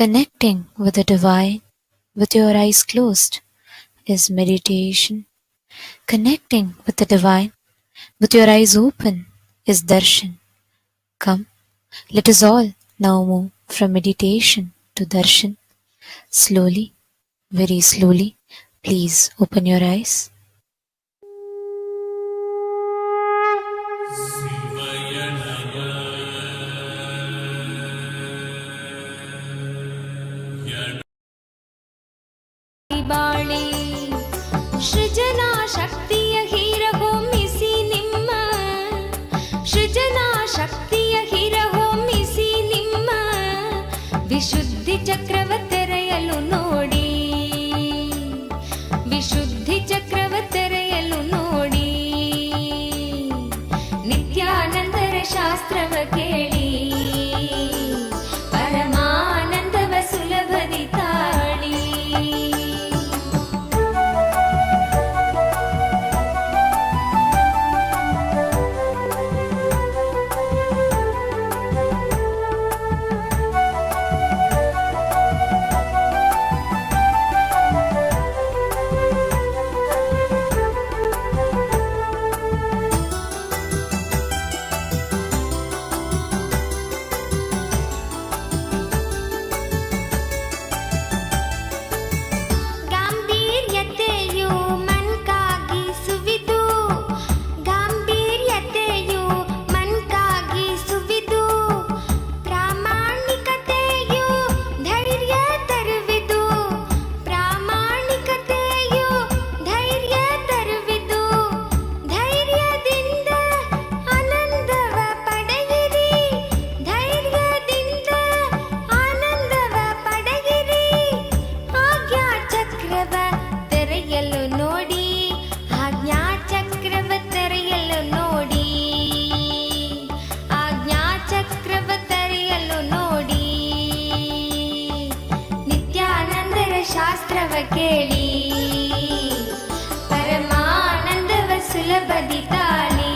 Connecting with the divine with your eyes closed is meditation. Connecting with the divine with your eyes open is darshan. Come, let us all now move from meditation to darshan. Slowly, very slowly, please open your eyes. ಬಾಳಿ ಸೃಜನಾ ಶಕ್ತಿಯ ಹೀರಹೊಮ್ಮಿಸಿ ನಿಮ್ಮ ಸೃಜನಾ ಶಕ್ತಿಯ ಹೀರಹೊಮ್ಮಿಸಿ ನಿಮ್ಮ ವಿಶುದ್ಧಿ ಚಕ್ರವ ತೆರೆಯಲು ನೋಡಿ, ವಿಶುದ್ಧಿ ಚಕ್ರವ ತೆರೆಯಲು ನೋಡಿ. ನಿತ್ಯಾನಂದರ ಶಾಸ್ತ್ರವ ಕೇಳಿ ಪರಮಾನಂದವ ಸುಲಭದಿ ತಾಳಿ. ಶಾಸ್ತ್ರವ ಕೇಳಿ ಪರಮಾನಂದವ ಸುಲಭದಿ ತಾಳಿ.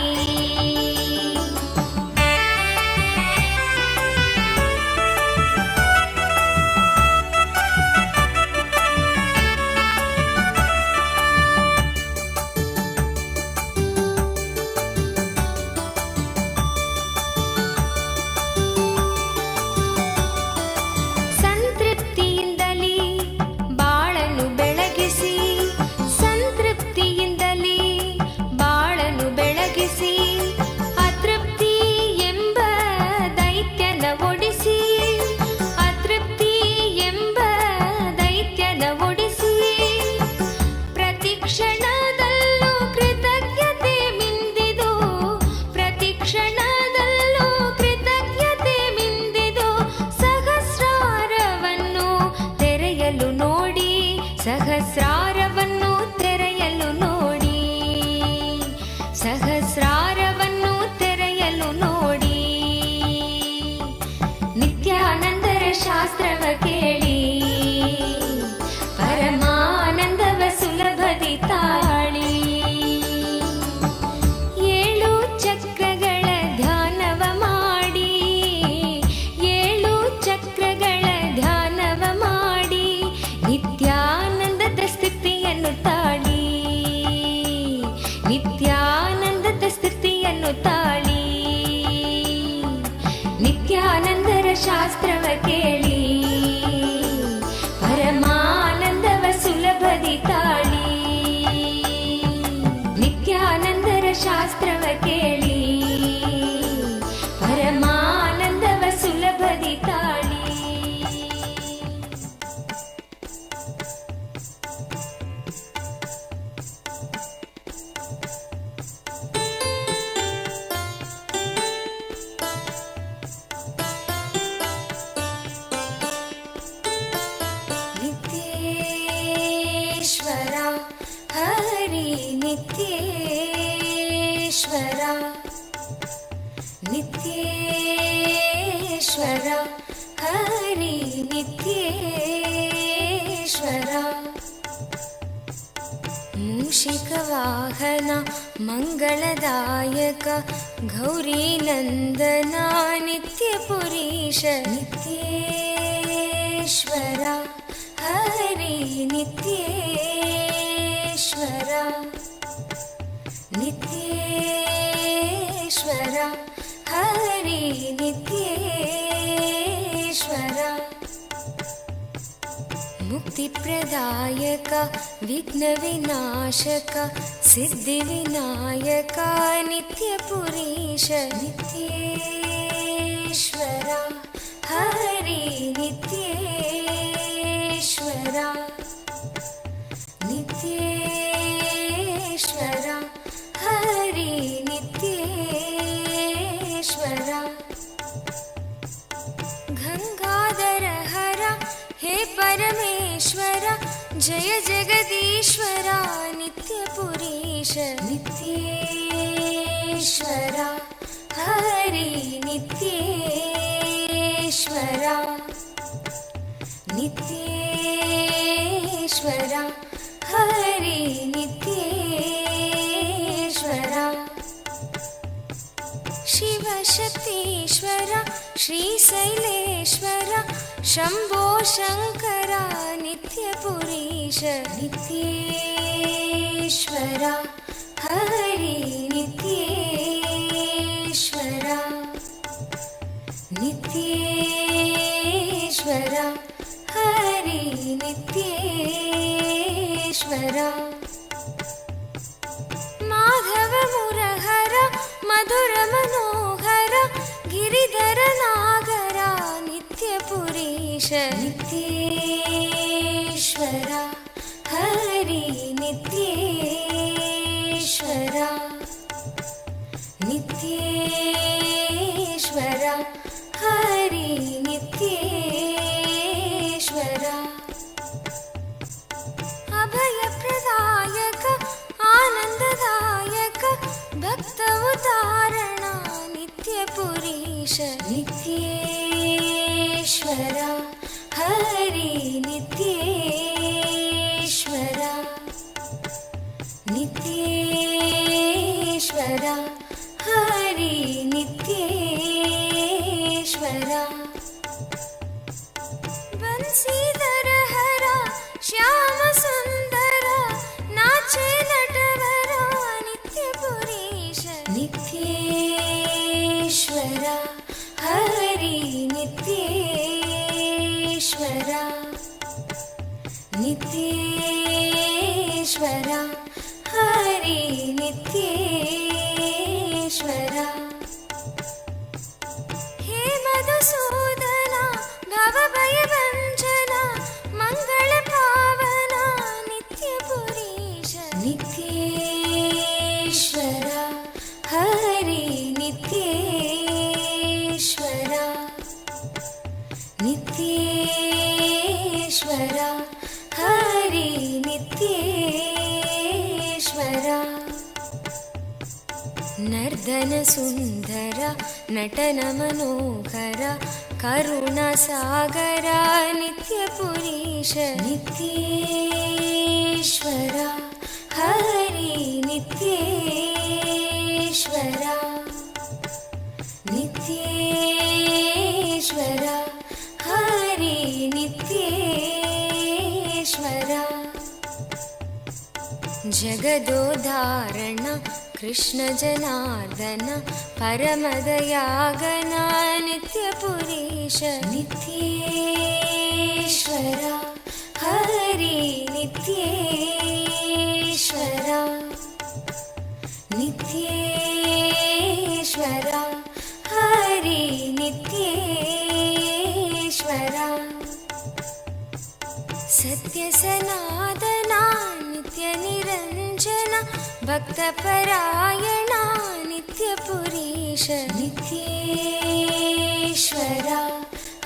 ಸಹಸ್ರಾರವನ್ನು ತೆರೆಯಲು ನೋಡಿ, ಸಹಸ್ರಾರವನ್ನು ತೆರೆಯಲು ನೋಡಿ. ನಿತ್ಯಾನಂದರ ಶಾಸ್ತ್ರವ ಕೇಳಿ ಪರಮಾನಂದವ ಸುಲಭದಿ ತಾಳಿ. ಏಳು ಚಕ್ರಗಳ ಧ್ಯಾನವ ಮಾಡಿ, ಏಳು ಚಕ್ರಗಳ ಧ್ಯಾನವ ಮಾಡಿ ನಿತ್ಯಾನಂದದ ಸ್ಥಿತಿಯನ್ನು ತಾಳಿ, ನಿತ್ಯಾನಂದದ ಸ್ಥಿತಿಯನ್ನು ತಾಳಿ. ನಿತ್ಯಾನಂದರ ಶಾಸ್ತ್ರವ ಕೇಳಿ ಪರಮಾನಂದವ ಸುಲಭದಿ ತಾಳಿ. ನಿತ್ಯಾನಂದರ ಶಾಸ್ತ್ರವ ಕೇಳಿ ಪರಮಾನಂದವ ಸುಲಭದಿ ತಾಳಿ. ನಿತ್ಯೇಶ್ವರ ಹರಿ ನಿತ್ಯೇಶ್ವರ, ನಿತ್ಯೇಶ್ವರ ಹರಿ ನಿತ್ಯೇಶ್ವರ. ಮೂಷಿಕ ವಾಹನ ಮಂಗಳದಾಯಕ ಗೌರಿ ನಂದನ ನಿತ್ಯ ಪುರೀಶ ನಿತ್ಯೇಶ್ವರ. हरि नित्येश्वर नित्येश्वर हरि नित्येश्वर मुक्तिप्रदायक विघ्नविनाशक सिद्धिविनायक नित्यपुरीश नित्येश्वर हरि नित्येश्वर नित्येश्वर हरि नित्येश्वर गंगाधर हर हे परमेश्वर जय जगदीश्वर नित्यपुरीश नित्येश्वर हरि नित्येश्वर नित्येश्वर हरि नित्येश्वर शिवशक्तीश्वर श्रीशैलेश्वर शम्भो शङ्कर नित्यपुरीश नित्येश्वर हरि नित्येश्वर नित्येश्वर हरि नित्येश्वर माधव मुरहर मधुर मनोहर गिरिधर नागर नित्यपुरीश नित्येश्वर हरि नित्येश्वर नित्येश्वर हरि नित्येश्वर अभयप्रदायक आनन्ददायक भक्त उदाहरण नित्यपुरीश नित्येश्वर हरि नित्येश्वर नित्येश्वर हरि नित्येश्वर बंसीधर हर श्याम सुंदर नाचे नटवर नित्यपुरीश नित्येश्वर हरि नित्येश्वर नित्येश्वर हरि नित्येश्वर हे मधुसूदन भवभयभञ्जना मंगल पावन नित्यपुरीश नित्येश्वर हरि नित्येश्वर नित्येश्वर हरि नित्येश्वर नर्दन सुंदर नटन मनोहर करुणसागर नित्यपुरीश नित्येश्वर हरि नित्येश्वर नित्येश्वर हरि नित्येश्वर जगदोधारण कृष्ण जनार्दन परमदयागन नित्यपुरीश नित्येश्वर हरि नित्येश्वर नित्येश्वर हरि नित्येश्वर सत्य सनातना नित्य निरंजन भक्तपरायण नित्यपुरीश नित्येश्वर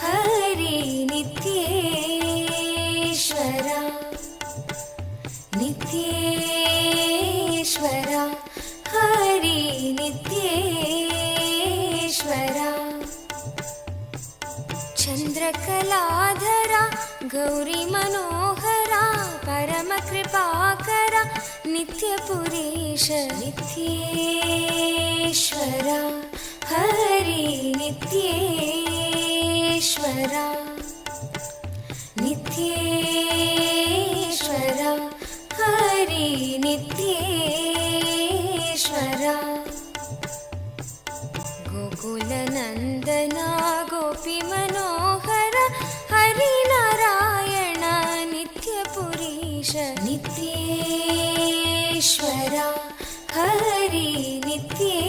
हरि नित्येश्वर नित्येश्वर हरि नित्येश्वर चंद्रकलाधर गौरी मनोहरा परम कृपाकर नित्यपुरीश नित्येश्वर हरि नित्येश्वर नित्येश्वरा हरि नित्येश्वरा गोकुलनन्दना गोपीमनोहर हरिनारायण नित्यपुरीश नित्येश्वरा हरि नित्येश्वरा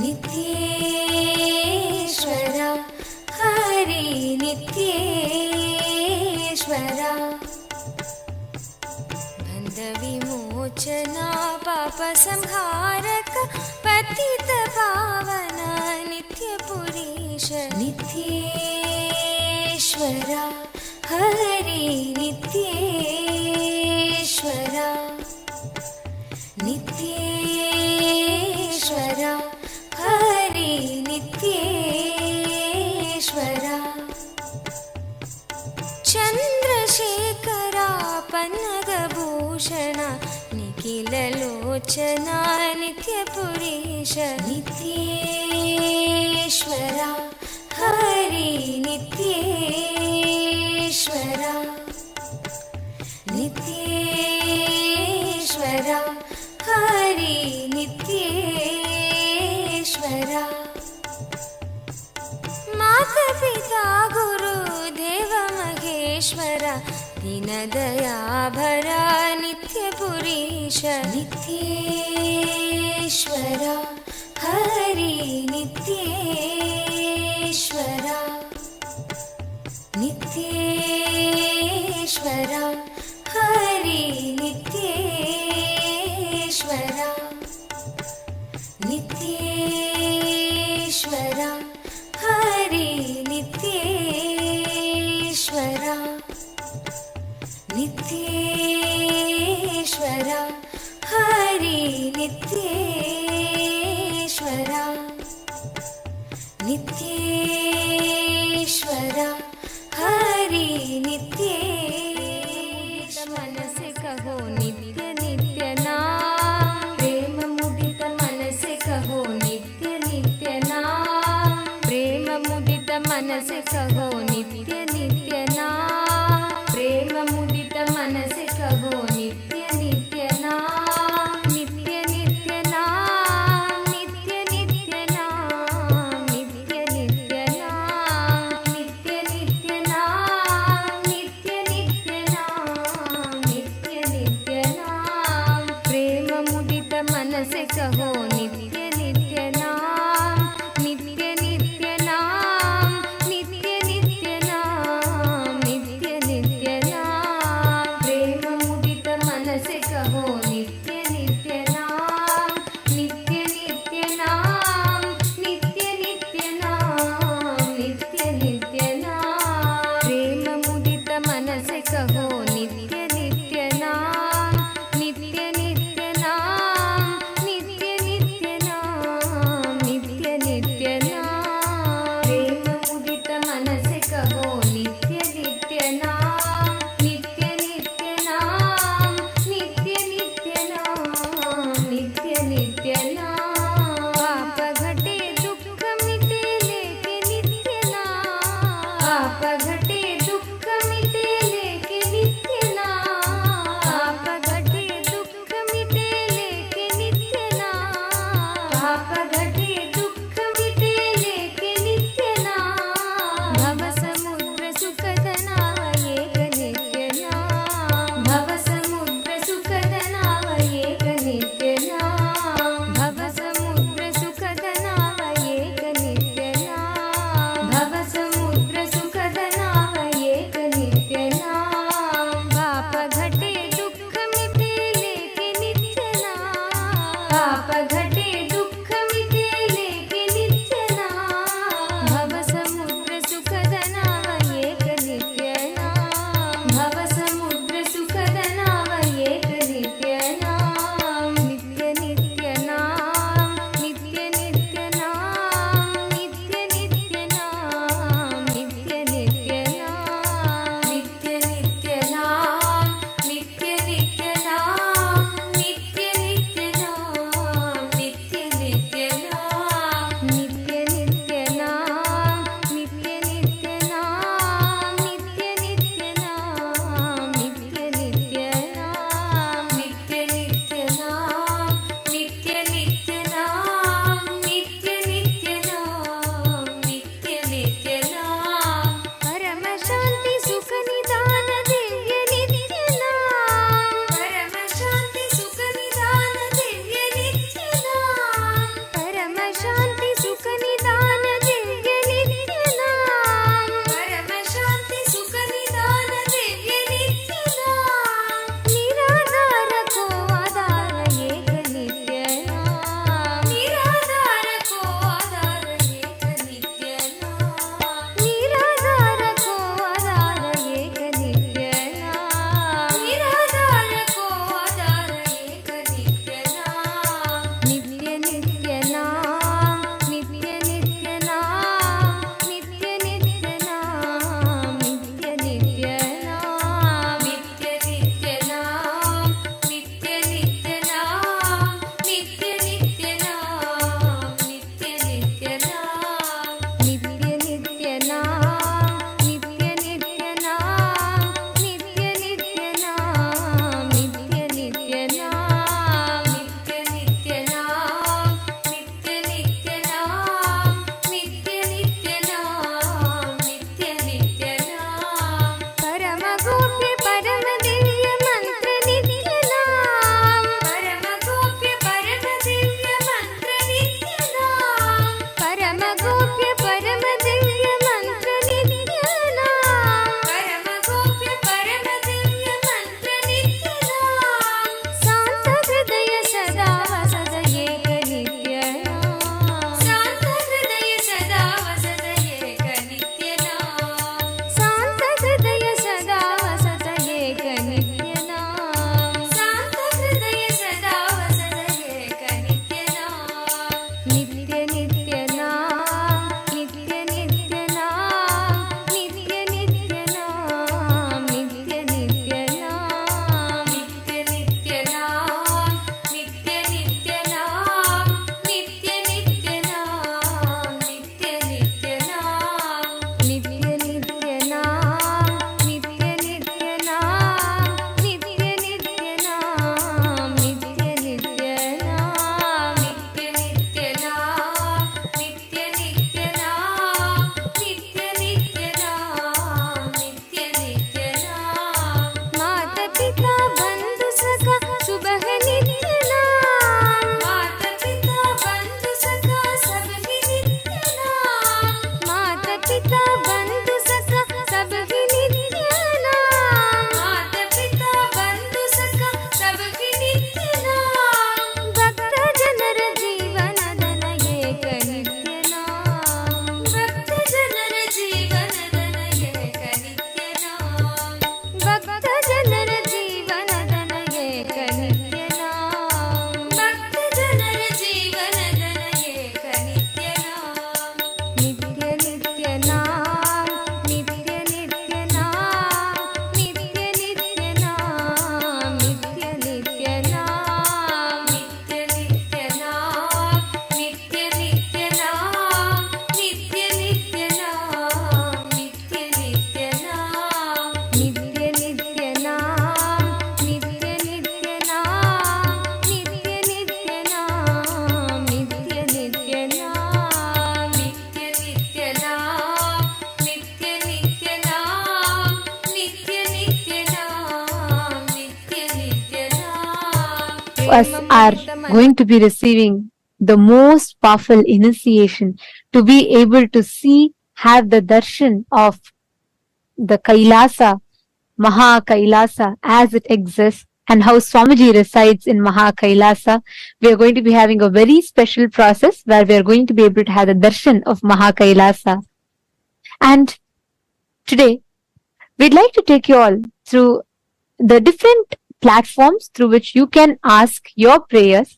नित्येश्वरा हरि नित्येश्वरा बन्धविमोचना पापसंहारक पतितपावन नित्यपुरीश नित्येश्वरा हरि नित्येश्वरा नित्येश्वरा हरि नित्येश्वरा चन्द्रशेखरा पन्नगभूषण निखिललोचना नित्यपुरीश नित्येश्वरा हरि नित्येश्वरा नित्येश्वरा हरि नित्येश्वरा मातापिता गुरुदेव महेश्वर दीनदयाभरा नित्यपुरीश नित्येश्वरा हरि नित्येश्वरा नित्येश्वरा हरि नित्येश्वरा नित्येश्वरा हरि नित्येश्वरा नित्येश्वरा हरि नित्येश्वरा नित्येश्वरा हरि नित्येश्वरा मन से कहो नित्य नित्य नाम प्रेम मुदित मन से कहो नित्य नित्य नाम प्रेम मुदित मन से कहो नित्य नित्य नाम प्रेम मुदित मन से कहो नित्य नित्य नाम नित्य नित्य नाम ಭಕ್ತ ಜನರ ಜೀವನದ ಏಕ ನಿತ್ಯನಾ ಭಕ್ತ ಜನರ ಜೀವನದ ಏಕ ನಿತ್ಯನಾ ನಿತ್ಯ ನಿತ್ಯನಾ ನಿತ್ಯ ನಿತ್ಯನಾ ನಿತ್ಯ ನಿತ್ಯನಾ ನಿತ್ಯ ನಿತ್ಯನಾ ನಿತ್ಯ ನಿತ್ಯನಾ ನಿತ್ಯ ನಿತ್ಯನಾ ನಿತ್ಯ ನಿತ್ಯನಾ ನಿತ್ಯ ನಿತ್ಯನಾ ನಿತ್ಯ ನಿತ್ಯನಾ ನಿತ್ಯ ನಿತ್ಯನಾ ನಿತ್ಯ ನಿತ್ಯನಾ ನಿತ್ಯ ನಿತ್ಯನಾ ನಿತ್ಯ ನಿತ್ಯನಾ ನಿತ್ಯ ನಿತ್ಯನಾ ನಿತ್ಯ ನಿತ್ಯನಾ ನಿತ್ಯ ನಿತ್ಯನಾ Us are going to be receiving the most powerful initiation to be able to see, have the darshan of the Kailasa, Maha Kailasa as it exists, and how Swamiji resides in Maha Kailasa. We are going to be having a very special process where we are going to be able to have the darshan of Maha Kailasa. And today, we'd like to take you all through the different platforms through which you can ask your prayers,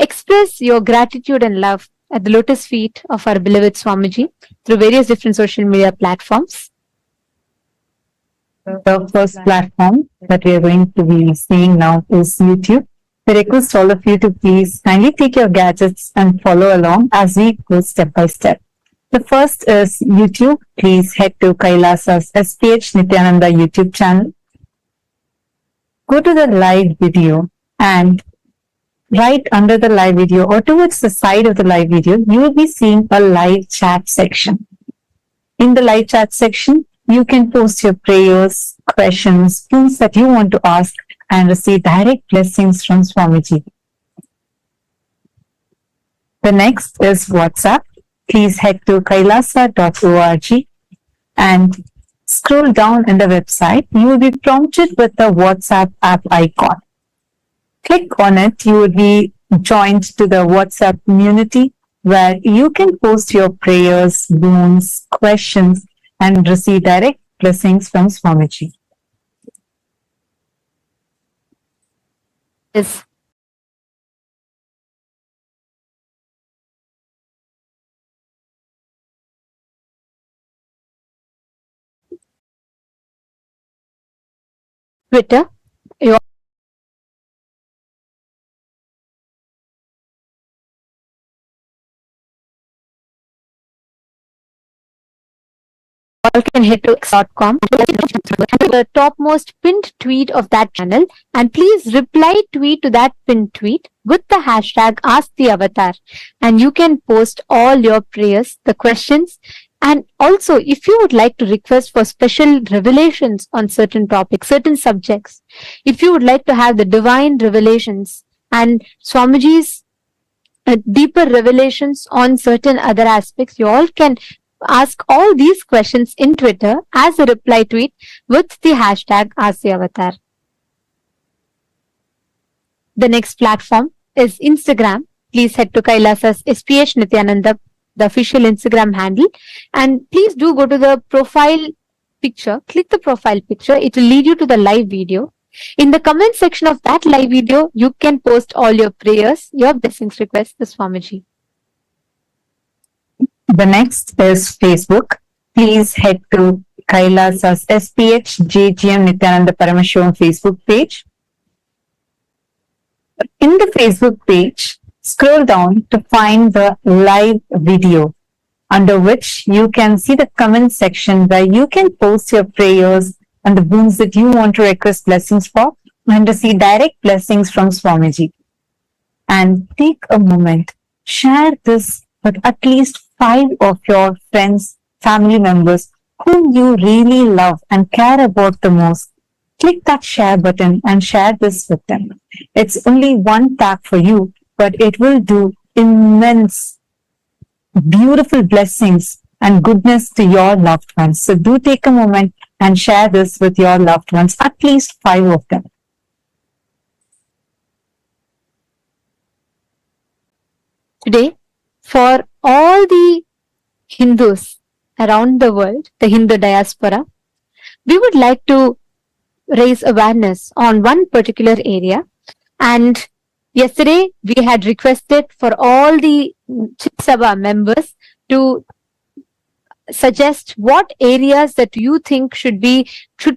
express your gratitude and love at the lotus feet of our beloved Swamiji through various different social media platforms. The first platform that we are going to be seeing now is YouTube. I request all of you to please kindly take your gadgets and follow along as we go step by step. The first is YouTube. Please head to Kailasa's SPH Nityananda YouTube channel. Go to the live video, and right under the live video or towards the side of the live video, you will be seeing a live chat section. In the live chat section, you can post your prayers, questions, things that you want to ask and receive direct blessings from Swamiji. The next is WhatsApp. Please head to kailasa.org and scroll down in the website. You will be prompted with the WhatsApp app icon. Click on it. You will be joined to the WhatsApp community where you can post your prayers, boons, questions, and receive direct blessings from Swamiji. Yes. Twitter. You all can head to x.com, the topmost pinned tweet of that channel, and please reply tweet to that pinned tweet with the hashtag Ask the Avatar, and you can post all your prayers, the questions, and also if you would like to request for special revelations on certain topics, certain subjects, if you would like to have the divine revelations and Swamiji's deeper revelations on certain other aspects, you all can ask all these questions in Twitter as a reply tweet with the hashtag Ask the Avatar. The next platform is Instagram. Please head to Kailasa's SPH Nityananda, the official Instagram handle, and please do go to the profile picture. Click the profile picture. It will lead you to the live video. In the comment section of that live video, you can post all your prayers, your blessings requests to Swamiji. The next is Facebook. Please head to Kailasa's SPH JGM Nityananda Paramashivam Facebook page. In the Facebook page, scroll down to find the live video, under which you can see the comment section where you can post your prayers and the boons that you want to request blessings for and receive direct blessings from Swamiji. And take a moment, share this with at least 5 of your friends, family members whom you really love and care about the most. Click that share button and share this with them. It's only one tap for you, but it will do immense, beautiful blessings and goodness to your loved ones. So do take a moment and share this with your loved ones, at least 5 of them. Today, for all the Hindus around the world, the Hindu diaspora, we would like to raise awareness on one particular area. And yesterday we had requested for all the Chit Sabha members to suggest what areas that you think should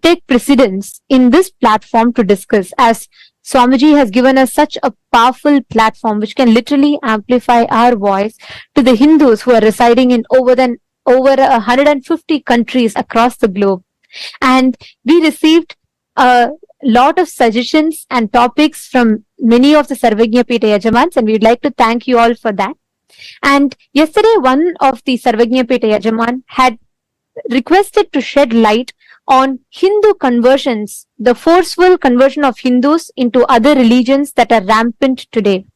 take precedence in this platform to discuss, as Swamiji has given us such a powerful platform which can literally amplify our voice to the Hindus who are residing in over 150 countries across the globe. And we received a lot of suggestions and topics from many of the Sarvagya Pita Yajamans, and we'd like to thank you all for that. And yesterday, one of the Sarvagya Pita Yajaman had requested to shed light on Hindu conversions, the forceful conversion of Hindus into other religions that are rampant today,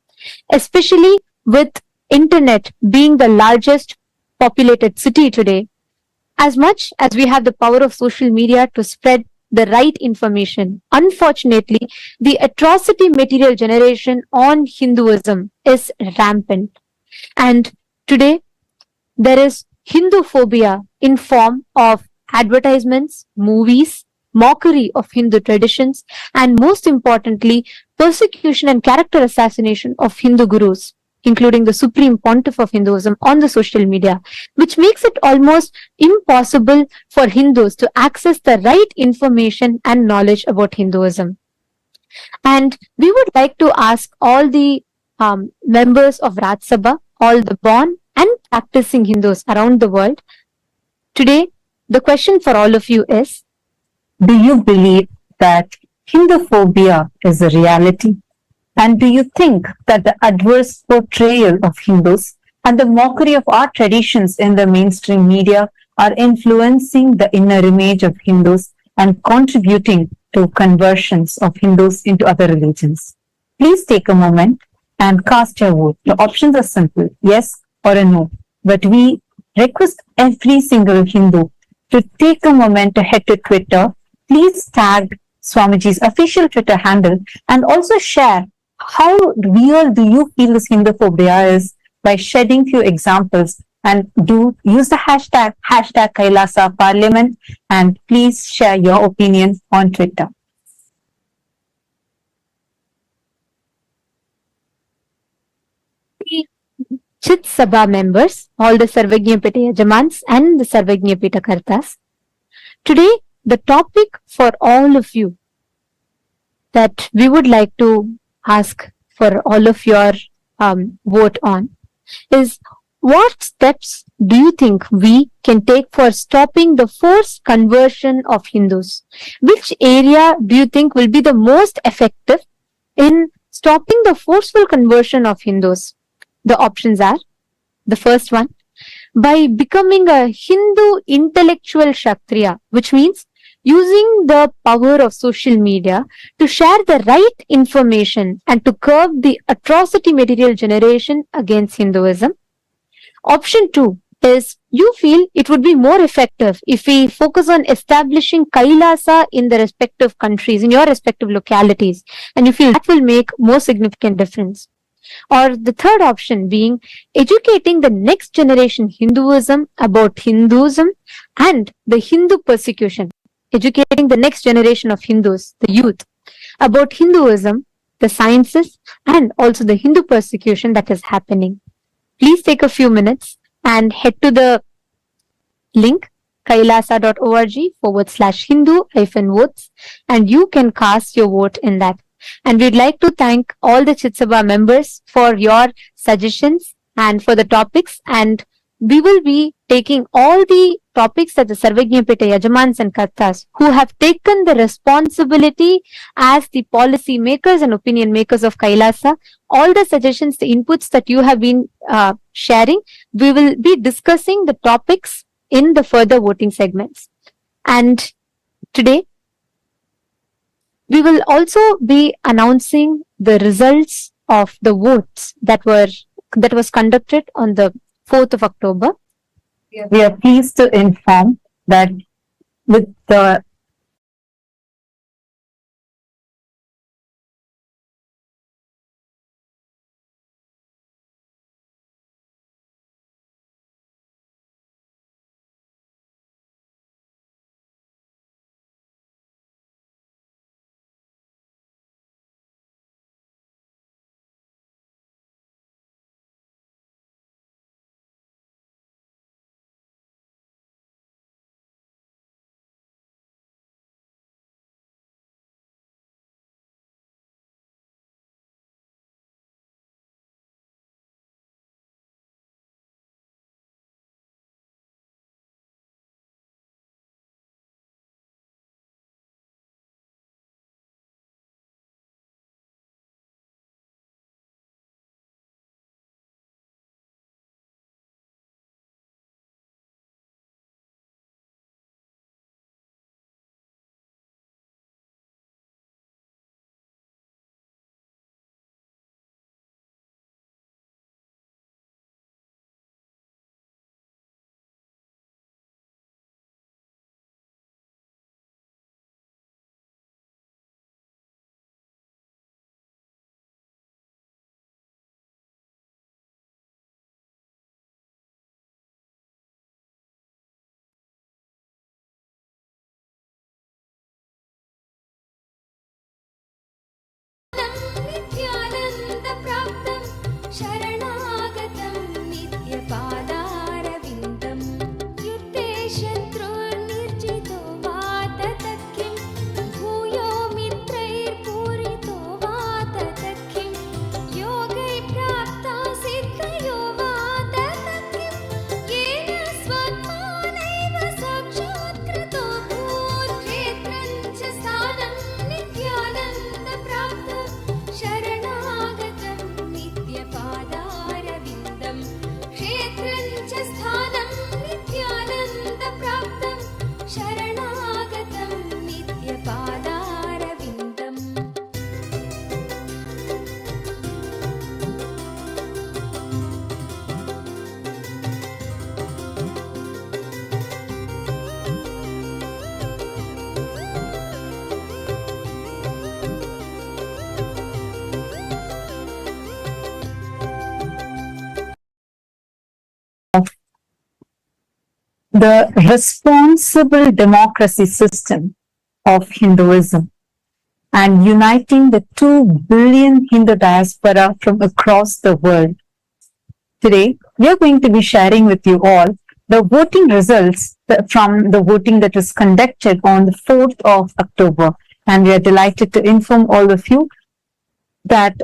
especially with internet being the largest populated city today. As much as we have the power of social media to spread the right information, unfortunately, the atrocity material generation on Hinduism is rampant. And today, there is Hindu phobia in form of advertisements, movies, mockery of Hindu traditions, and most importantly, persecution and character assassination of Hindu gurus, including the supreme pontiff of Hinduism on the social media, which makes it almost impossible for Hindus to access the right information and knowledge about Hinduism. And we would like to ask all the members of Raj Sabha, all the born and practicing Hindus around the world. Today, the question for all of you is, do you believe that Hindu phobia is a reality? And do you think that the adverse portrayal of Hindus and the mockery of our traditions in the mainstream media are influencing the inner image of Hindus and contributing to conversions of Hindus into other religions? Please take a moment and cast your vote. The options are simple, yes or a no. But we request every single Hindu to take a moment to head to Twitter. Please tag Swamiji's official Twitter handle and also share how real do you feel this Hindu phobia is by shedding few examples, and do use the hashtag Kailasa Parliament, and please share your opinion on Twitter. Chit Sabha members, all the Sarvagya Pita Yajamans and the Sarvagya Pita Kartas. Today, the topic for all of you that we would like to ask for all of your vote on is, what steps do you think we can take for stopping the forced conversion of Hindus? Which area do you think will be the most effective in stopping the forceful conversion of Hindus? The options are, the first one, by becoming a Hindu intellectual Kshatriya, which means using the power of social media to share the right information and to curb the atrocity material generation against Hinduism. Option 2 is, you feel it would be more effective if we focus on establishing Kailasa in the respective countries, in your respective localities, and you feel that will make more significant difference. Or the third option being educating the next generation Hinduism about Hinduism and the Hindu persecution, educating the next generation of Hindus, the youth, about Hinduism, the sciences, and also the Hindu persecution that is happening. Please take a few minutes and head to the link kailasa.org/Hindu-votes, and you can cast your vote in that. And we'd like to thank all the Chit Sabha members for your suggestions and for the topics. And we will be taking all the topics that the Sarvagya Pita Yajamans and Kartas, who have taken the responsibility as the policy makers and opinion makers of Kailasa, all the suggestions, the inputs that you have been sharing, we will be discussing the topics in the further voting segments. And today, we will also be announcing the results of the votes that was conducted on the 4th of October. We are pleased to inform that with the the responsible democracy system of Hinduism and uniting the 2 billion Hindu diaspora from across the world. Today, we are going to be sharing with you all the voting results from the voting that was conducted on the 4th of October. And we are delighted to inform all of you that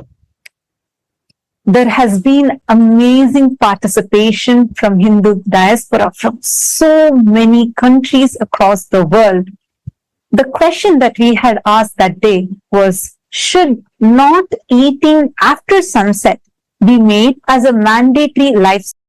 there has been amazing participation from Hindu diaspora from so many countries across the world. The question that we had asked that day was, should not eating after sunset be made as a mandatory lifestyle?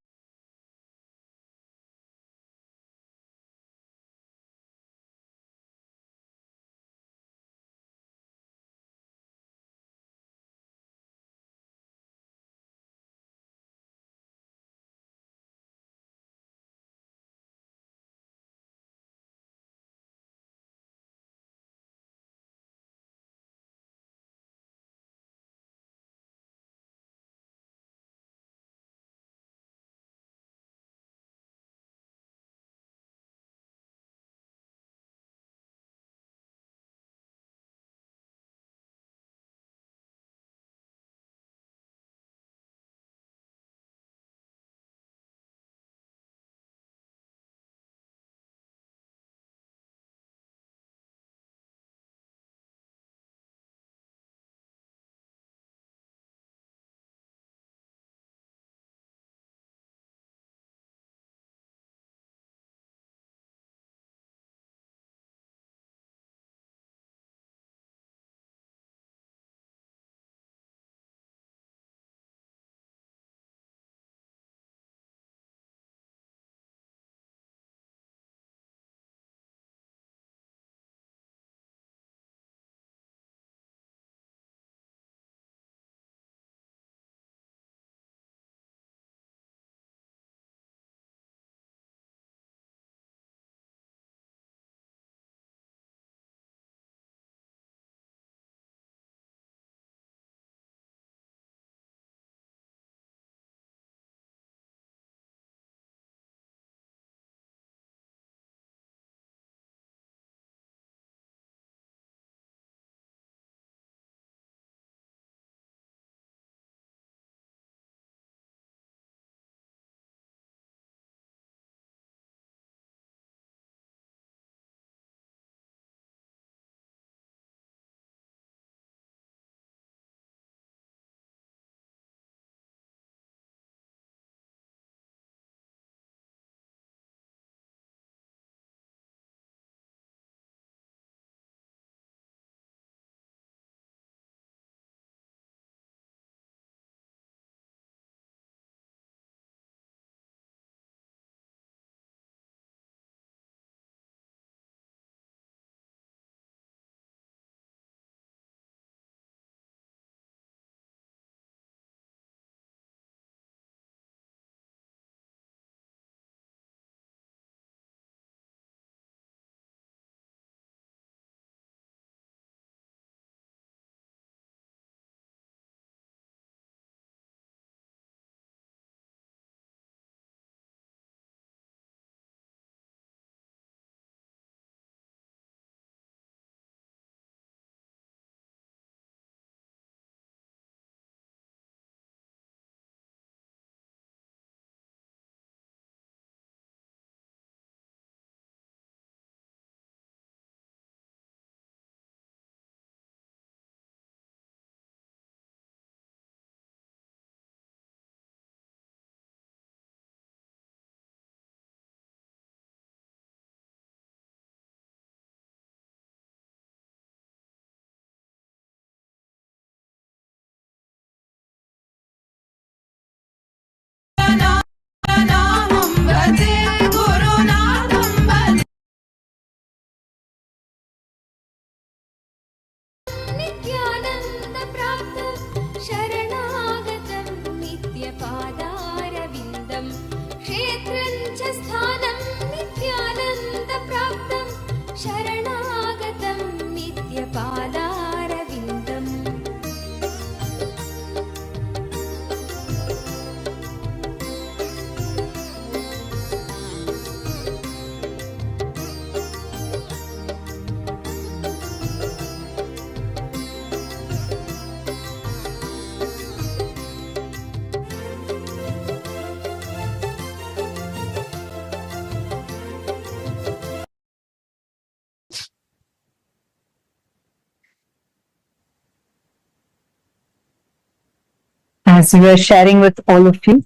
as we were sharing with all of you,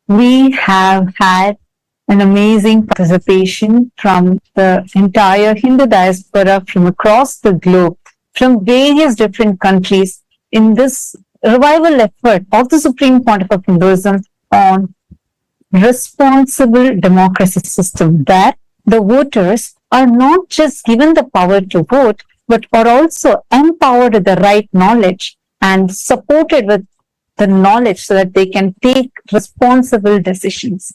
we have had an amazing participation from the entire Hindu diaspora from across the globe, from various different countries in this revival effort of the Supreme Pontiff of Hinduism on responsible democracy system, where the voters are not just given the power to vote, but are also empowered with the right knowledge and supported with the knowledge so that they can take responsible decisions.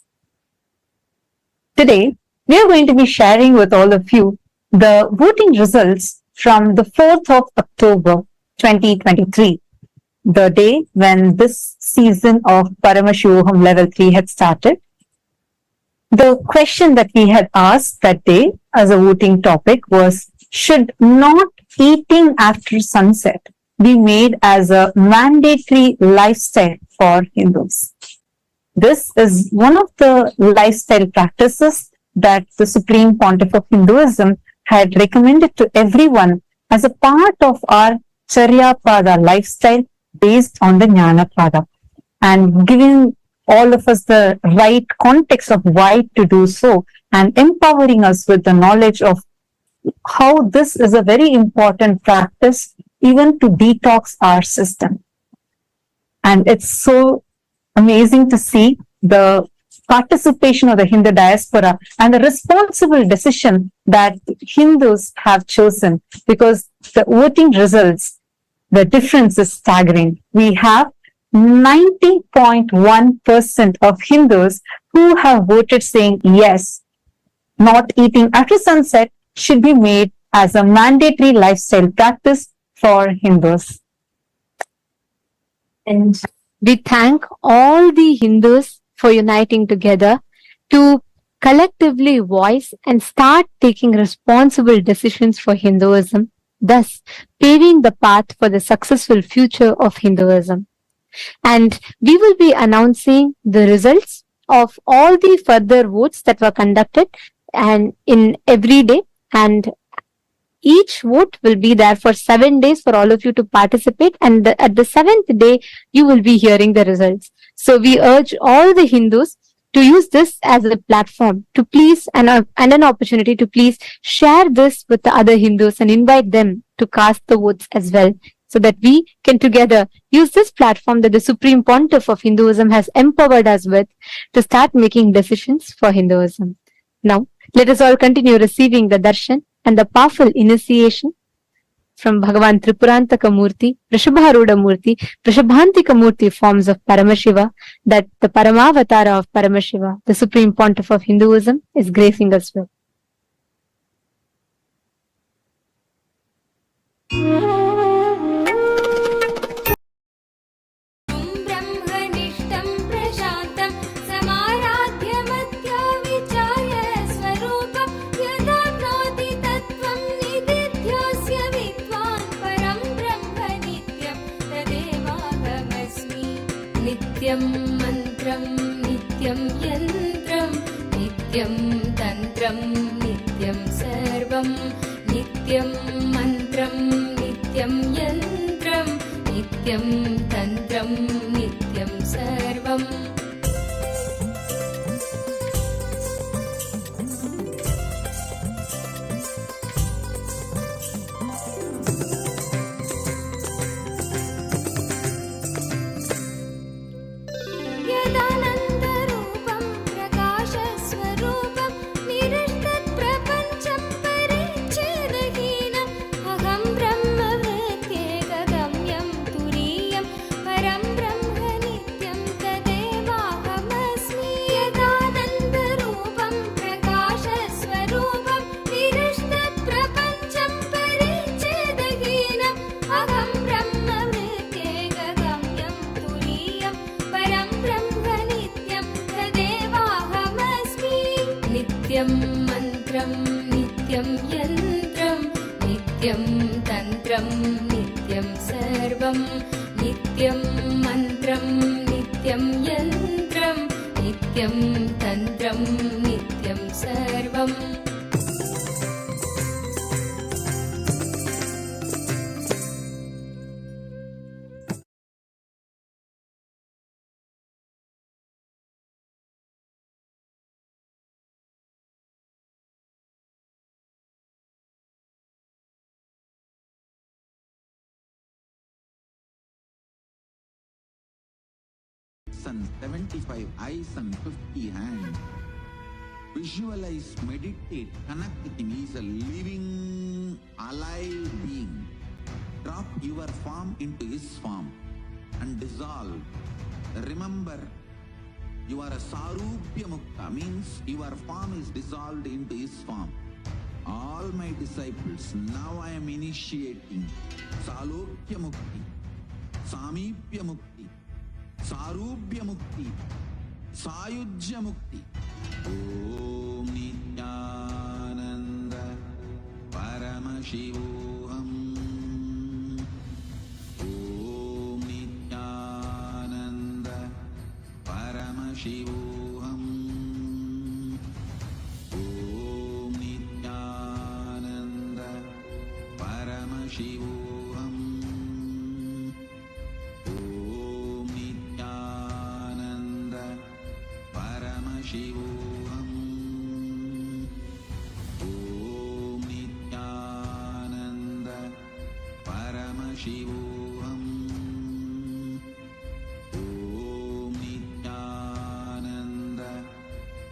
Today, we are going to be sharing with all of you the voting results from the 4th of October 2023, the day when this season of Paramashivoham Level 3 had started. The question that we had asked that day as a voting topic was, should not eating after sunset be made as a mandatory lifestyle for Hindus? This is one of the lifestyle practices that the Supreme Pontiff of Hinduism had recommended to everyone as a part of our Charya Pada lifestyle based on the Jnana Pada, and giving all of us the right context of why to do so, and empowering us with the knowledge of how this is a very important practice even to detox our system. And it's so amazing to see the participation of the Hindu diaspora and the responsible decision that Hindus have chosen, because the voting results, the difference is staggering. We have 90.1% of Hindus who have voted saying yes, not eating after sunset should be made as a mandatory lifestyle practice for Hindus. And we thank all the Hindus for uniting together to collectively voice and start taking responsible decisions for Hinduism, thus paving the path for the successful future of Hinduism. And we will be announcing the results of all the further votes that were conducted and in every day, and each vote will be there for 7 days for all of you to participate, and at the 7th day you will be hearing the results. So we urge all the Hindus to use this as a platform to please and an opportunity to please share this with the other Hindus and invite them to cast the votes as well, so that we can together use this platform that the Supreme Pontiff of Hinduism has empowered us with to start making decisions for Hinduism. Now, let us all continue receiving the darshan and the powerful initiation from Bhagavan Tripurantaka Murthy, Vrishabharuda Murthy, Vrishabhantika Murthy forms of Paramashiva, that the Paramavatara of Paramashiva, the Supreme Pontiff of Hinduism, is gracing us with. ब्रह्मनिष्ठं प्रशान्तं समाराध्यमत्या विचार्य स्वरूपं यदाप्नोति तत्त्वं निदिध्योऽस्य विद्वान् परं ब्रह्म नित्यं तदेवाहमस्मि। नित्यं मन्त्रं नित्यं यन्त्रं नित्यं तन्त्रं नित्यं सर्वं नित्यं मन्त्रं नित्यं यन्त्रं नित्यं तन्त्रं नित्यं सर्वम्। यदानन्दरूपं प्रकाशस्वरूपं निरस्तत्प्रपञ्चं परिच्छेदहीनम् अहं ब्रह्मवृत्त्येकगम्यं तुरीयं परं ब्रह्म नित्यं तदेवाहमस्मि। यदानन्दरूपं प्रकाशस्वरूपं निरस्तत्प्रपञ्चं परिच्छेदहीनम् अहं ब्रह्मवृत्त्येकगम्यं तुरीयं परं ब्रह्म नित्यं तदेवाहमस्मि। नित्यं मन्त्रं नित्यं यन्त्रं नित्यं तन्त्रं नित्यं सर्वं नित्यं मन्त्रं नित्यं यन्त्रं नित्यं तन्त्रं नित्यं सर्वम्। and 75 eyes and 50 hands. Visualize, meditate, connect with him. He is a living, alive being. Drop your form into his form and dissolve. Remember, you are a Sarupya Mukta, means your form is dissolved into his form. All my disciples, now I am initiating Salokya Mukti, Samipya Mukti, Sarupya Mukti, Sayujya Mukti. Om Nityananda Paramashivoham. Om Nityananda Paramashivoham. Om Nityananda Paramashivoham. Om Nityananda Paramashivoham. Om Nityananda Paramashivoham. Om Nityananda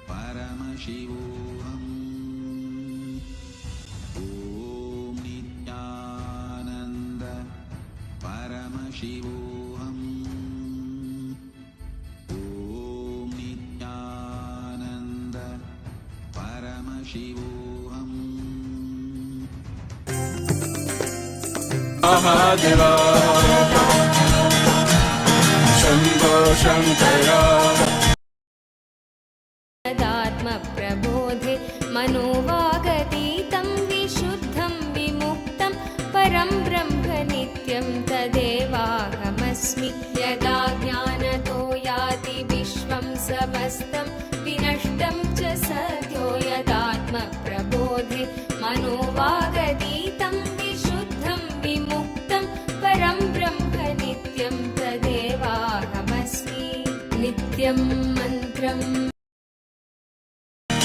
Paramashivoham. Om Nityananda Paramashivoham. Om Nityananda Paramashivoham. Mahadeva Shambho Shankara तदात्मप्रबोधे मनोवागतीतं विशुद्धं विमुक्तं परं ब्रह्म नित्यं तदेवाहमस्मि यदा ज्ञानतो याति विश्वं समस्तं विनष्टं च सद्यो यदात्मप्रबोधे मनोवागतीतं विशुद्धं विमुक्तं परं ब्रह्म नित्यं तदेवाहमस्मि नित्यं मन्त्रम्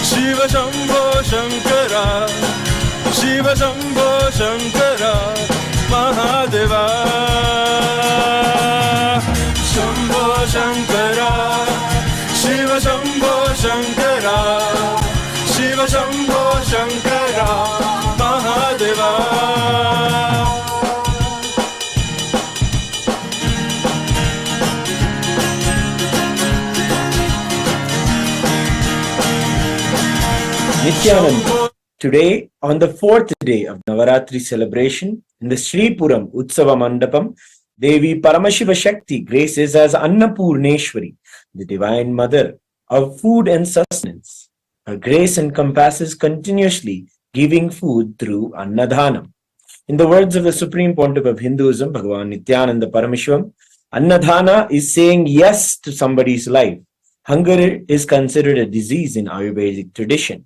Shiva Shambho Shankara Shiva Shambho Shankara Mahadeva Shambho Shankara Shiva Shambho Shankara Shiva Shambho Shankara Mahadeva Nityananda. Today, on the fourth day of Navaratri celebration, in the Sripuram Utsava Mandapam, Devi Paramashiva Shakti graces as Annapurneshwari, the Divine Mother of food and sustenance. Her grace encompasses continuously giving food through Annadhanam. In the words of the Supreme Pontiff of Hinduism, Bhagavan Nityananda Parameshwaram, Annadhana is saying yes to somebody's life. Hunger is considered a disease in Ayurvedic tradition.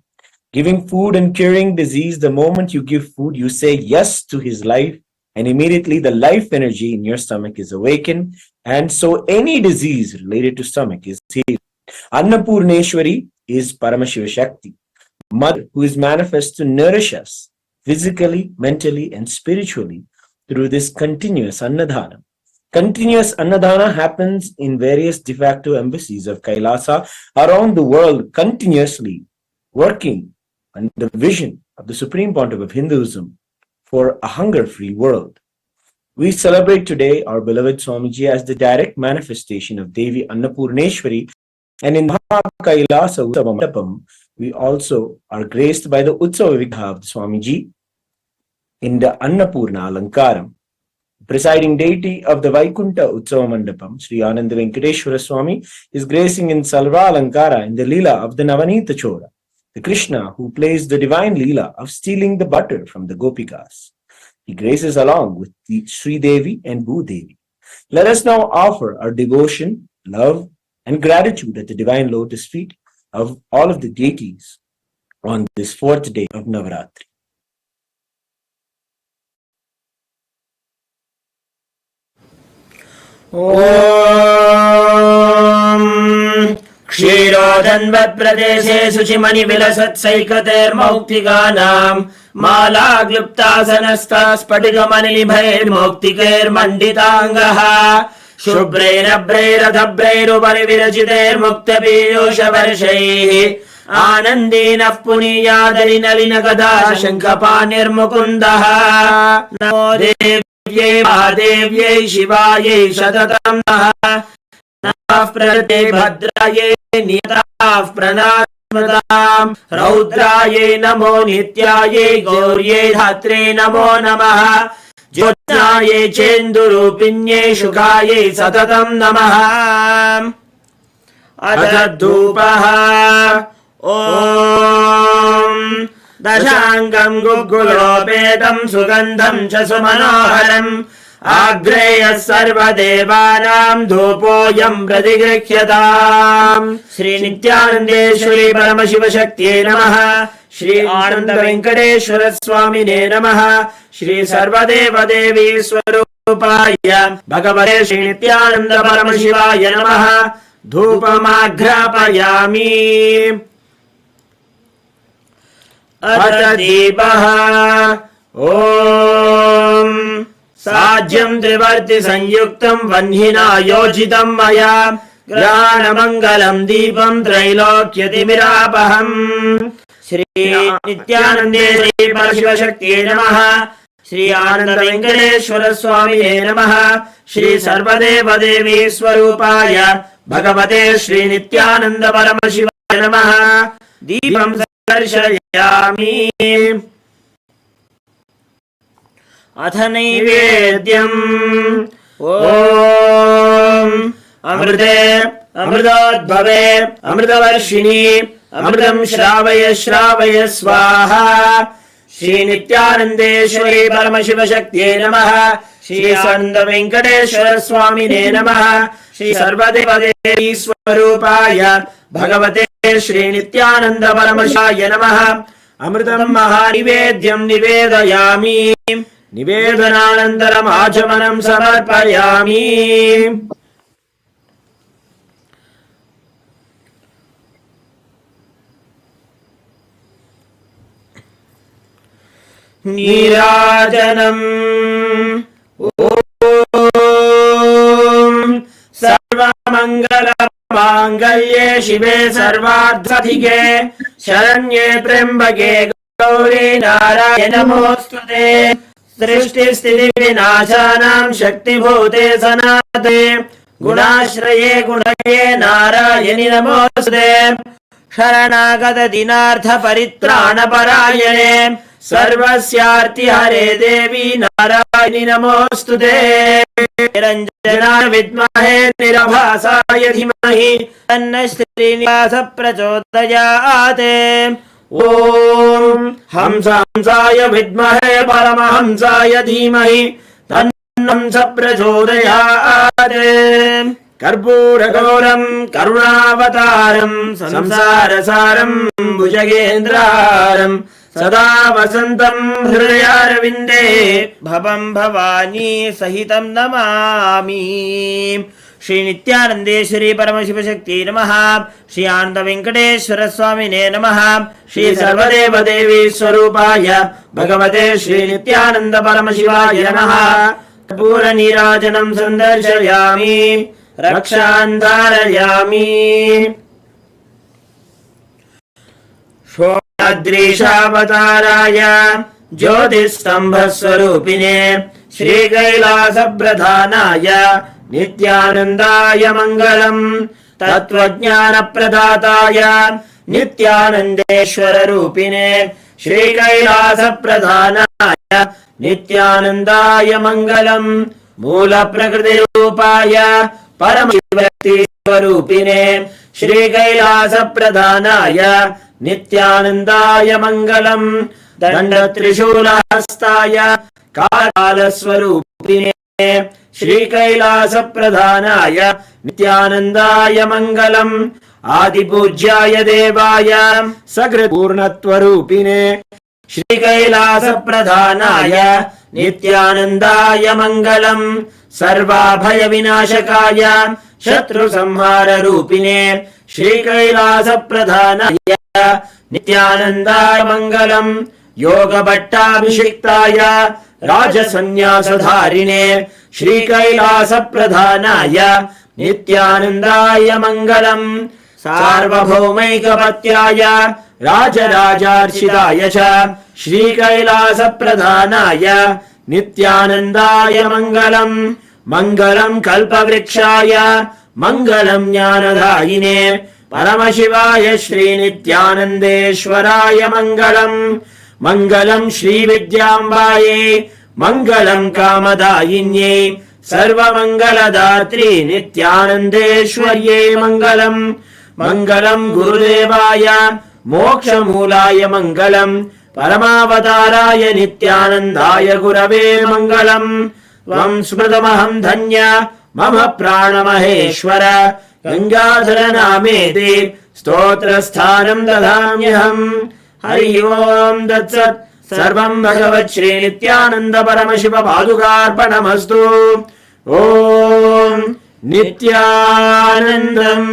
Giving food and curing disease, the moment you give food, you say yes to his life, and immediately the life energy in your stomach is awakened, and so any disease related to stomach is healed. Annapurneshwari is Paramashiva Shakti, Mother who is manifest to nourish us physically, mentally, and spiritually through this continuous Annadhana. Continuous Annadhana happens in various de facto embassies of Kailasa around the world, continuously working on the vision of the Supreme Pontiff of Hinduism for a hunger-free world. We celebrate today our beloved Swamiji as the direct manifestation of Devi Annapurneshwari, and in Maha Kailasa Utsava Mandapam, we also are graced by the Utsava Vigha of Swamiji in the Annapurna Alankaram. Presiding deity of the Vaikunta Utsava Mandapam, Sri Ananda Venkateshwara Swami, is gracing in Salva Alankara in the Leela of the Navanita Chora, the Krishna who plays the divine Leela of stealing the butter from the Gopikas. He graces along with the Sri Devi and Bhu Devi. Let us now offer our devotion, love, and gratitude at the divine lotus feet of all of the deities on this fourth day of Navaratri. ॐ क्षीरोदन्वत्प्रदेशे शुचिमणिविलसत्सैकतेर्मौक्तिकानाम् मालाग्लुप्तासनस्था स्फटिकमणिनिभैर्मौक्तिकैर्मण्डिताङ्गः शुभ्रैरभ्रैरधभ्रैरुपरि विरचितैर्मुक्तपीयूषवर्षैः आनन्दीनः पुनीयादरिनलिन गदा शङ्खपाणिर्मुकुन्दः नमो देव्यै महादेव्यै शिवायै सततं नः नमः प्रकृते भद्रायै नियताः प्रणामताम् रौद्रायै नमो नित्यायै गौर्यै धात्रे नमो नमः ज्योत्स्नायै चेन्दुरूपिण्यै शुकायै सततं नमः अथ धूपः ॐ दशाङ्गं गुग्गुलोपेतं सुगन्धं च सुमनोहरम् आग्रेयः सर्वदेवानां धूपोऽयं प्रतिगृह्यताम् श्री नित्यानन्देश्वरी परमशिवशक्त्यै नमः श्री आनन्द वेङ्कटेश्वर स्वामिने नमः श्री सर्वदेवदेवी स्वरूपाय भगवते श्री नित्यानन्द परमशिवाय नमः धूपमाघ्रापयामि अथ दीपः ॐ साज्यं त्रिवर्ति संयुक्तं वह्निना योजितं मया ग्रहाणमङ्गलं दीपं त्रैलोक्यतिमिरापहम् श्री नित्यानन्देश्वरी परमशिवशक्त्यै नमः श्री आनन्द वेङ्कटेश्वर स्वामिने नमः श्री सर्वदेवदेवी स्वरूपाय भगवते श्री नित्यानन्द परमशिवाय नमः दीपं दर्शयामि अथ नैवेद्यम् ॐ अमृते अमृतोद्भवे अमृतवर्षिणि अमृतं श्रावय श्रावय स्वाहा श्री नित्यानन्देश्वरी परमशिवशक्त्यै नमः श्री आनन्द वेङ्कटेश्वर स्वामिने नमः श्री सर्वदेवदेवी स्वरूपाय भगवते श्री नित्यानन्द परमशिवाय नमः अमृतं महानिवेद्यं निवेदयामि निवेदनानन्तरम् आचमनं समर्पयामि नीराजनम् ॐ सर्वमङ्गलमाङ्गल्ये शिवे सर्वार्थसाधिके शरण्ये त्र्यम्बके गौरी नारायणे नमोऽस्तुते सृष्टिस्थितिविनाशानां शक्तिभूते सनातने गुणाश्रये गुणये नारायणि नमोऽस्तुते शरणागत दिनार्थ परित्राणपरायणे सर्वस्यार्ति हरे देवी नारायणि नमोऽस्तुते निरञ्जनाय विद्महे निरभासाय धीमहि तन्नः श्रीनिवास प्रचोदयात् ॐ हंसाय विद्महे परमहंसाय धीमहि तन्नः हंस प्रचोदयात् कर्पूरगौरं करुणावतारं संसारसारं भुजगेन्द्रहारं सदा वसन्तं हृदयारविन्दे भवं भवानी सहितं नमामि श्री नित्यानन्देश्वरी परमशिवशक्त्यै नमः श्री आनन्द वेङ्कटेश्वर स्वामिने नमः श्री सर्वदेवदेवी स्वरूपाय भगवते श्री नित्यानन्द परमशिवाय नमः कर्पूरनीराजनं सन्दर्शयामि रक्षान् धारयामि षोडदृशावताराय ज्योतिस्तम्भस्वरूपिणे श्रीकैलासप्रधानाय नित्यानन्दाय मङ्गलम् तत्त्वज्ञानप्रदाताय नित्यानन्देश्वररूपिणे श्रीकैलासप्रधानाय नित्यानन्दाय मङ्गलम् मूलप्रकृतिरूपाय परमशिवशक्तिस्वरूपिणे श्रीकैलासप्रधानाय नित्यानन्दाय मङ्गलम् दण्डत्रिशूलहस्ताय कालस्वरूपिणे श्रीकैलासप्रधानाय नित्यानन्दाय मङ्गलम् आदिपूज्याय देवाय सकृत्पूर्णत्वरूपिणे श्रीकैलासप्रधानाय नित्यानन्दाय मङ्गलम् सर्वाभयविनाशकाय शत्रुसंहाररूपिणे श्रीकैलासप्रधानाय नित्यानन्दाय मङ्गलम् योगभट्टाभिषिक्ताय राजसन्न्यासधारिणे श्रीकैलासप्रधानाय नित्यानन्दाय मङ्गलम्। सार्वभौमैकपत्याय राजराजार्चिताय च श्रीकैलासप्रधानाय नित्यानन्दाय मङ्गलम्। मङ्गलम् कल्पवृक्षाय मङ्गलम् ज्ञानदायिने परमशिवाय श्रीनित्यानन्देश्वराय मङ्गलम्। मङ्गलम् श्रीविद्याम्बायै मङ्गलम् कामदायिन्यै सर्वमङ्गलदात्री नित्यानन्देश्वर्यै मङ्गलम्। मङ्गलम् गुरुदेवाय मोक्षमूलाय मङ्गलम्। परमावताराय नित्यानन्दाय गुरवे मङ्गलम्। त्वं स्मृतमहं धन्य मम प्राणमहेश्वर गङ्गाधर नामेति स्तोत्रस्थानं ददाम्यहम्। हरि ओम् तत्सत्। सर्वं भगवत् श्री नित्यानन्द परमशिव पादुकार्पणमस्तु। ओम् नित्यानन्दम्।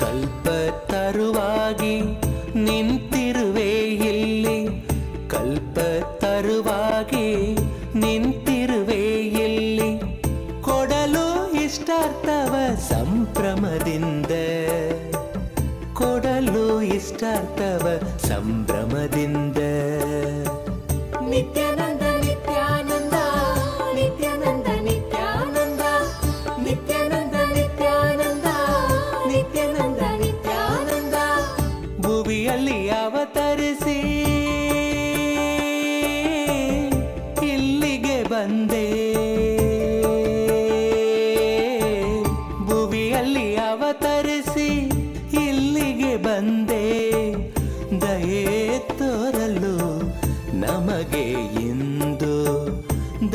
ಕಲ್ಪತರುವಾಗಿ ನಿಂತಿರುವೆ ಇಲ್ಲಿ, ಕಲ್ಪತರುವಾಗಿ ನಿಂತಿರುವೆ ಇಲ್ಲಿ, ಕೊಡಲು ಇಷ್ಟಾರ್ಥವ ಸಂಭ್ರಮದಿಂದ, ಕೊಡಲು ಇಷ್ಟಾರ್ಥವ ಸಂಭ್ರಮದಿಂದ. ನಿತ್ಯಾನಂದ ನಿತ್ಯಾನಂದ ನಿತ್ಯಾನಂದ ನಿತ್ಯಾನಂದ ನಿತ್ಯಾನಂದ ನಿತ್ಯಾನಂದ ನಿತ್ಯಾನಂದ ನಿತ್ಯಾನಂದ. ಭುವಿಯಲ್ಲಿ ಅವತರಿಸಿ ಇಲ್ಲಿಗೆ ಬಂದೆ, ಭುವಿಯಲ್ಲಿ ಅವತರಿಸಿ ಇಲ್ಲಿಗೆ ಬಂದೆ, ದಯೆ ತೋರಲು ನಮಗೆ ಇಂದು,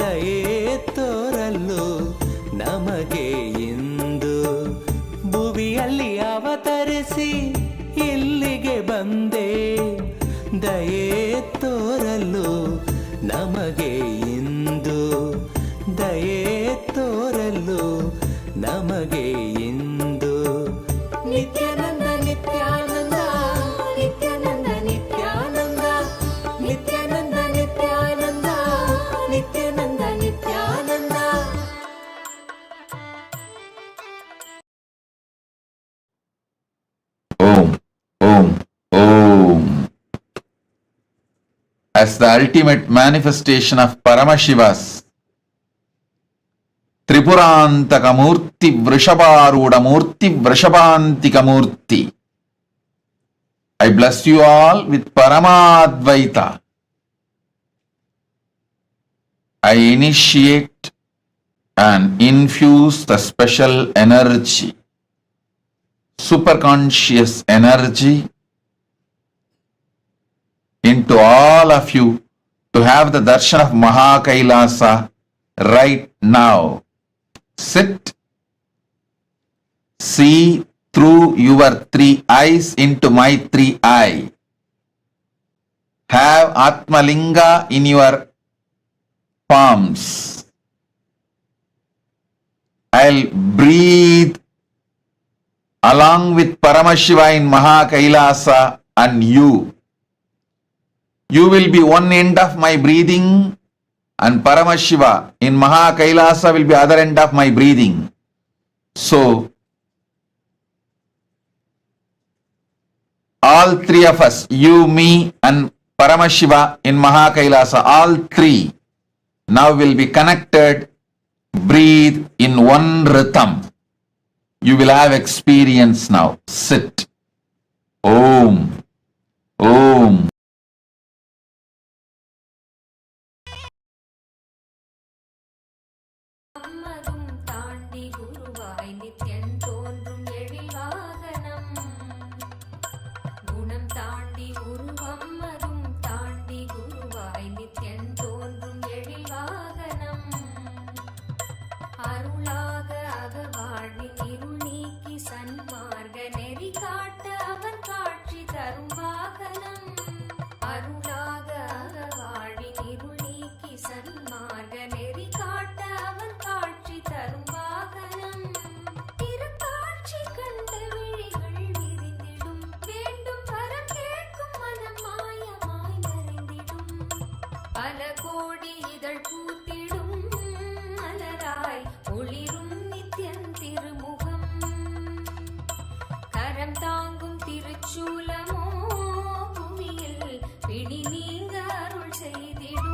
ದಯೆ ತೋರಲು ನಮಗೆ ಇಂದು. ಭುವಿಯಲ್ಲಿ ಅವತರಿಸಿ ಇಲ್ಲಿಗೆ ಬಂದೆ, ದಯೆ ತೋರಲು ನಮಗೆ ಇಂದು, ದಯೆ ತೋರಲು ನಮಗೆ ಇಂದು. Nithyananda Nithyananda Nithyananda Nithyananda Nithyananda Nithyananda Nithyananda Nithyananda. Om, Om, Om. As the ultimate manifestation of Paramashiva's Tripurantaka Murthy Vrishabharuda Murthy Vrishabhantika Murthy, I bless you all with Paramadvaita. I initiate and infuse the special energy, superconscious energy, into all of you to have the darshan of Mahakailasa right now. Sit, see through your three eyes into my three eyes. Have Atmalinga in your palms. I'll breathe along with Paramashiva in Mahakailasa and you. You will be one end of my breathing and Paramashiva in Mahakailasa will be other end of my breathing. So, all three of us, you, me and Paramashiva in Mahakailasa, all three now will be connected, breathe in one rhythm. You will have experience now. Sit. Om. Om. அம்மரும் தாண்டி குருவாய் நித்யன் தோன்றும் எழில் வாகனம், குணம் தாண்டி உருவம்மரும் தாண்டி குருவாய் நித்யன் தோன்றும் எழில் வாகனம். கரம் தாங்கும் திருச்சூலமோ புவியில் பிடி நீங்க அருள் செய்திடும்.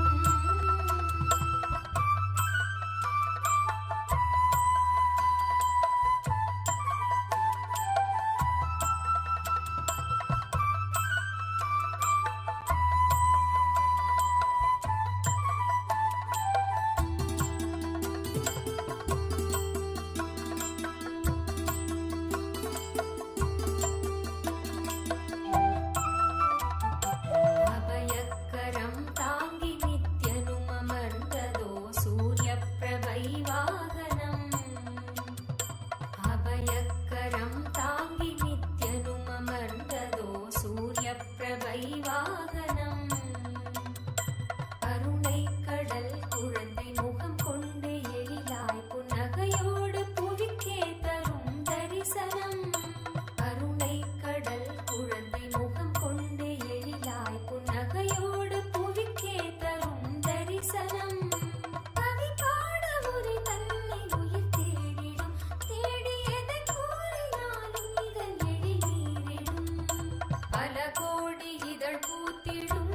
அபயக்கரம் தாங்கி நித்யனும் அமர்ந்ததோ சூரிய பிரபை வாகனம். அபயக்கரம் தாங்கி நித்யனும் அமர்ந்ததோ சூரிய பிரபை வாகனம். கருணை கடல் குழந்தை முகம் கொண்டு எழிலாய் புன்னகையோடு புவிக்கே தரும் தரிசனம். கருணை கடல் குழந்தை முகம் கொண்டு எழிலாய் புன்னகையோடு புவிக்கே தரும் தரிசனம். கவி பாட உரை தன்னை உயிர் தேடிடும், தேடியதை கூறினாலும் இதழ் எழிலீரிடும். பல கோடி இதழ் பூத்திடும்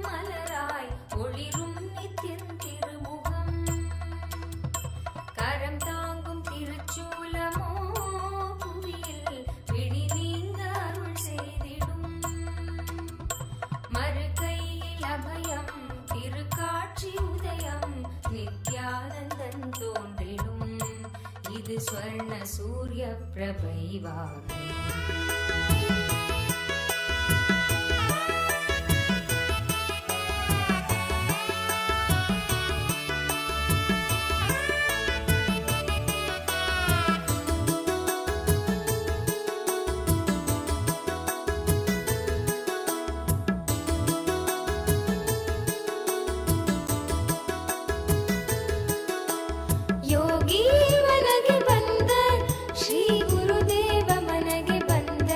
மலராய் ஒளிரும் நித்தியன் திருமுகம். கரம் தாங்கும் திருச்சூலமோ புவியில் பிடி நீங்க அருள் செய்திடும். மறுகையில் அபயம் திருக்காட்சி உதயம் நித்யானந்தன் தோன்றிடும். இது ஸ்வர்ண சூரிய பிரபை வாகனம். ಯೋಗಿ ಮನಗೆ ಬಂದ ಶ್ರೀ ಗುರುದೇವ ಮನಗೆ ಬಂದ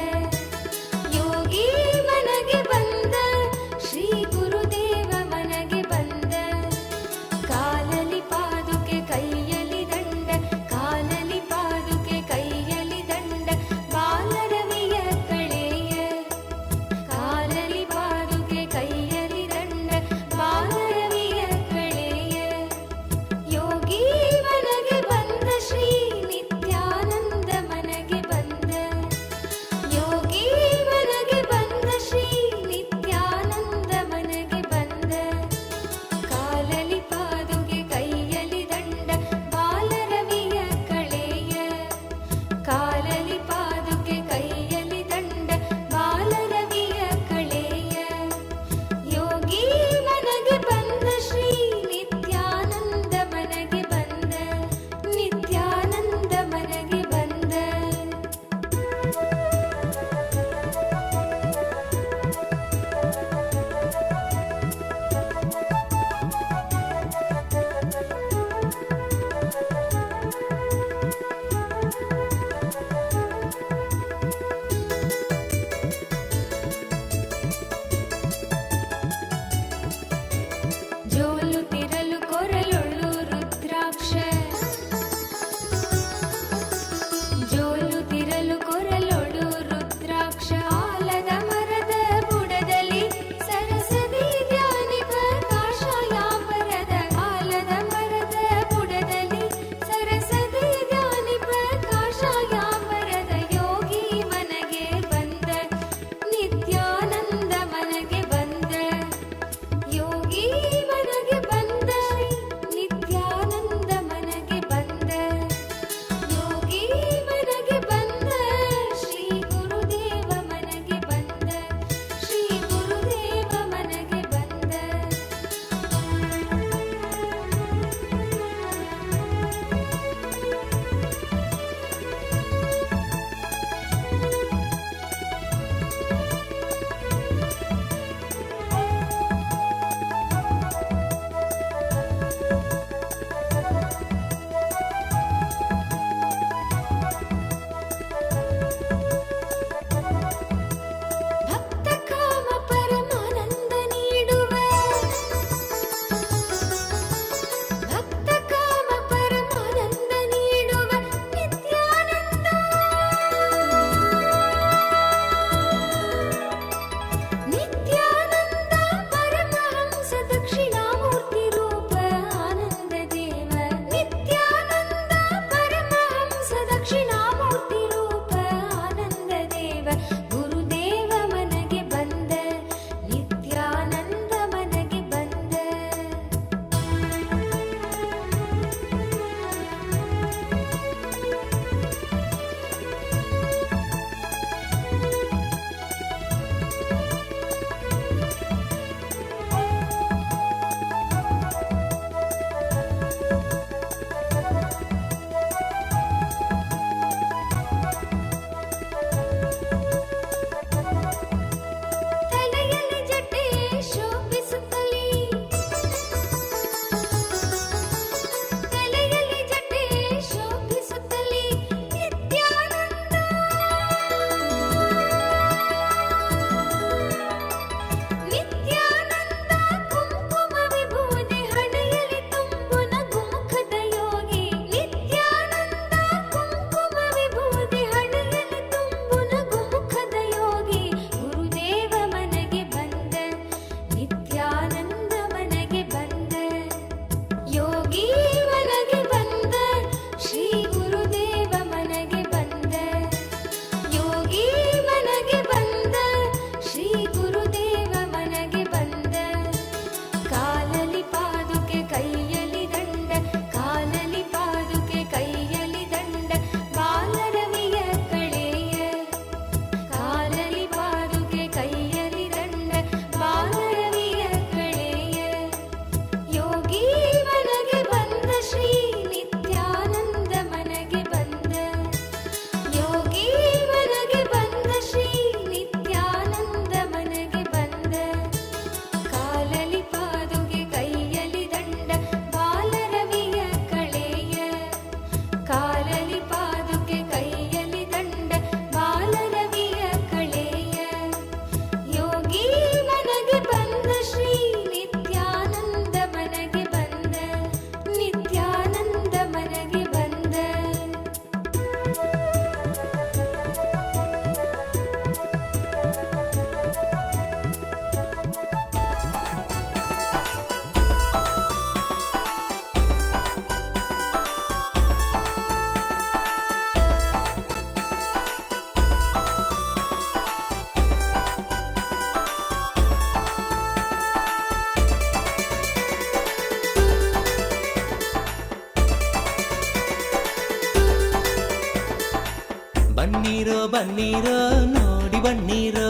ಬನ್ನೀರೋ ಬನ್ನೀರೋ ನೋಡಿ ಬನ್ನೀರೋ,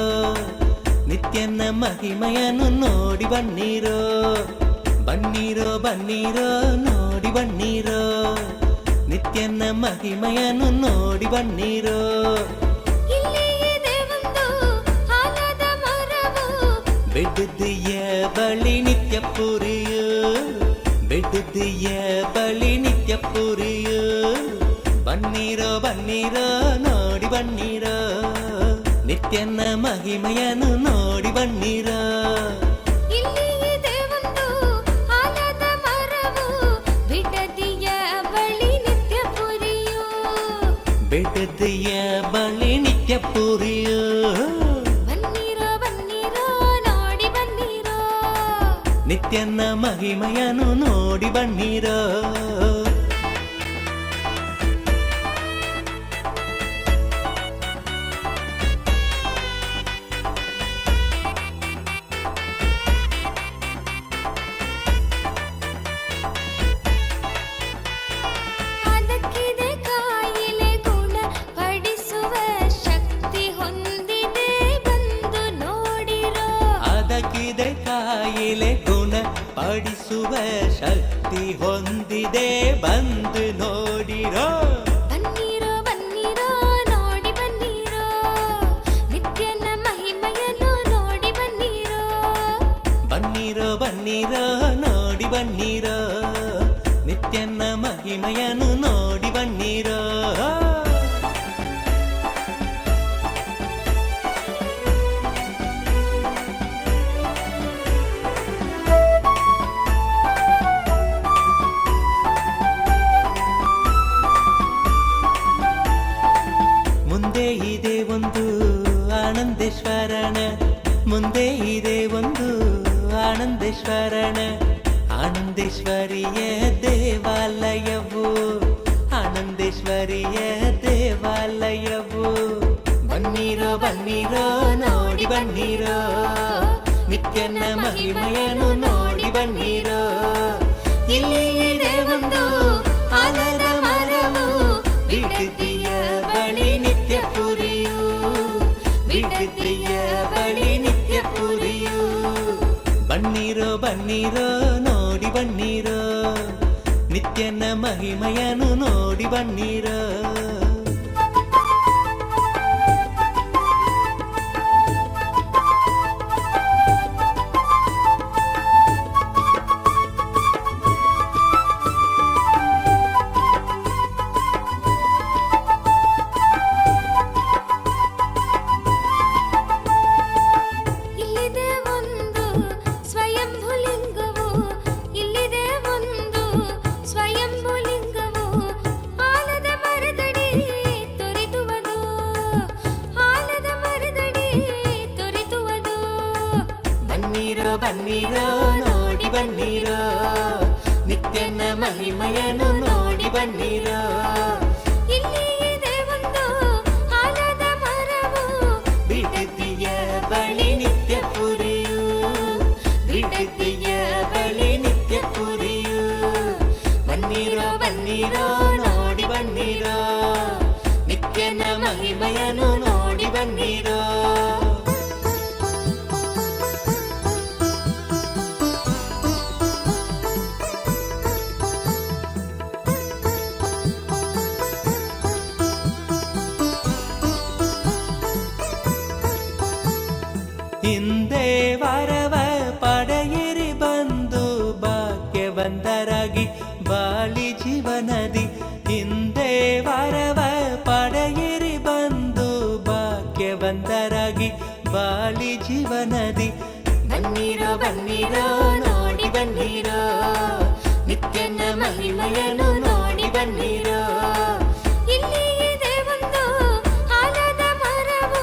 ನಿತ್ಯನ ಮಹಿಮೆಯನ್ನು ನೋಡಿ ಬನ್ನೀರೋ. ಬನ್ನೀರೋ ಬನ್ನೀರೋ ನೋಡಿ ಬನ್ನೀರೋ, ನಿತ್ಯನ ಮಹಿಮೆಯನ್ನು ನೋಡಿ ಬನ್ನೀರೋ. ಬಿಡುದಿಯ ಬಳಿ ನಿತ್ಯ ಪುರಿಯು, ಬಿಡುದಿಯ ಬಳಿ ನಿತ್ಯ ಪುರಿಯು. ಬನ್ನೀರೋ ಬನ್ನೀರೋ ನೋಡಿ ಬನ್ನೀರೋ, ನಿತ್ಯನ ಮಹಿಮೆಯನ್ನು ನೋಡಿ ಬನ್ನೀರೋ. ಬಿಡುದಿಯ ಬಳಿ ನಿತ್ಯ ಪುರಿಯು. ನಿತ್ಯನ ಮಹಿಮೆಯನ್ನು ನೋಡಿ ಬನ್ನೀರೋ. ಅದಕ್ಕಿದೆ ಕಾಯಿಲೆ ಗುಣ ಪಡಿಸುವ ಶಕ್ತಿ ಹೊಂದಿದೆ ಬಂದು ನೋಡಿರೋ. ಬನ್ನೀರೋ ಬನ್ನೀರೋ ನೋಡಿ ಬನ್ನೀರೋ, ನಿತ್ಯನ ಮಹಿಮೆಯನ್ನು ನೋಡಿ ಬನ್ನೀರೋ. ಬನ್ನೀರೋ ಬನ್ನೀರೋ ನೋಡಿ ಬನ್ನೀರೋ, ನಿತ್ಯನ ಮಹಿಮೆಯನ್ನು ನೋಡಿ ಬನ್ನೀರೋ. ಮುಂದೆ ಇದೆ ಒಂದು ಆನಂದೇಶ್ವರನ, ಮುಂದೆ ಇದೆ ಒಂದು ಆನಂದೇಶ್ವರನ. ಆನಂದೇಶ್ವರಿಯ ದೇವಾಲಯವು, ಆನಂದೇಶ್ವರಿಯ ದೇವಾಲಯವು. ಬನ್ನೀರೋ ಬನ್ನೀರೋ ನೋಡಿ ಬನ್ನೀರೋ, ನಿತ್ಯನ ಮಹಿಮೆಯನ್ನು ನೋಡಿ ಬನ್ನೀರೋ. ಇಲ್ಲಿ ಇದೆ ಒಂದು ಆಲದ ಮರವು, ಬಿಡುದಿಯ ಬಳಿ ನಿತ್ಯ ಪುರಿಯು, ಬಿಡುದಿಯ ಬಳಿ ನಿತ್ಯ ಪುರಿಯು. ಬನ್ನೀರೋ ಬನ್ನೀರೋ ನೋಡಿ ಬನ್ನೀರೋ, ನಿತ್ಯನ ಮಹಿಮೆಯನ್ನು ನೋಡಿ ಬನ್ನೀರೋ. ಬನ್ನೀರೋ ನೋಡಿ ಬನ್ನೀರೋ, ನಿತ್ಯನ ಮಹಿಮೆಯನ್ನು ನೋಡಿ ಬನ್ನೀರೋ. ಇಲ್ಲಿ ಇದೆ ಒಂದು ಆಲದ ಮರವು, ಬಿಡುದಿಯ ಬಳಿ ನಿತ್ಯ ಪುರಿಯು, ಬಿಡುದಿಯ ಬಳಿ ನಿತ್ಯ ಪುರಿಯು. ಬನ್ನೀರೋ ಬನ್ನೀರೋ ನೋಡಿ ಬನ್ನೀರೋ, ನಿತ್ಯನ ಮಹಿಮೆಯನ್ನು ನೋಡಿ ಬನ್ನೀರೋ. ಹಿಂದೆ ವರವ ಪಡೆಯಿರಿ ಬಂದು ಭಾಗ್ಯವಂತರಾಗಿ ಬಾಳಿ ಜೀವನದಿ. ಹಿಂದೆ ವರವ ಪಡೆಯಿರಿ ಬಂದು ಭಾಗ್ಯವಂತರಾಗಿ ಬಾಳಿ ಜೀವನದಿ. ಬನ್ನೀರೋ ಬನ್ನೀರೋ ನೋಡಿ ಬನ್ನೀರೋ, ನಿತ್ಯನ ಮಹಿಮೆಯನ್ನು ನೋಡಿ ಬನ್ನೀರೋ. ಇಲ್ಲಿ ಇದೆ ಒಂದು ಆಲದ ಮರವು,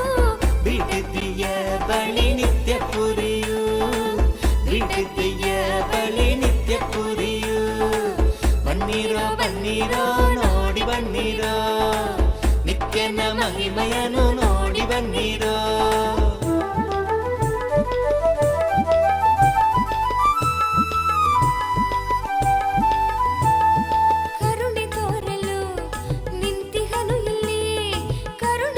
ಬಿಡುದಿಯ ಬಳಿ ನಿತ್ಯ ಪುರಿಯು, ಬಿಡುದಿಯ ಬಳಿ ನಿತ್ಯ ಪುರಿಯು. ಬನ್ನೀರೋ ಬನ್ನೀರೋ ನೋಡಿ ಬನ್ನೀರೋ, ನಿತ್ಯನ ಮಹಿಮೆಯನ್ನು ನೋಡಿ ಬನ್ನೀರೋ. ಕರುಣೆ ತೋರಲು ನಿಂತಿಹನು ಇಲ್ಲಿ, ಕರುಣೆ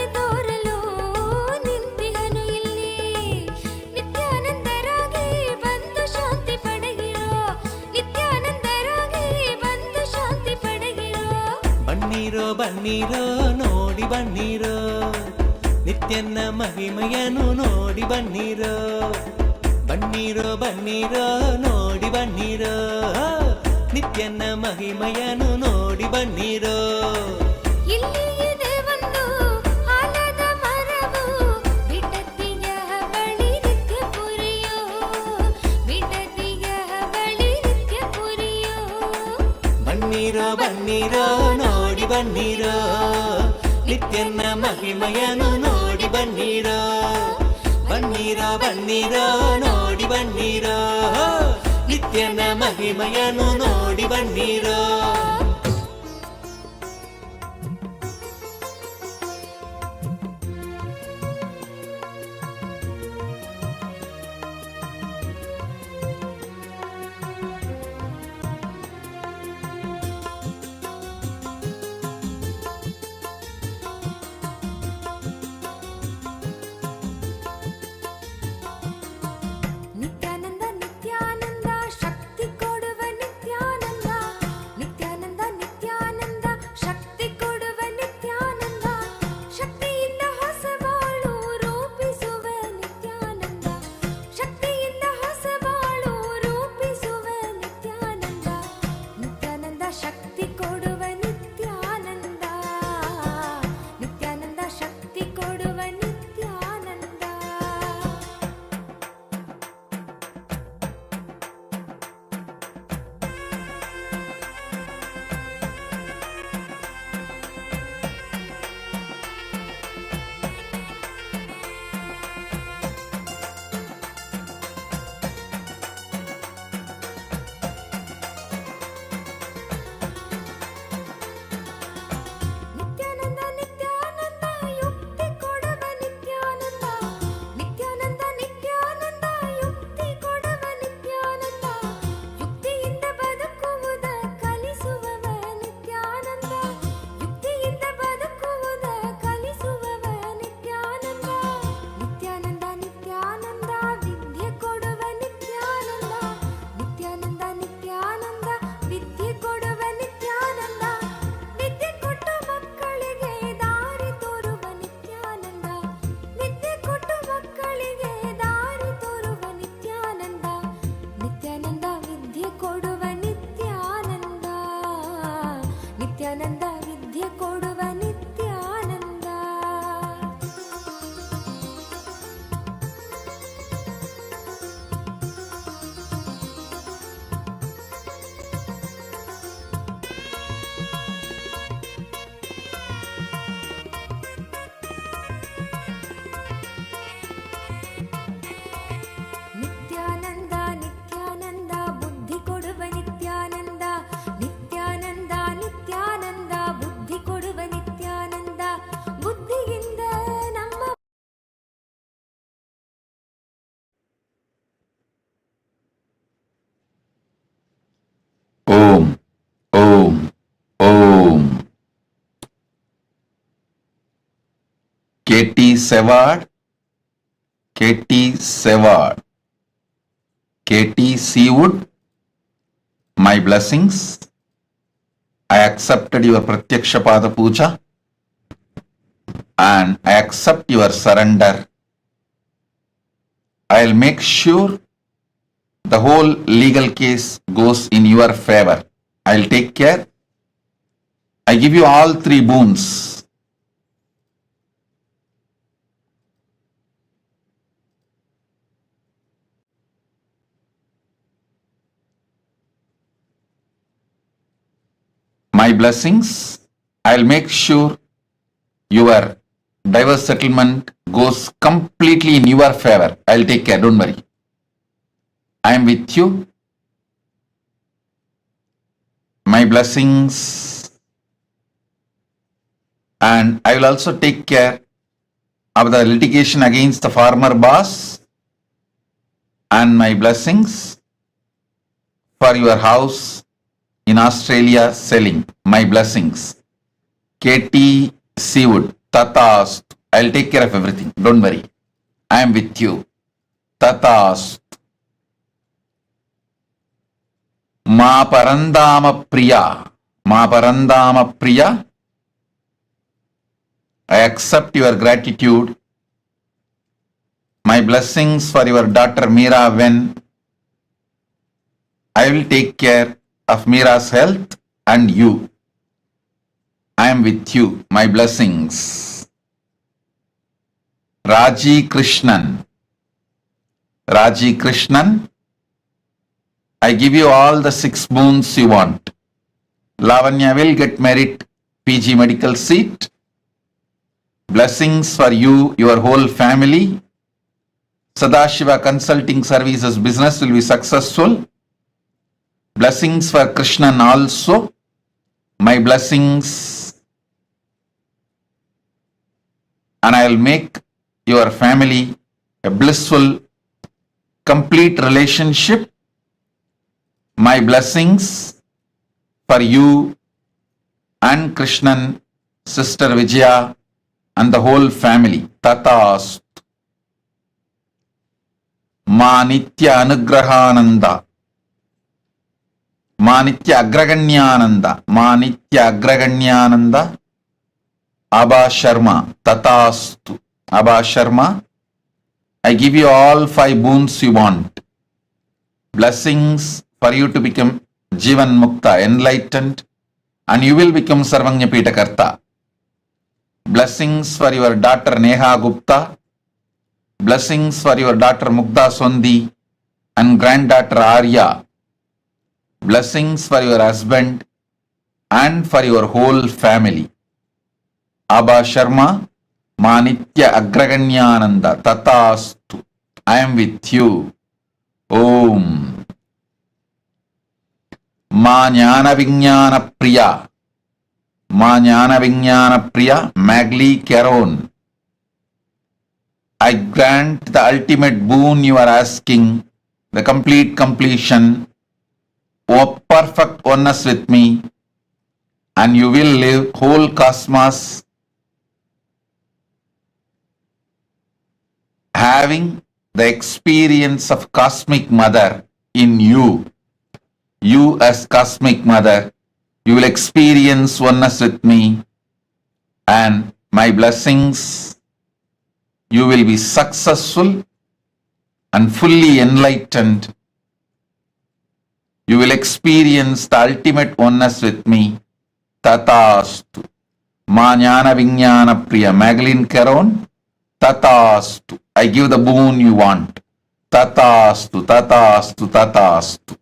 ಬನ್ನಿರೋ ನೋಡಿ ಬನ್ನಿರೋ ನಿತ್ಯನ ಮಹಿಮೆಯನ್ನು ನೋಡಿ ಬನ್ನಿರೋ ಬನ್ನಿರೋ ಬನ್ನಿರೋ ನೋಡಿ ಬನ್ನಿರೋ ನಿತ್ಯನ ಮಹಿಮೆಯನ್ನು ನೋಡಿ ಬನ್ನಿರೋ ಇಲ್ಲಿ ಇದೆ ಒಂದು ಆಲದ ಮರವು ಬಿಡದಿಯ ಬಳಿ ನಿತ್ಯ ಪುರಿಯೋ ಬಿಡದಿಯ ಬಳಿ ನಿತ್ಯ ಪುರಿಯೋ ಬನ್ನಿರೋ ಬನ್ನಿರೋ ನೋಡಿ ಬನ್ನಿರೋ ನಿತ್ಯನ ಮಹಿಮೆಯನ್ನು ನೋಡಿ ಬನ್ನಿರೋ ಬನ್ನಿರೋ ಬನ್ನಿರೋ ನೋಡಿ ಬನ್ನಿರೋ ನಿತ್ಯನ ಮಹಿಮೆಯನ್ನು ನೋಡಿ ಬನ್ನಿರೋ ನಿತ್ಯಾನಂದ ನಿತ್ಯಾನಂದ ಶಕ್ತಿ ಕೊಡುವ ನಿತ್ಯಾನಂದ ನಿತ್ಯಾನಂದ ನಿತ್ಯಾನಂದ ಶಕ್ತಿ ಕೊಡುವ ನಿತ್ಯಾನಂದ ಶಕ್ತಿಯಿಂದ ಹೊಸ ಬಾಳು ರೂಪಿಸುವ ನಿತ್ಯಾನಂದ ಶಕ್ತಿಯಿಂದ ಹೊಸ ಬಾಳು ರೂಪಿಸುವ ನಿತ್ಯಾನಂದ ನಿತ್ಯಾನಂದ ಶಕ್ತಿ ಕೊಡುವ ನಿತ್ಯಾನಂದ ನಿತ್ಯಾನಂದ ಶಕ್ತಿ ಕೊಡುವ ನಿತ್ಯಾನಂದ ನಿತ್ಯಾನಂದ ನಿತ್ಯಾನಂದ ಯುಕ್ತಿ ಕೊಡುವ ನಿತ್ಯಾನಂದ ನಿತ್ಯಾನಂದ ನಿತ್ಯಾನಂದ ಯುಕ್ತಿ ಕೊಡುವ ನಿತ್ಯಾನಂದ ಯುಕ್ತಿಯಿಂದ ಬದುಕುವುದ ಕಲಿಸುವವ ನಿತ್ಯಾನಂದ ಯುಕ್ತಿಯಿಂದ ಬದುಕುವುದ ಕಲಿಸುವವ ನಿತ್ಯಾನಂದ ನಿತ್ಯಾನಂದ ನಿತ್ಯಾನಂದ ವಿದ್ಯೆ ಕೊಡುವ ನಿತ್ಯಾನಂದ ನಿತ್ಯಾನಂದ ನಿತ್ಯಾನಂದ ವಿದ್ಯೆ ಕೊಡುವ ನಿತ್ಯಾನಂದ ವಿದ್ಯೆ ಕೊಟ್ಟು ಮಕ್ಕಳಿಗೆ ದಾರಿ ತೋರುವ ನಿತ್ಯಾನಂದ ವಿದ್ಯೆ ಕೊಟ್ಟು ಮಕ್ಕಳಿಗೆ ದಾರಿ ತೋರುವ ನಿತ್ಯಾನಂದ ನಿತ್ಯಾನಂದ ವಿದ್ಯೆ ಕೊಡುವ ನಿತ್ಯಾನಂದ ನಿತ್ಯಾನಂದ ವಿದ್ಯೆ ಕೊಡುವ ನಿತ್ಯಾನಂದ ನಿತ್ಯಾನಂದ ನಿತ್ಯಾನಂದ ಬುದ್ಧಿ ಕೊಡುವ ನಿತ್ಯಾನಂದ ನಿತ್ಯಾನಂದ ನಿತ್ಯಾನಂದ ಬುದ್ಧಿ ಕೊಡುವ ನಿತ್ಯಾನಂದ ಬುದ್ಧಿಯಿಂದ ನಮ್ಮ ಓಂ ಓಂ ಓಂ KT Sevard, KT Sevard, KT Seawood, my blessings. I accepted your Pratyaksha Pada Puja and I accept your surrender. I'll make sure the whole legal case goes in your favor. I'll take care. I give you all three boons. My blessings, I'll make sure your divorce settlement goes completely in your favor. I'll take care, don't worry. I am with you. My blessings, and I will also take care of the litigation against the former boss, and my blessings for your house in Australia selling. My blessings. KT Seawood, Tatast. I'll take care of everything. Don't worry. I am with you. Tatast. Ma Parandama Priya. Ma Parandama Priya. I accept your gratitude. My blessings for your daughter Meera when I will take care of Meera's health and you. I am with you. My blessings. Raji Krishnan. Raji Krishnan, I give you all the 6 boons you want. Lavanya will get merit PG medical seat. Blessings for you, your whole family. Sadashiva Consulting Services business will be successful. Blessings for Krishnan also. My blessings. And I will make your family a blissful, complete relationship. My blessings for you and Krishnan, sister Vijaya, and the whole family. Tatast. Ma Nitya Anugrahananda. Ma Nitya Agraganyananda. Ma Nitya Agraganyananda. Abha Sharma. Tatastu. Abha Sharma, I give you all 5 boons you want. Blessings for you to become Jivan Mukta, enlightened, and you will become Sarvanya Pitakarta. Blessings for your daughter Neha Gupta. Blessings for your daughter Mukta Sondi and granddaughter Arya. Blessings for your husband and for your whole family. Abha Sharma, Ma Nitya Agraganyananda Tatastu. I am with you. Om. Ma Jnana Vijnana Priya. Ma Jnana Vijnana Priya Magli Caron. I grant the ultimate boon you are asking, the complete completion, O perfect oneness with me, and you will live whole cosmos having the experience of Cosmic Mother in you. You as Cosmic Mother, you will experience oneness with me, and my blessings, you will be successful and fully enlightened. You will experience the ultimate oneness with me. Tatastu. Ma Jnana Vijnana Priya Magdalene Caron. Tatastu. I give the boon you want. Tatastu, Tatastu, Tatastu.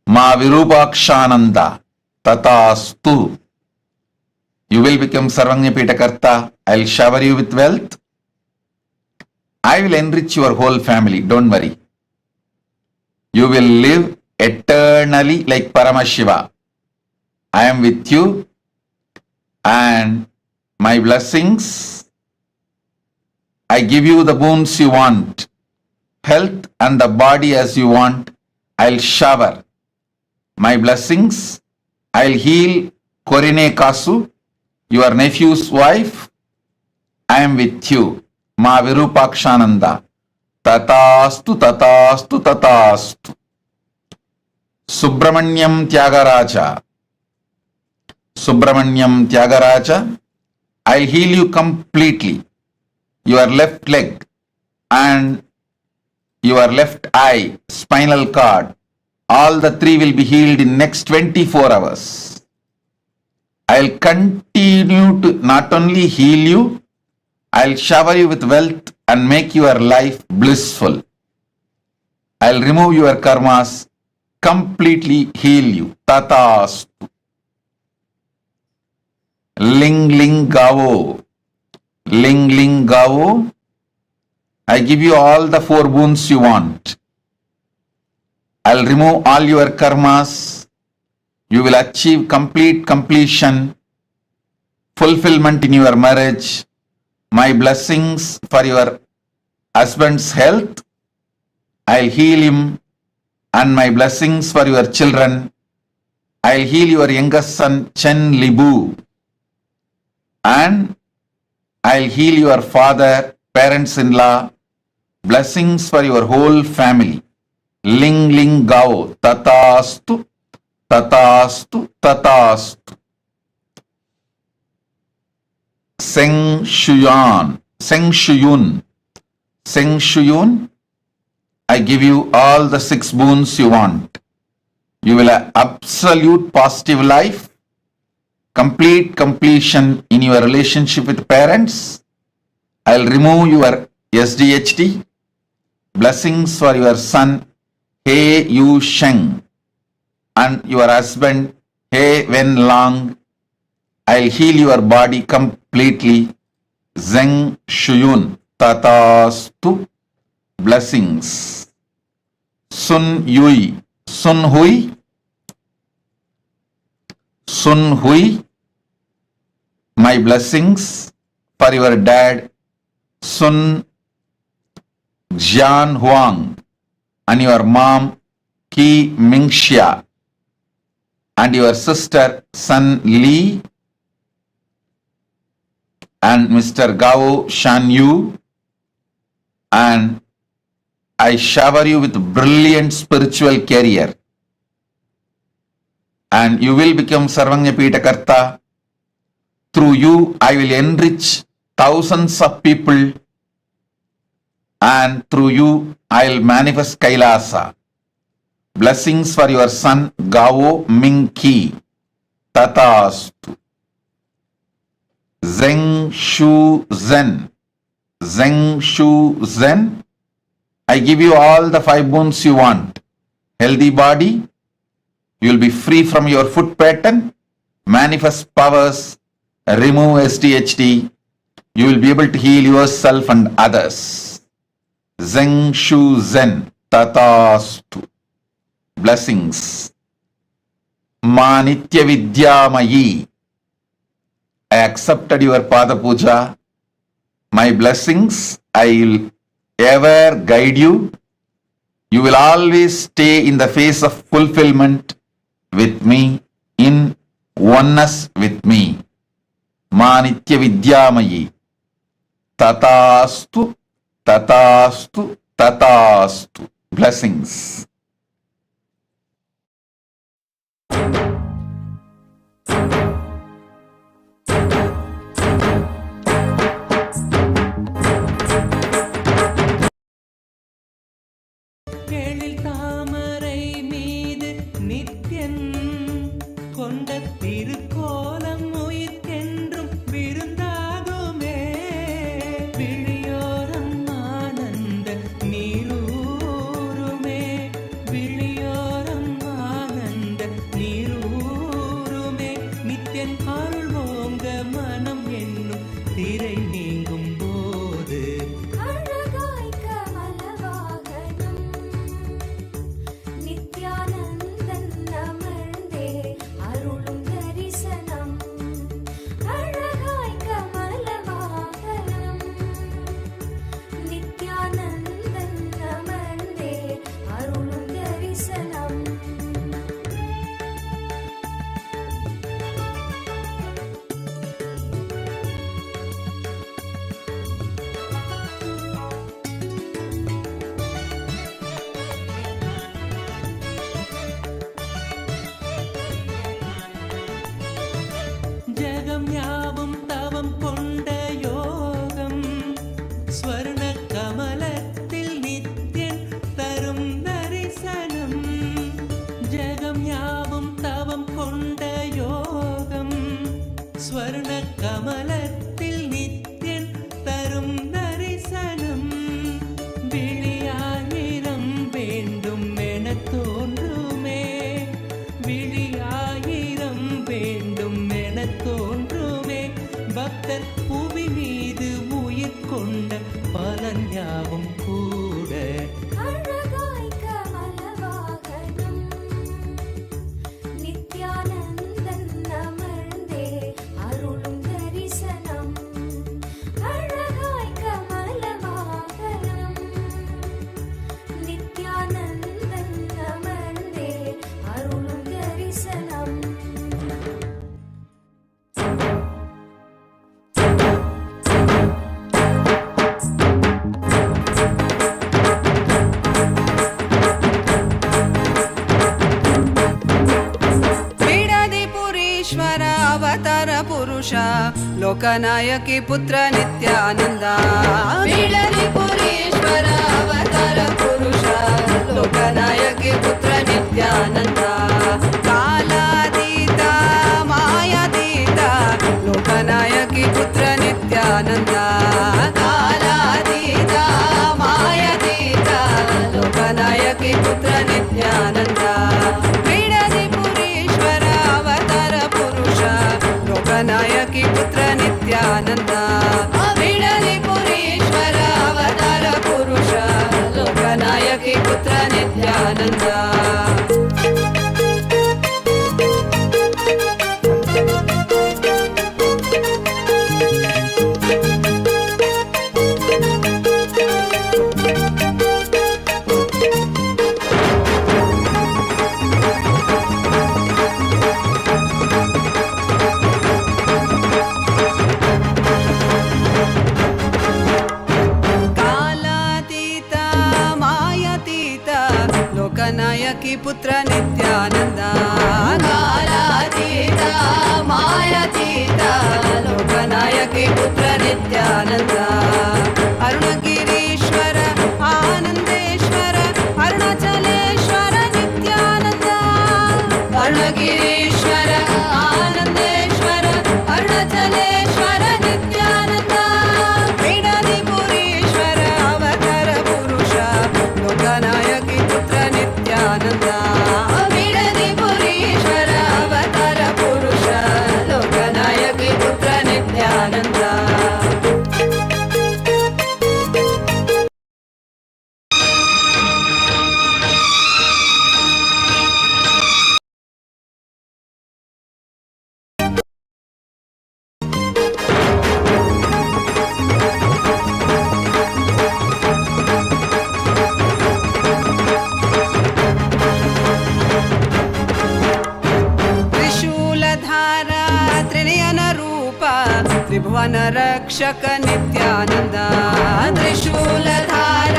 Ma Virupakshananda. Tatastu. You will become Sarvanya Pitakarta. I will shower you with wealth. I will enrich your whole family. Don't worry. You will live eternally like Paramashiva. I am with you, and my blessings, I give you the boons you want, health and the body as you want. I'll shower my blessings. I'll heal Korine Kasu, your nephew's wife. I am with you. Ma Virupakshananda. Tatastu, Tatastu, Tatastu. Subramanyam Tyagaraja. Subramanyam Tyagaraja. I'll heal you completely. Your left leg and your left eye, spinal cord, all the 3 will be healed in next 24 hours. I'll continue to not only heal you, I'll shower you with wealth and make your life blissful. I'll remove your karmas, completely heal you. Tatastu. Ling Ling Gavo. Ling Ling Gavo. I give you all the 4 boons you want. I'll remove all your karmas. You will achieve complete completion, fulfillment in your marriage. My blessings for your husband's health. I'll heal him, and my blessings for your children. I'll heal your youngest son Chen Libu, and I'll heal your father, parents-in-law. Blessings for your whole family. Ling Ling Gao. Tatastu, Tatastu, Tatastu. Seng Shuyun. Seng Shuyun. Seng Shuyun. I give you all the 6 boons you want. You will have absolute positive life, complete completion in your relationship with parents. I'll remove your SDHD. Blessings for your son, He Yu Sheng, and your husband, He Wen Lang. I'll heal your body completely. Zeng Shuyun. Tatastu. Blessings. Sun Yui. Sun Hui. Sun Hui. My blessings for your dad, Sun Jian Huang, and your mom, Ki Mingxia, and your sister, Sun Li, and Mr. Gao Shan Yu, and I shower you with brilliant spiritual career, and you will become Sarvanya Pitakarta. Through you, I will enrich thousands of people, and through you, I'll manifest Kailasa. Blessings for your son, Gao Mingki. Tatastu. Zeng Shu Zen. Zeng Shu Zen. I give you all the 5 boons you want. Healthy body. You will be free from your foot pattern. Manifest powers. Remove SDHD. You will be able to heal yourself and others. Zeng Shu Zen. Tatastu. Blessings. Ma Nitya Vidyamayi. I accepted your Pada Puja. My blessings, I will ever guide you. You will always stay in the phase of fulfillment with me, in oneness with me. Ma Nitya Vidyamayi. Tatastu, Tatastu, Tatastu. Blessings. எழில் தாமரை மீது நித்யன் கொண்ட திருக்கோலம் உயிர்க்கென்றும் விருந்தாகுமே. விழியோரம் ஆனந்த நீரூருமே. விழியோரம் ஆனந்த நீரூருமே. நித்யன் அருள் ஓங்க மனம் என்னும் திரை நீங்கும் போது அழகாய் கமலவாகனம் நித்யானந்தன் அமர்ந்தே அருளும் தரிசனம். அழகாய் கமலவாகனம் நித்யானந்தன் அமர்ந்தே அருளும் தரிசனம். ஜகம் யாவும் தவம் கொண்ட யோகம் ஸ்வர்ண கமலத்தில் நித்யன் தரும் தரிசனம். ஜகம் யாவும் தவம் கொண்ட யோகம் ஸ்வர்ண கமலத்தில் நித்யன் தரும் தரிசனம். விழியாயிரம் வேண்டும் என தோன்றுமே. விழியாயிரம் வேண்டும் என தோன்றுமே. பக்தர் புவி மீது உயிர் கொண்ட பலன் யாவும் கூட அழகாய் கமலவாகனம் நித்யானந்தன் அமர்ந்தே அருளும் தரிசனம். அழகாய் கமலவாகனம் நித்யானந்தன் அமர்ந்தே அருளும் தரிசனம். ಲೋಕನಾಯಕಿ ಪುತ್ರ ನಿತ್ಯಾನಂದ ಬಿಡಲಿ ಪುರೀಶ್ವರ ಅವತಾರ ಪುರುಷ ಲೋಕನಾಯಕಿ ಪುತ್ರ ನಿತ್ಯಾನಂದ ಕಾಲಾತೀತ ಮಾಯಾತೀತ ಲೋಕನಾಯಕಿ ಪುತ್ರ ನಿತ್ಯಾನಂದ ಕಾಲಾತೀತ ಮಾಯಾತೀತ ಲೋಕನಾಯಕಿ ಪುತ್ರ ನಿತ್ಯಾನಂದ ಬಿಡಲಿ ಪುರೀಶ್ವರ ಅವತಾರ ಪುರುಷ ಲೋಕನಾಯಕಿ ಪುತ್ರ ನಿತ್ಯಾನಂದ ಬಿಡಲಿ ಪುರೀಶ್ವರ ಅವತಾರ ಪುರುಷ ಲೋಕನಾಯಕಿ ಪುತ್ರ ನಿತ್ಯಾನಂದ ಲೋಕನಾಯಕಿ ಪುತ್ರ ನಿತ್ಯಾನಂದ ಕಾಲಾತೀತ ಮಾಯಾತೀತ ಲೋಕನಾಯಕಿ ಪುತ್ರ ನಿತ್ಯಾನಂದ ಅರುಣಗಿರೀಶ್ವರ ಆನಂದೇಶ್ವರ ಅರುಣಾಚಲೇಶ್ವರ ನಿತ್ಯಾನಂದ ಅರುಣಗಿರೀಶ್ವರ ಆನಂದೇಶ್ವರ ಅರುಣಾಚಲೇಶ್ವರ ನಿತ್ಯಾನಂದ ಬಿಡಲಿ ಪುರೀಶ್ವರ ಅವತಾರ ಪುರುಷ ಲೋಕನಾಯಕಿ ಪುತ್ರ ನಿತ್ಯಾನಂದ ಬಿಡಲಿ ಪುರೀಶ್ವರ ಅವತಾರ ಪುರುಷ ಲೋಕನಾಯಕಿ ಪುತ್ರ ನಿತ್ಯಾನಂದ ತ್ರಿಭುವನ ರಕ್ಷಕ ನಿತ್ಯಾನಂದ ತ್ರಿಶೂಲಧಾರ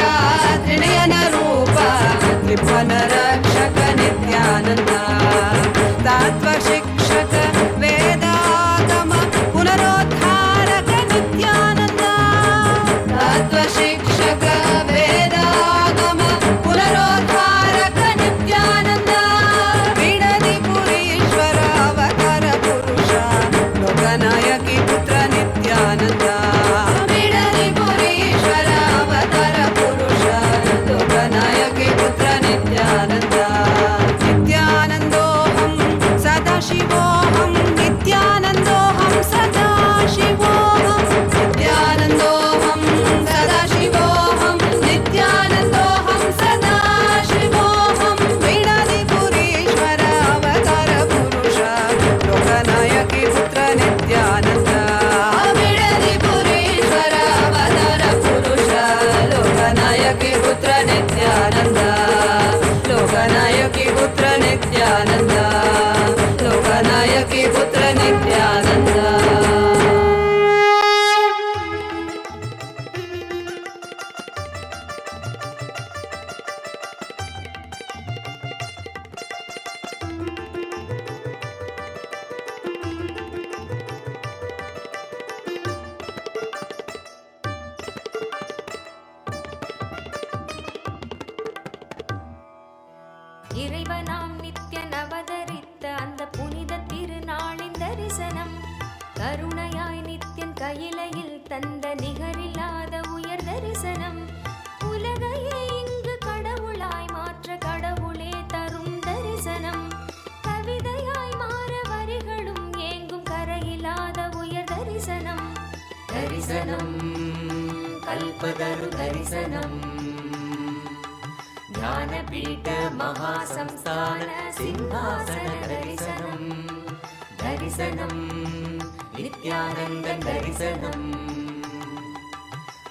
ತ್ರಿನಯನ ರೂಪ ತ್ರಿಭುವನ ರಕ್ಷಕ ನಿತ್ಯಾನಂದ ತತ್ವ ಶಿಕ್ಷಕ ವೇದಾಗಮ ಪುನರೋದ್ಧಾರಕ ನಿತ್ಯಾನಂದ ತತ್ವ ಶಿಕ್ಷಕ ವೇದಾಗಮ ಪುನರೋದ್ಧಾರಕ ನಿತ್ಯಾನಂದ ಬಿಡದಿ ಪುರೀಶ್ವರ ಅವತಾರ ಪುರುಷ ಲೋಕನಾಯಕಿ ಪುತ್ರ ನಿತ್ಯಾನಂದ ಬಿಡಲಿ ಪುರೀಶ್ವರ ಅವತಾರ ಪುರುಷ ಲೋಕನಾಯಕಿ ಪುತ್ರ ನಿತ್ಯಾನಂದ ನಿತ್ಯಾನಂದೋಹಂ ಸದಾಶಿವೋಹಂ ನಿತ್ಯಾನಂದೋಹಂ ಸದಾಶಿವೋಹಂ ನಿತ್ಯಾನಂದೋಹಂ ಸದಾಶಿವೋಹಂ ನಿತ್ಯಾನಂದೋಹಂ ಸದಾಶಿವೋಹಂ ಬಿಡಲಿ ಪುರೀಶ್ವರ ಅವತಾರ ಪುರುಷ ಲೋಕನಾಯಕಿ ಪುತ್ರ ನಿತ್ಯಾನಂದ ಬಿಡಲಿ ಪುರೀಶ್ವರ ಅವತಾರ ಪುರುಷ ಲೋಕನಾಯಕಿ ಪುತ್ರ ನಿತ್ಯಾನಂದ ಲೋಕನಾಯಕಿ ಪುತ್ರ ನಿತ್ಯಾನಂದ ಲೋಕನಾಯಕಿ ಪುತ್ರ ನಿತ್ಯಾನಂದ இறைவனாம் நித்யன் அவதரித்த அந்த புனித திருநாளின் தரிசனம் கருணையாய் நித்யன் கையிலையில் தந்த நிகரில்லாத உயர் தரிசனம் உலகையே இங்கு கடவுளாய் மாற்ற கடவுளே தரும் தரிசனம் கவிதையாய் மாற வரிகளும் ஏங்கும் கரையில்லாத உயர் தரிசனம் தரிசனம் கல்பதரு தரிசனம் ಜ್ಞಾನಪೀಠ ಮಹಾಸಂಸ್ಥಾನ ಸಿಂಹಾಸನ ದರ್ಶನಂ ದರ್ಶನಂ ನಿತ್ಯಾನಂದ ದರ್ಶನಂ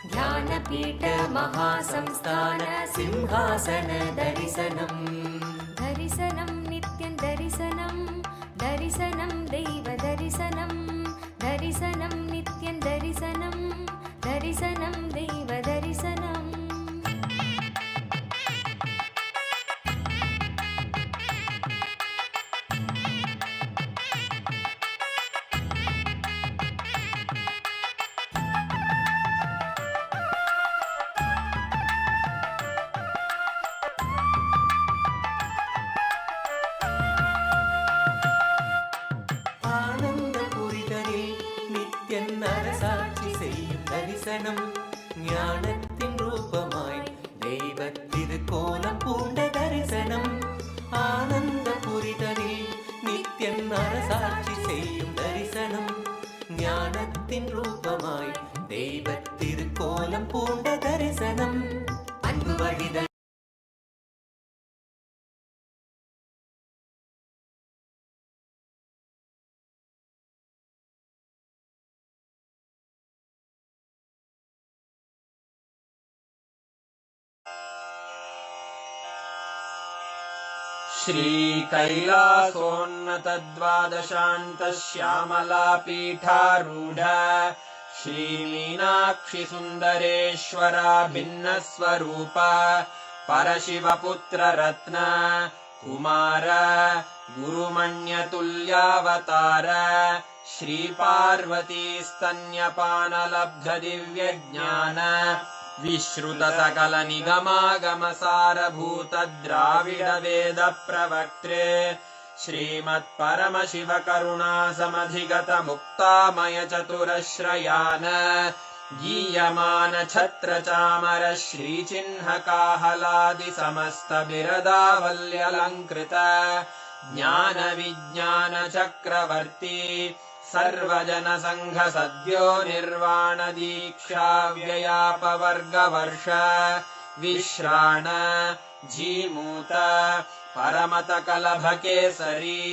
ಜ್ಞಾನಪೀಠ ಮಹಾಸಂಸ್ಥಾನ ಸಿಂಹಾಸನ ದರ್ಶನಂ ದರ್ಶನಂ ನಿತ್ಯಂ ದರ್ಶನಂ ದರ್ಶನಂ ದೈವ ದರ್ಶನಂ ದರ್ಶನಂ ನಿತ್ಯಂ ದರ್ಶನಂ ದರ್ಶನಂ ದೈವ ದರ್ಶನಂ அரசாட்சி செய்யும் தரிசனம் ஞானத்தின் ரூபமாய் தெய்வ திருக்கோலம் பூண்ட தரிசனம் ஆனந்த புரிதலில் நித்யன் அரசாட்சி செய்யும் தரிசனம் ஞானத்தின் ரூபமாய் தெய்வ திருக்கோலம் பூண்ட தரிசனம் அன்பு வழிதல் श्रीकैलासोन्नतद्वादशान्तश्यामलापीठारूढ श्रीमीनाक्षि सुन्दरेश्वरा भिन्नस्वरूप परशिवपुत्ररत्न कुमार गुरुमण्यतुल्यावतार श्रीपार्वतीस्तन्यपानलब्धदिव्यज्ञान विश्रुत सकल निगमागमसारभूत द्राविड वेद प्रवक्त्रे श्रीमत्परमशिव करुणा समधिगत मुक्तामय चतुरश्रयान गीयमान छत्र चामर श्रीचिह्न काहलादि समस्त बिरदावल्यलङ्कृत ज्ञान विज्ञान चक्रवर्ती सर्वजन संघ सद्यो निर्वाण दीक्षा व्ययापवर्गवर्ष विश्राण जीमूत परमत कलभ केसरी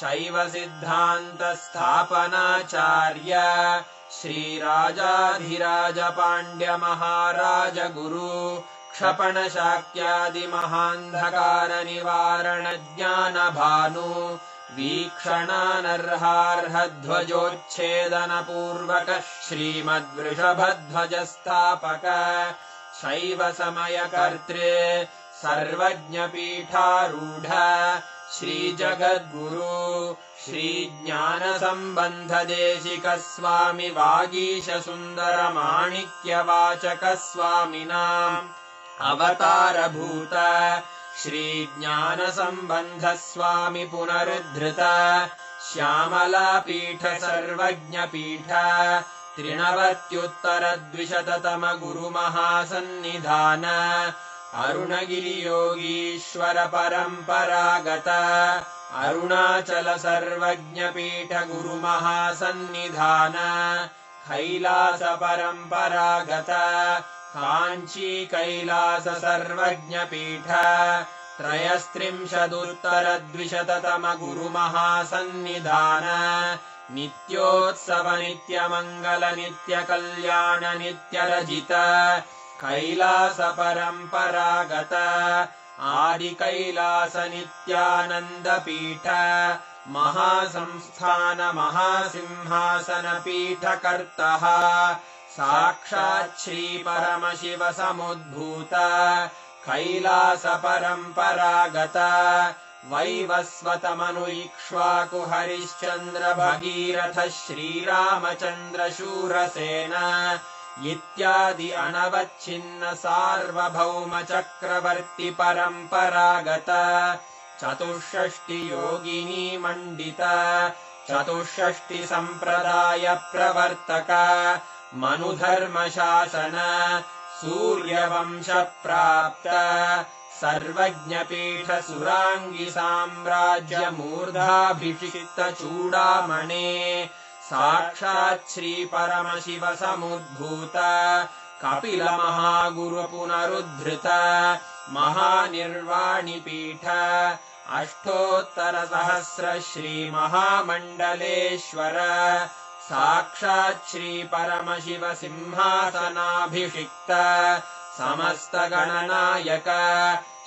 शैव सिद्धांत स्थापनाचार्य श्रीराजाधिराज पांड्य महाराज गुरु क्षपण शाक्यादि महान्धकार निवारण ज्ञान भानु वीक्षणानर्हार्ह ध्वजोच्छेदन पूर्वक श्रीमद्वृषभध्वज स्थापक शैव समय कर्त्रे सर्वज्ञ पीठारूढ़ श्री जगद्गुरु श्री ज्ञान संबंध देशिक स्वामी वागीश सुंदर माणिक्य वाचक स्वामिनाम् अवतार भूत श्री ज्ञान संबंध स्वामी पुनरुद्धृत श्यामला पीठ सर्वज्ञ पीठ त्रिनवत्युत्तर द्विशततम गुरु महासन्निधान अरुणगिरि योगीश्वर परंपरागत अरुणाचल सर्वज्ञ पीठ गुरु महासन्निधान कैलास परंपरागत कांची कैलास सर्वज्ञ पीठ त्रयस्त्रिंशदुत्तर द्विशततम गुरु महासन्निधान नित्योत्सव नित्य मंगल नित्य कल्याण नित्य रजित कैलास परंपरागत आदि कैलास नित्यानंद पीठ महासंस्थान महासिंहासन पीठ कर्तः साक्षात् श्री परमशिव समुद्भूत कैलास परंपरागत वैवस्वत मनु इक्ष्वाकु हरिश्चंद्र भगीरथ श्रीरामचंद्र शूरसेन इत्यादि अनवच्छिन्न सार्वभौम चक्रवर्ती परंपरागत चतुष्षष्टि योगिनी मंडित चतुष्षष्टि संप्रदाय प्रवर्तक मनुधर्म शासन सूर्यवंश प्राप्त सर्वज्ञ पीठ सुरांगी साम्राज्य मूर्धाभिषिक्त चूड़ामणे साक्षात् श्री परमशिव समुद्भूत कपिल महागुरु पुनरुद्धृत महानिर्वाणि पीठ अष्टोत्तर सहस्र श्री महामंडलेश्वर साक्षात् श्री परमशिव सिंहासनाभिषिक्त समस्त गणनायक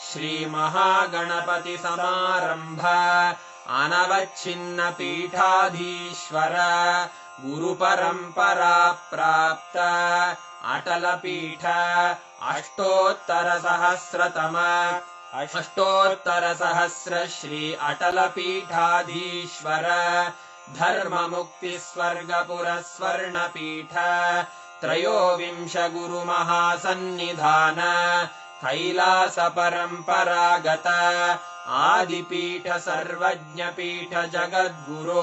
श्री महागणपति समारंभ अनवच्छिन्न पीठाधीश्वर गुरु परंपरा प्राप्त अटल पीठ अष्टोत्तर सहस्र श्री अटल पीठाधीश्वर धर्म मुक्ति स्वर्गपुर स्वर्ण पीठ त्रयोविंश गुरु महासन्निधान कैलास परंपरागत आदिपीठ सर्वज्ञ पीठ जगद्गुरो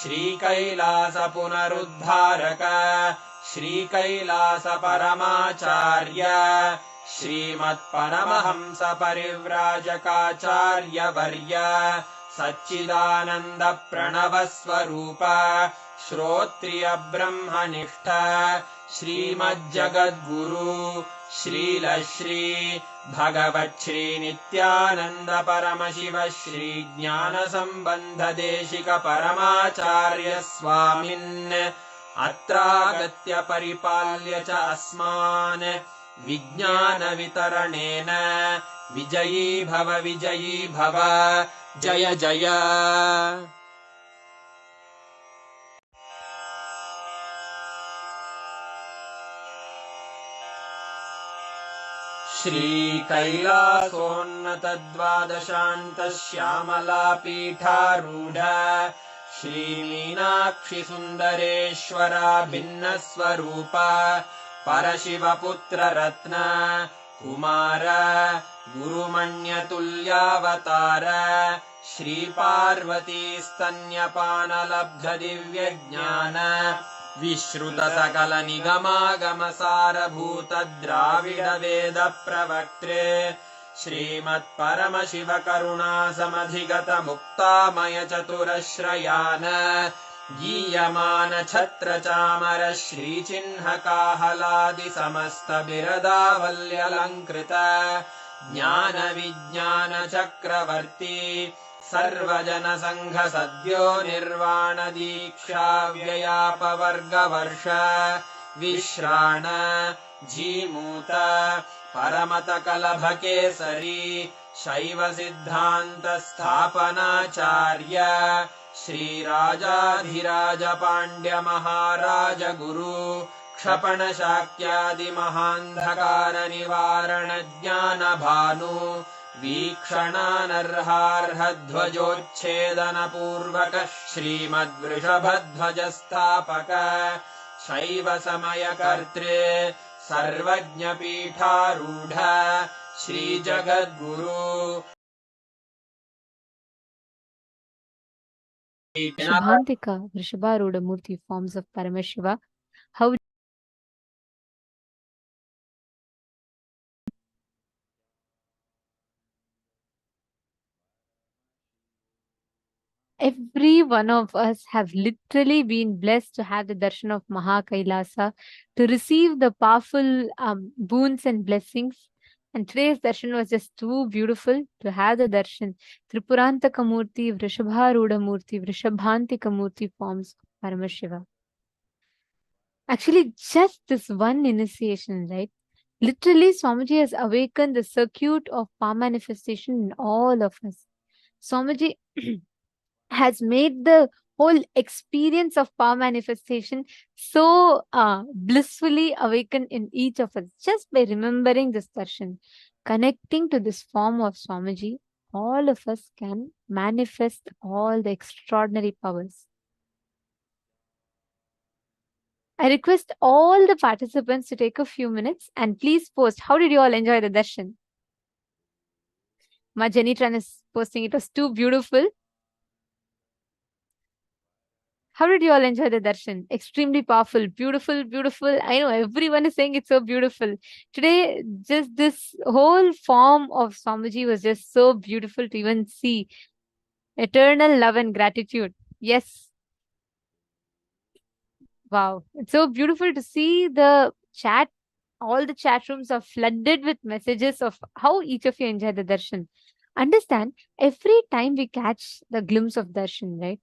श्रीकैलासपुनरुद्धारक श्रीकैलासपरमाचार्य श्रीमत्परमहंसपरिव्राजकाचार्यवर्य सच्चिदानन्दप्रणवस्वरूप श्रोत्रियब्रह्मनिष्ठ श्रीमज्जगद्गुरु श्रीलश्री भगवच्छ्री नित्यानन्द परमशिव श्री ज्ञानसम्बन्धदेशिक परमाचार्य स्वामिन् अत्रागत्य परिपाल्य च अस्मान् विज्ञानवितरणेन विजयी भव जय जय। श्रीकैलासोन्नतद्वादशान्तश्यामलापीठारूढ श्रीमीनाक्षिसुन्दरेश्वरा भिन्नस्वरूप परशिवपुत्ररत्न Kumar गुरुमण्यतुल्यावतार श्रीपार्वतीस्तन्यपानलब्धदिव्यज्ञान विश्रुतसकलनिगमागमसारभूत द्राविडवेदप्रवक्त्रे श्रीमत्परमशिवकरुणासमधिगतमुक्तामयचतुरश्रयान् गीयमानछत्रचामर श्रीचिह्नकाहलादिसमस्तबिरदावल्यलङ्कृत ज्ञानविज्ञानचक्रवर्ती सर्वजनसङ्घसद्यो निर्वाणदीक्षाव्ययापवर्गवर्ष विश्राण Jimuta परमतकलभकेसरी शैवसिद्धान्तस्थापनाचार्य श्रीराजाधिराजपाण्ड्यमहाराजगुरु क्षपणशाक्यादिमहान्धकारनिवारणज्ञानभानु वीक्षणानर्हार्हध्वजोच्छेदनपूर्वक श्रीमद्वृषभध्वजस्थापक शैवसमयकर्त्रे सर्वज्ञपीठारूढ श्रीजगद्गुरु Shubhantika, Vrishabharuda Murthy forms of Paramashiva. How every one of us have literally been blessed to have the darshan of Mahakailasa, to receive the powerful boons and blessings. And today's darshan was just too beautiful to have the darshan. Tripurantaka Murthy, Vrishabharuda Murthy, Vrishabhantika Murthy forms of Paramashiva. Actually, just this one initiation, right? Literally, Swamiji has awakened the circuit of power manifestation in all of us. Swamiji has made the whole experience of power manifestation so blissfully awakened in each of us just by remembering this darshan. Connecting to this form of Swamiji, all of us can manifest all the extraordinary powers. I request all the participants to take a few minutes and please post, how did you all enjoy the darshan? Ma Jenitran is posting, it was too beautiful. How did you all enjoy the darshan? Extremely powerful, beautiful, beautiful. I know everyone is saying it's so beautiful. Today, just this whole form of Swamiji was just so beautiful to even see. Eternal love and gratitude. Yes. Wow. It's so beautiful to see the chat. All the chat rooms are flooded with messages of how each of you enjoyed the darshan. Understand, every time we catch the glimpse of darshan, right?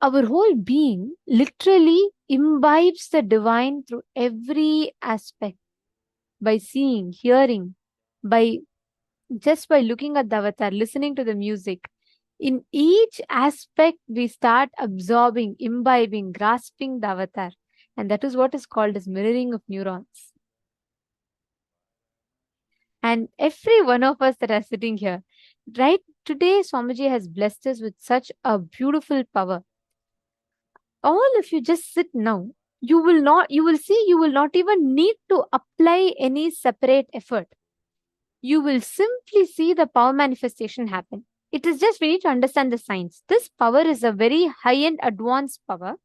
Our whole being literally imbibes the divine through every aspect. By seeing, hearing, just by looking at the avatar, listening to the music. In each aspect, we start absorbing, imbibing, grasping the avatar. And that is what is called as mirroring of neurons. And every one of us that are sitting here, right today, Swamiji has blessed us with such a beautiful power. All of you just sit now. You will see, you will not even need to apply any separate effort. You will simply see the power manifestation happen. It is just we need to understand the science. This power is a very high-end advanced power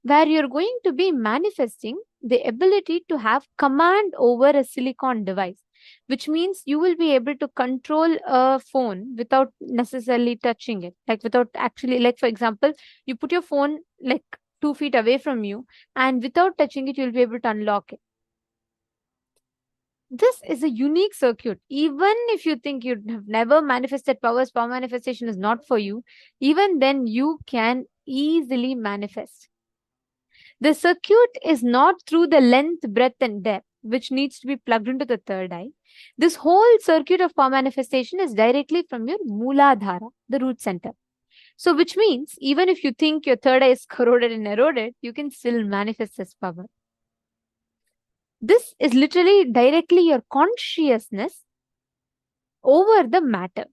where you're going to be manifesting the ability to have command over a silicon device, which means you will be able to control a phone without necessarily touching it. Like without actually, like for example, you put your phone like 2 feet away from you, and without touching it, you'll be able to unlock it. This is a unique circuit. Even if you think you have never manifested powers, power manifestation is not for you, even then you can easily manifest. The circuit is not through the length, breadth, and depth, which needs to be plugged into the third eye. This whole circuit of power manifestation is directly from your Mooladhara, the root center. So, which means even if you think your third eye is corroded and eroded, you can still manifest this power. This is literally directly your consciousness over the matter.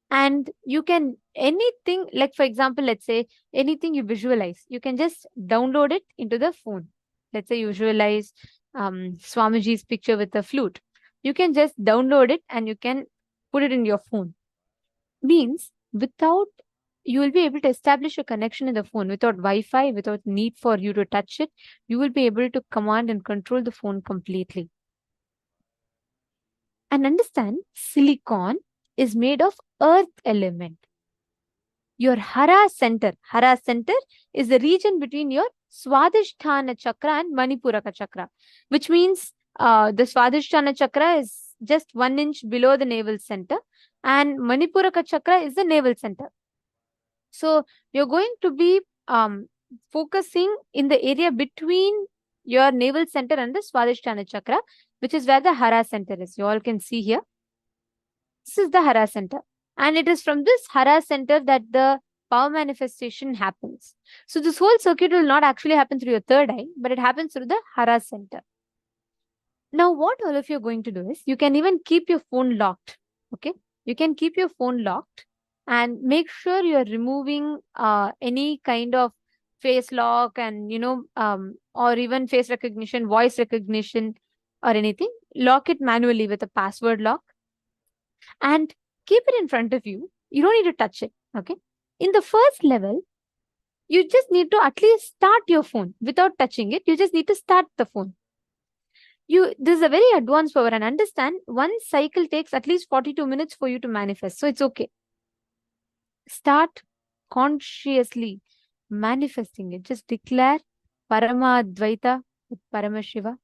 And you can anything, like for example, let's say anything you visualize, you can just download it into the phone. Let's say you visualize Swamiji's picture with the flute. You can just download it and you can put it in your phone. Means without, you will be able to establish a connection in the phone without Wi-Fi, without need for you to touch it. You will be able to command and control the phone completely. And understand, silicon is made of earth element. Your Hara center is the region between your Swadhisthana chakra and Manipuraka chakra, which means the Swadhisthana chakra is just 1 inch below the navel center, and Manipuraka chakra is the navel center. So you're going to be focusing in the area between your navel center and the Swadhisthana chakra, which is where the Hara center is. You all can see here. This is the Hara center. And it is from this Hara center that the power manifestation happens. So this whole circuit will not actually happen through your third eye, but it happens through the Hara center. Now, what all of you are going to do is, you can even keep your phone locked. Okay, you can keep your phone locked and make sure you are removing any kind of face lock and or even face recognition, voice recognition, or anything. Lock it manually with a password lock and keep it in front of you. You don't need to touch it. Okay. In the first level, you just need to at least start your phone without touching it. You just need to start the phone. This is a very advanced power, and understand, one cycle takes at least 42 minutes for you to manifest. So it's okay. Start consciously manifesting it. Just declare Parama Advaita with Paramashiva.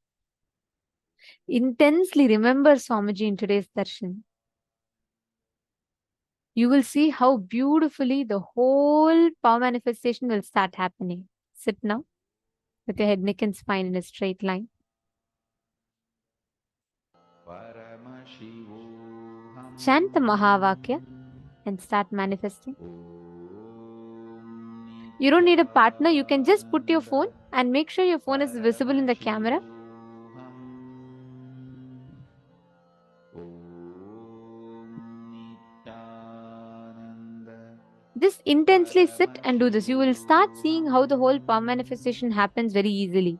Intensely remember Swamiji in today's darshan. You will see how beautifully the whole power manifestation will start happening. Sit now with your head, neck, and spine in a straight line. Chant the Mahavakya and start manifesting. You don't need a partner. You can just put your phone and make sure your phone is visible in the camera. Just intensely sit and do this. You will start seeing how the whole power manifestation happens very easily.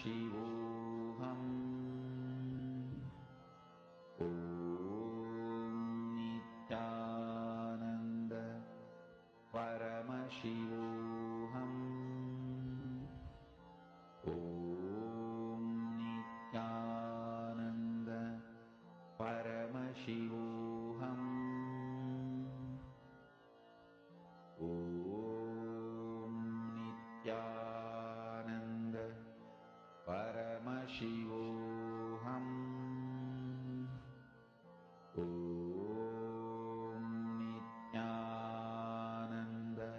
Shivoham. Om Nityananda Paramashivoham. Om Nityananda Paramashivoham. Om Nityananda Paramashivoham. Om Nityananda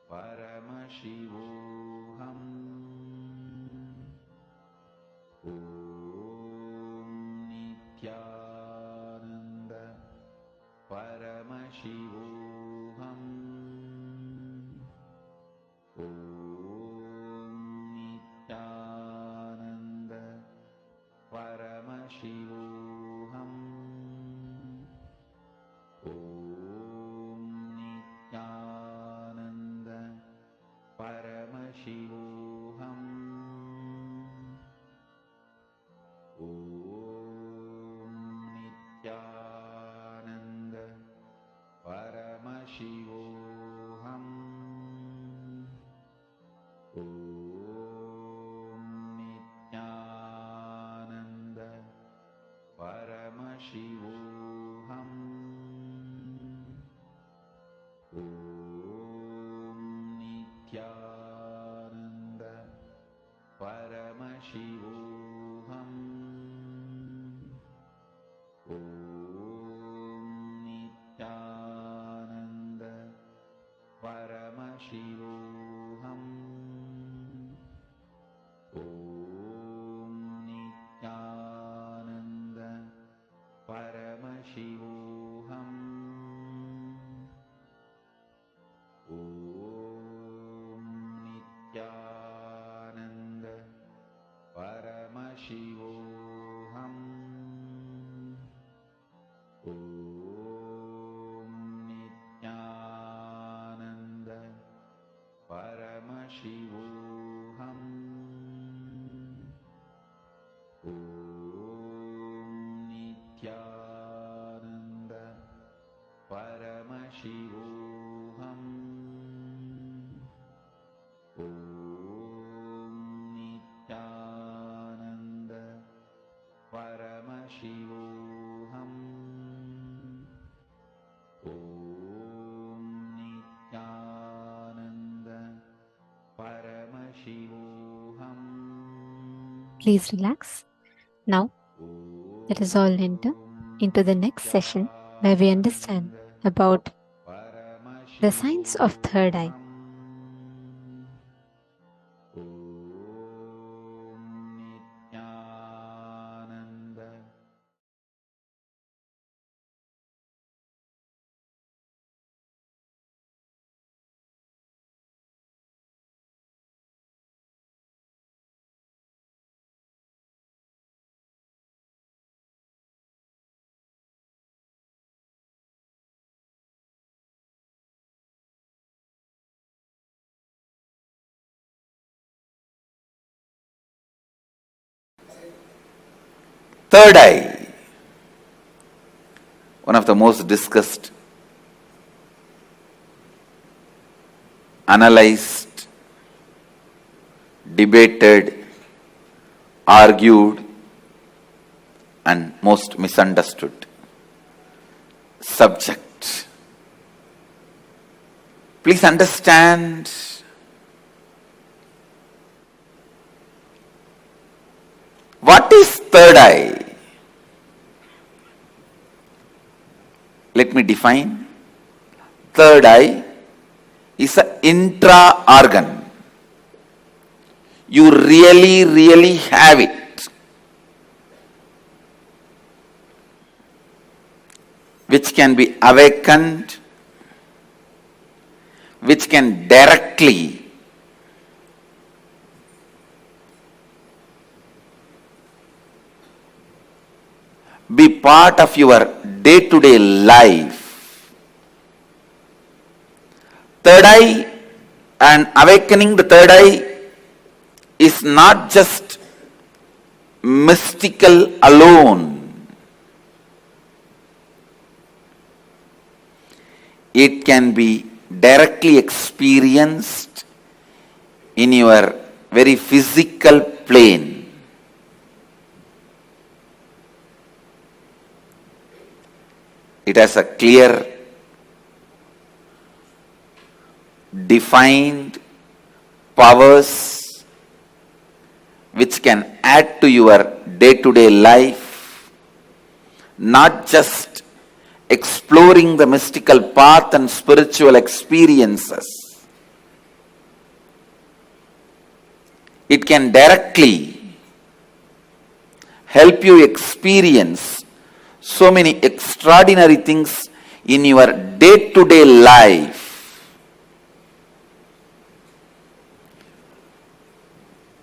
Paramashivoham. Om Nityananda Paramashivoham. Om Nityananda Paramashivoham. Om Nityananda Paramashivoham. Om Nityananda Paramashivoham. Om Nityananda Paramashivoham. Om Nityananda Paramashivoham. Om Nityananda Paramashivoham. Om Nityananda Paramashivoham. Om Nityananda Paramashivoham. Om Nityananda Paramashivoham. Om Nityananda Paramashivoham. Om Nityananda Paramashivoham. Om Nityananda Paramashivoham. Please relax. Now, let us all enter into the next session where we understand about the science of third eye. Third eye, one of the most discussed, analyzed, debated, argued, and most misunderstood subject. Please understand, what is third eye? Let me define. Third eye is an intra-organ. You really have it, which can be awakened, which can directly be part of your day-to-day life. Third eye and awakening the third eye is not just mystical alone. It can be directly experienced in your very physical plane. It has a clear, defined powers which can add to your day-to-day life, not just exploring the mystical path and spiritual experiences. It can directly help you experience so many extraordinary things in your day-to-day life.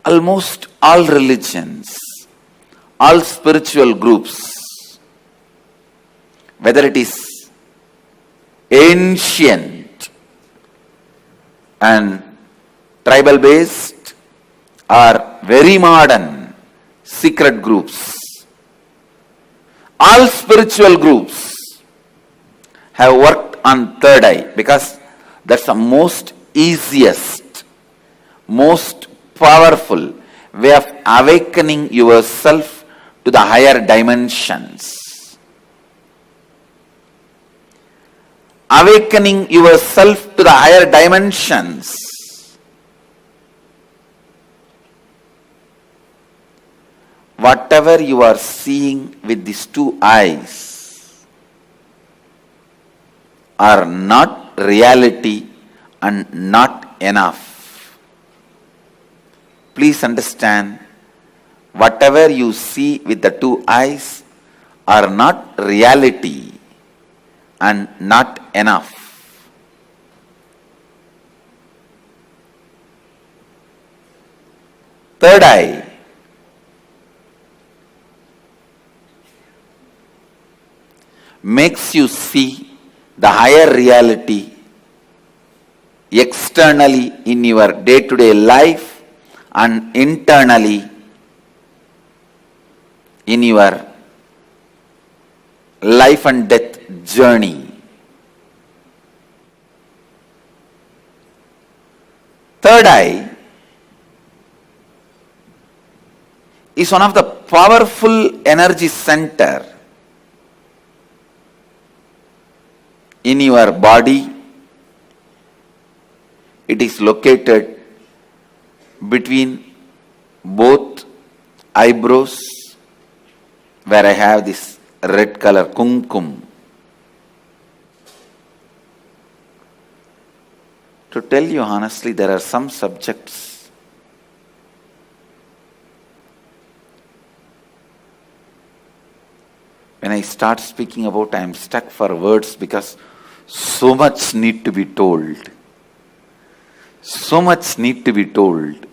Almost all religions, all spiritual groups, whether it is ancient and tribal based or very modern secret groups, all spiritual groups have worked on third eye because that's the most easiest, most powerful way of awakening yourself to the higher dimensions. Awakening yourself to the higher dimensions. Whatever you are seeing with these two eyes are not reality and not enough. Please understand, whatever you see with the two eyes are not reality and not enough. Third eye makes you see the higher reality externally in your day-to-day life and internally in your life and death journey. Third eye is one of the powerful energy center in your body. It is located between both eyebrows, where I have this red color kumkum. To tell you honestly, there are some subjects when I start speaking about, I am stuck for words because so much need to be told. So much need to be told.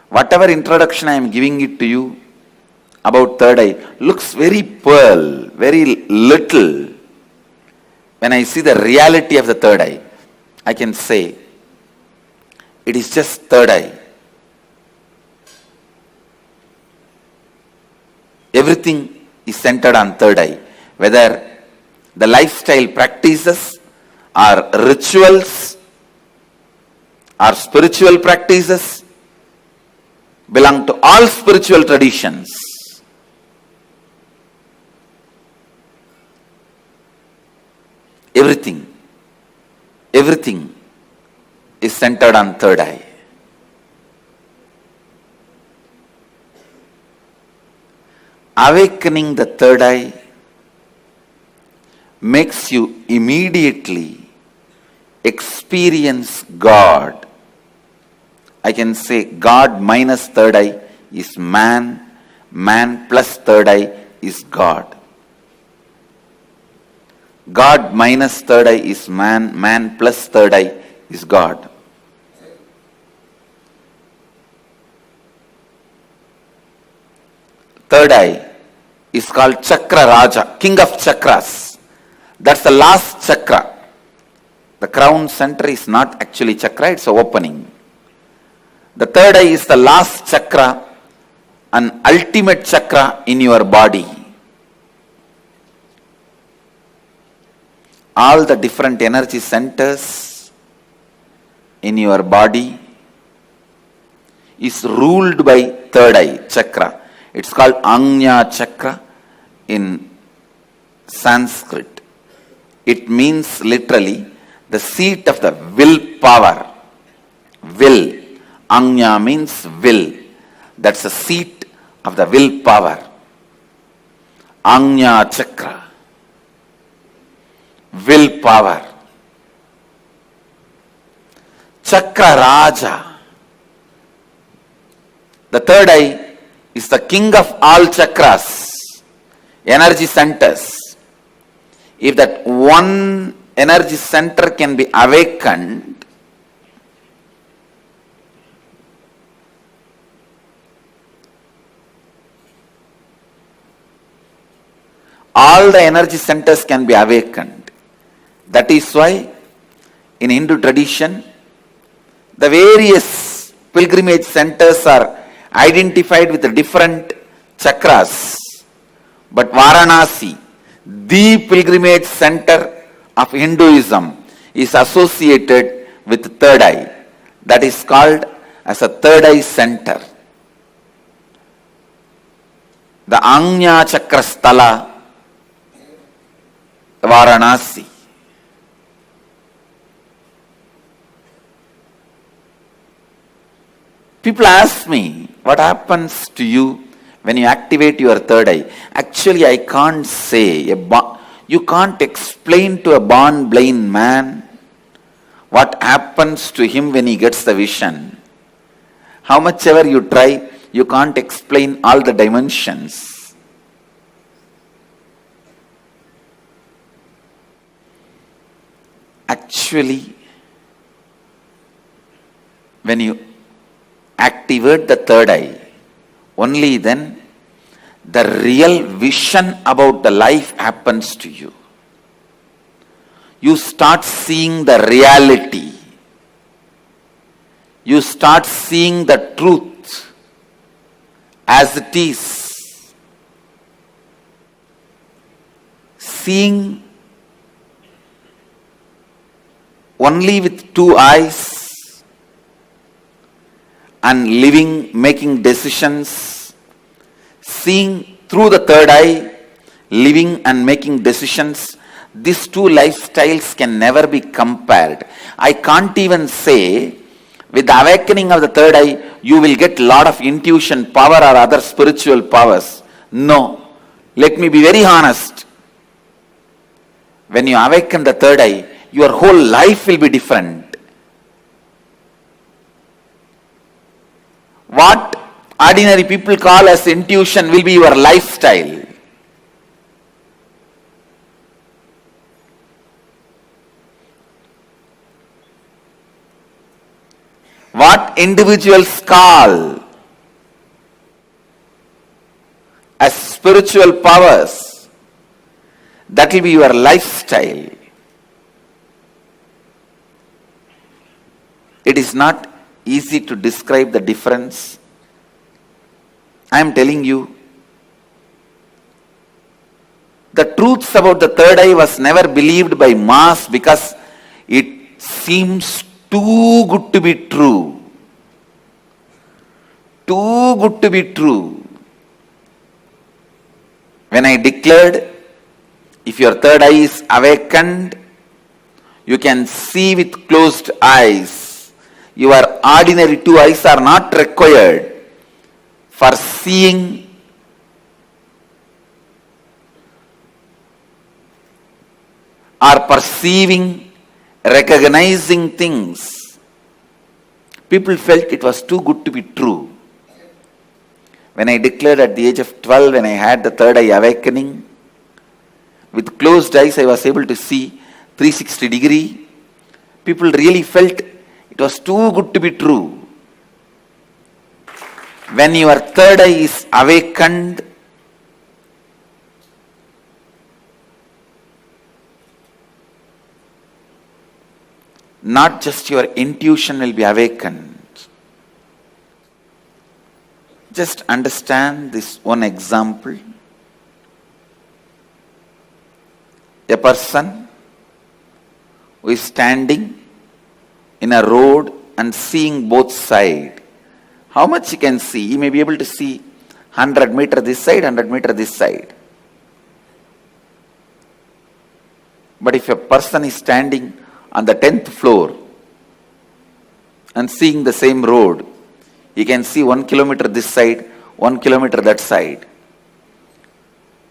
Whatever introduction I am giving it to you about third eye looks very pearl, very little. When I see the reality of the third eye, I can say it is just third eye. Everything is centered on third eye. Whether the lifestyle practices are rituals or spiritual practices, belong to all spiritual traditions. Everything is centered on third eye. Awakening the third eye makes you immediately experience God. I can say God minus third eye is man, man plus third eye is God. God minus third eye is man, man plus third eye is God. Third eye is called Chakra Raja, King of Chakras. That's the last chakra. The crown center is not actually chakra, it's an opening. The third eye is the last chakra, an ultimate chakra in your body. All the different energy centers in your body is ruled by third eye chakra. It's called Ajna chakra in Sanskrit. It means literally the seat of the will power. Will. Ajna means will. That's the seat of the will power. Ajna chakra. Will power. Chakra Raja. The third eye is the king of all chakras, energy centers. If that one energy center can be awakened, all the energy centers can be awakened. That is why in Hindu tradition, the various pilgrimage centers are identified with the different chakras. But Varanasi, the pilgrimage center of Hinduism, is associated with third eye. That is called as a third eye center. The Ajna Chakra Sthala, Varanasi. People ask me, what happens to you when you activate your third eye? Actually, I can't say. You can't explain to a born blind man what happens to him when he gets the vision. How much ever you try, you can't explain all the dimensions. Actually, when you activate the third eye, only then the real vision about the life happens to you. You start seeing the reality. You start seeing the truth as it is. Seeing only with two eyes and living, making decisions, seeing through the third eye, living and making decisions, these two lifestyles can never be compared. I can't even say, with the awakening of the third eye, you will get a lot of intuition power or other spiritual powers. No. Let me be very honest. When you awaken the third eye, your whole life will be different. What ordinary people call as intuition will be your lifestyle. What individuals call as spiritual powers, that will be your lifestyle. It is not easy to describe the difference. I am telling you, the truths about the third eye was never believed by mass because it seems too good to be true. Too good to be true. When I declared, if your third eye is awakened, you can see with closed eyes. Your ordinary two eyes are not required for seeing or perceiving, recognizing things. People felt it was too good to be true. When I declared at the age of 12, when I had the third eye awakening, with closed eyes I was able to see 360 degree. People really felt it was too good to be true. When your third eye is awakened, not just your intuition will be awakened. Just understand this one example. A person who is standing in a road and seeing both sides. How much he can see? He may be able to see 100 meter this side, 100 meter this side. But if a person is standing on the 10th floor and seeing the same road, he can see 1 kilometer this side, 1 kilometer that side.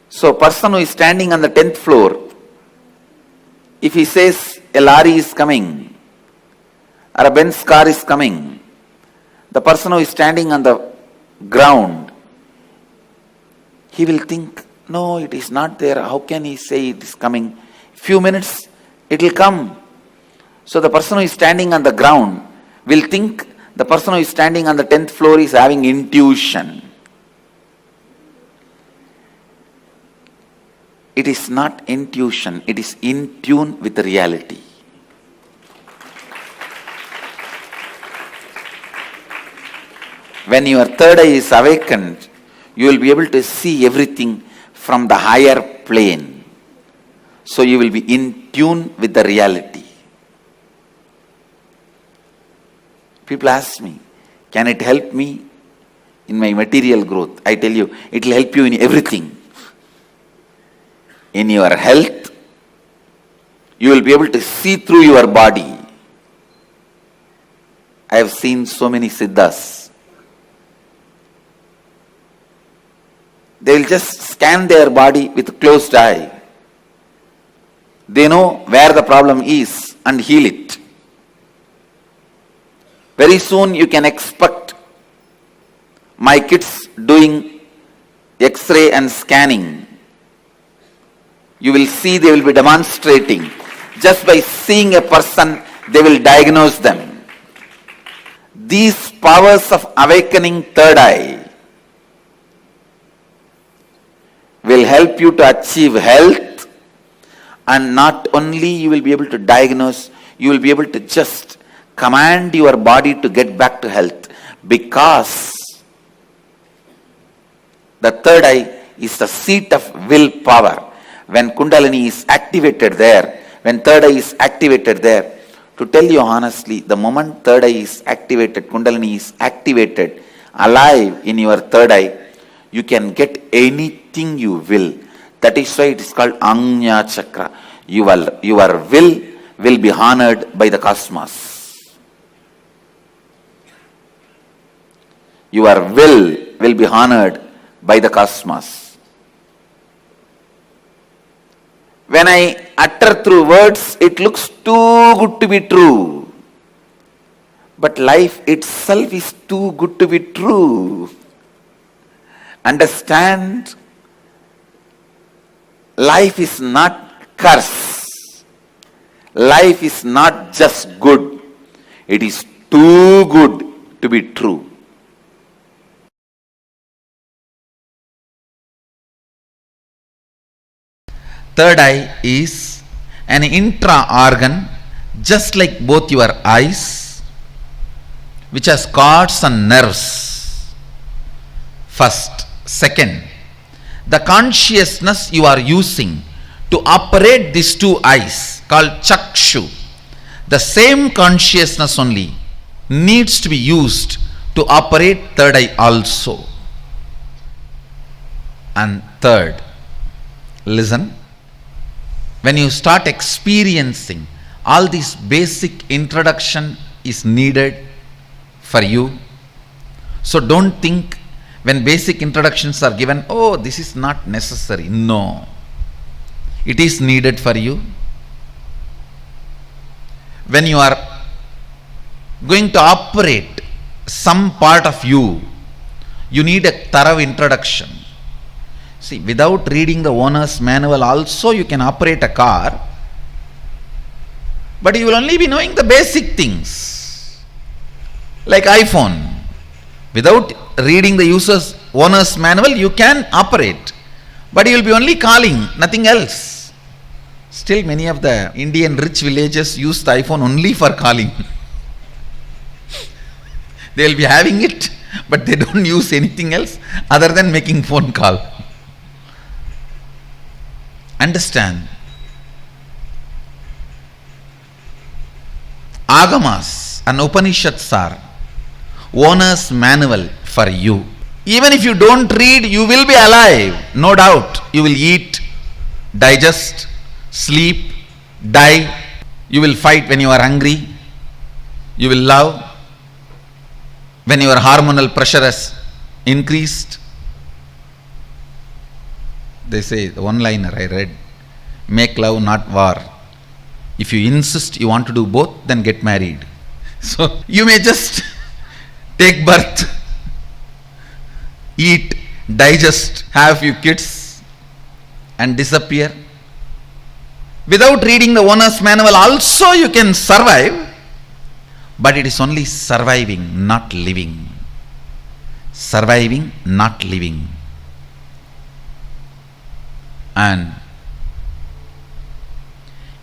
So a person who is standing on the 10th floor, if he says a lorry is coming or a Benz car is coming, the person who is standing on the ground, he will think, no, it is not there. How can he say it is coming? Few minutes, it will come. So the person who is standing on the ground will think the person who is standing on the 10th floor is having intuition. It is not intuition, it is in tune with the reality. When your third eye is awakened, you will be able to see everything from the higher plane. So you will be in tune with the reality. People ask me, can it help me in my material growth? I tell you, it will help you in everything. In your health, you will be able to see through your body. I have seen so many siddhas. They will just scan their body with closed eye. They know where the problem is and heal it. Very soon you can expect my kids doing X-ray and scanning. You will see they will be demonstrating. Just by seeing a person, they will diagnose them. These powers of awakening third eye will help you to achieve health, and not only you will be able to diagnose, you will be able to just command your body to get back to health, because the third eye is the seat of willpower. When Kundalini is activated there, when third eye is activated there, to tell you honestly, the moment third eye is activated, Kundalini is activated, alive in your third eye, you can get anything you will. That is why it is called Anya Chakra. Your will be honored by the cosmos. Your will be honored by the cosmos. When I utter through words, it looks too good to be true. But life itself is too good to be true. Understand, life is not curse. Life is not just good. It is too good to be true. Third eye is an intra-organ, just like both your eyes, which has cords and nerves. First. Second, the consciousness you are using to operate these two eyes, called chakshu, the same consciousness only needs to be used to operate third eye also. And third, listen, when you start experiencing, all this basic introduction is needed for you. So don't think when basic introductions are given, oh, this is not necessary. No, it is needed for you. When you are going to operate some part of you, you need a thorough introduction. See, without reading the owner's manual also you can operate a car, but you will only be knowing the basic things. Like iPhone. Without reading the owner's manual, you can operate, but you will be only calling, nothing else. Still, many of the Indian rich villages use the iPhone only for calling. They will be having it but they don't use anything else other than making phone call. Understand? Agamas and Upanishads are owner's manual for you. Even if you don't read, you will be alive, no doubt. You will eat, digest, sleep, die. You will fight when you are hungry. You will love when your hormonal pressure has increased. They say, the one-liner I read, make love, not war. If you insist you want to do both, then get married. So you may just take birth, eat, digest, have a few kids and disappear. Without reading the owner's manual also you can survive, but it is only surviving, not living. Surviving, not living. And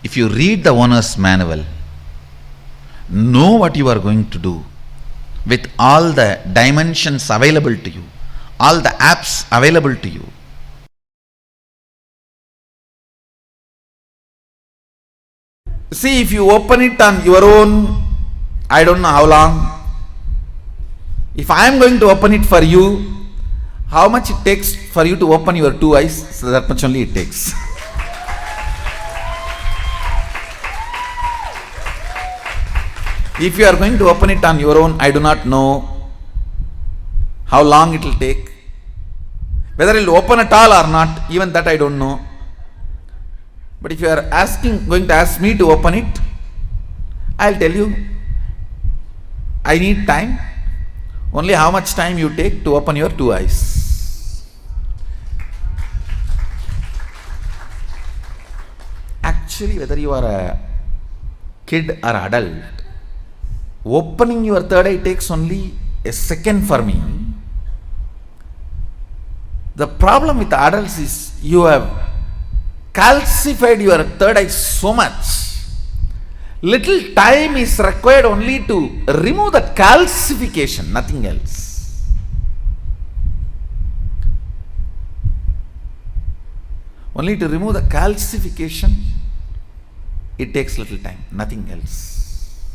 if you read the owner's manual, know what you are going to do with all the dimensions available to you, all the apps available to you. See, if you open it on your own, I don't know how long. If I am going to open it for you, how much it takes for you to open your two eyes? So that much only it takes. If you are going to open it on your own, I do not know how long it will take. Whether it will open at all or not, even that I don't know. But if you are going to ask me to open it, I will tell you, I need time. Only how much time you take to open your two eyes. Actually, whether you are a kid or adult, opening your third eye takes only a second for me. The problem with adults is you have calcified your third eye so much. Little time is required only to remove that calcification, nothing else. Only to remove the calcification, it takes little time, nothing else.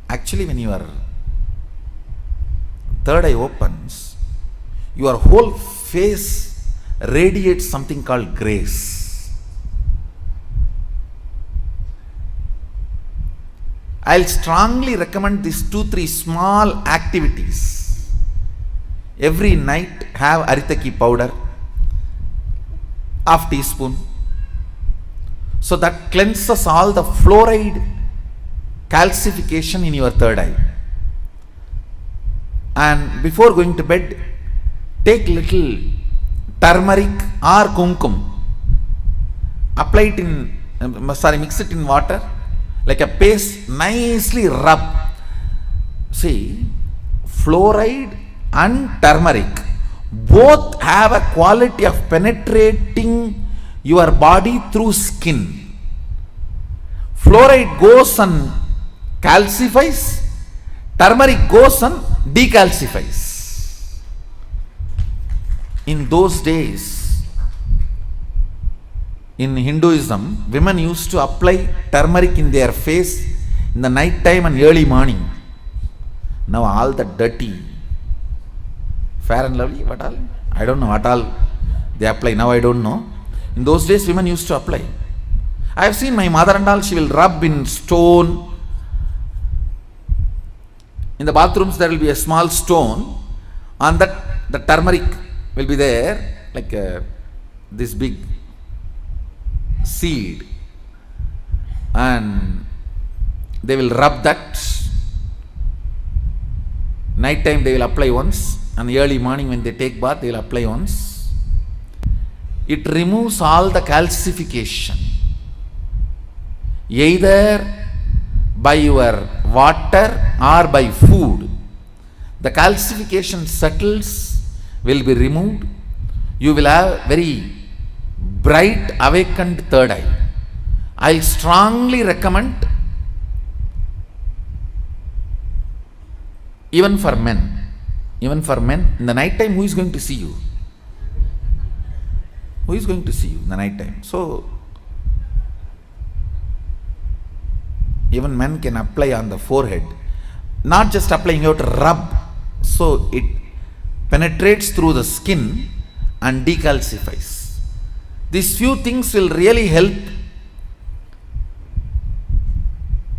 Actually, when your third eye opens, your whole face radiates something called grace. I'll strongly recommend these 2-3 small activities. Every night have aritaki powder, half teaspoon. So that cleanses all the fluoride calcification in your third eye. And before going to bed, take little turmeric or kumkum. Apply it mix it in water. Like a paste, nicely rub. See, fluoride and turmeric both have a quality of penetrating your body through skin. Fluoride goes and calcifies, turmeric goes and decalcifies. In those days, in Hinduism, women used to apply turmeric in their face in the night time and early morning. Now all the dirty, Fair and Lovely, what all? I don't know what all they apply. Now I don't know. In those days, women used to apply. I have seen my mother and all, she will rub in stone. In the bathrooms, there will be a small stone. On that, the turmeric will be there, like this big seed, and they will rub that. Night time they will apply once, and early morning when they take bath they will apply once. It removes all the calcification, either by your water or by food. The calcification settles, will be removed. You will have very bright awakened third eye. I strongly recommend Even for men, in the night time, who is going to see you? Who is going to see you in the night time? So, even men can apply on the forehead. Not just applying, you have to rub. So, it penetrates through the skin and decalcifies. These few things will really help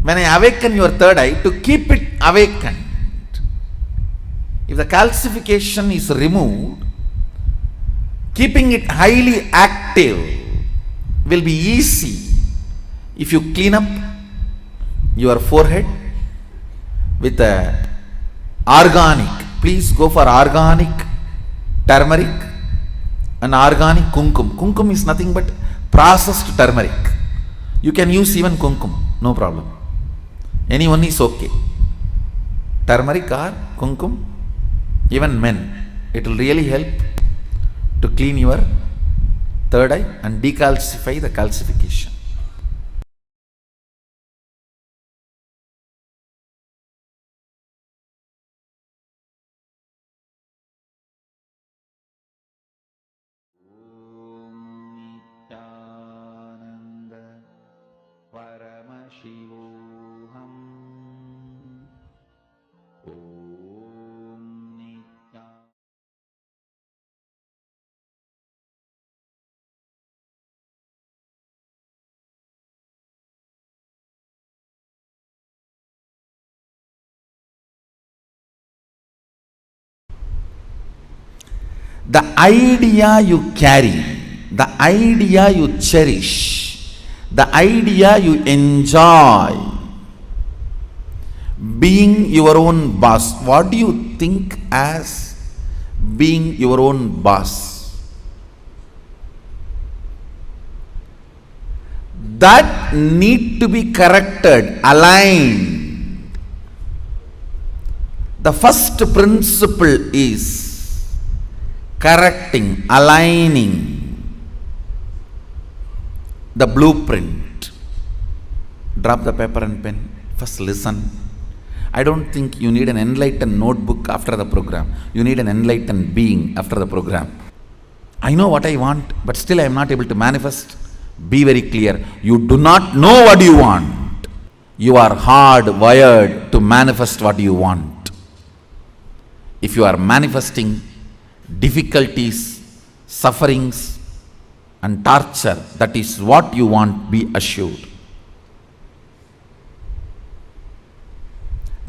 when I awaken your third eye to keep it awakened. If the calcification is removed, keeping it highly active will be easy if you clean up your forehead with a organic. Please go for organic turmeric and organic kumkum. Kumkum is nothing but processed turmeric. You can use even kumkum, no problem. Anyone is okay. Turmeric or kumkum, even men, it will really help to clean your third eye and decalcify the calcification. The idea you carry, the idea you cherish, the idea you enjoy, being your own boss. What do you think as being your own boss? That need to be corrected, aligned. The first principle is correcting, aligning the blueprint. Drop the paper and pen. First listen. I don't think you need an enlightened notebook after the program. You need an enlightened being after the program. I know what I want, but still I am not able to manifest. Be very clear. You do not know what you want. You are hardwired to manifest what you want. If you are manifesting difficulties, sufferings, and torture, that is what you want, be assured.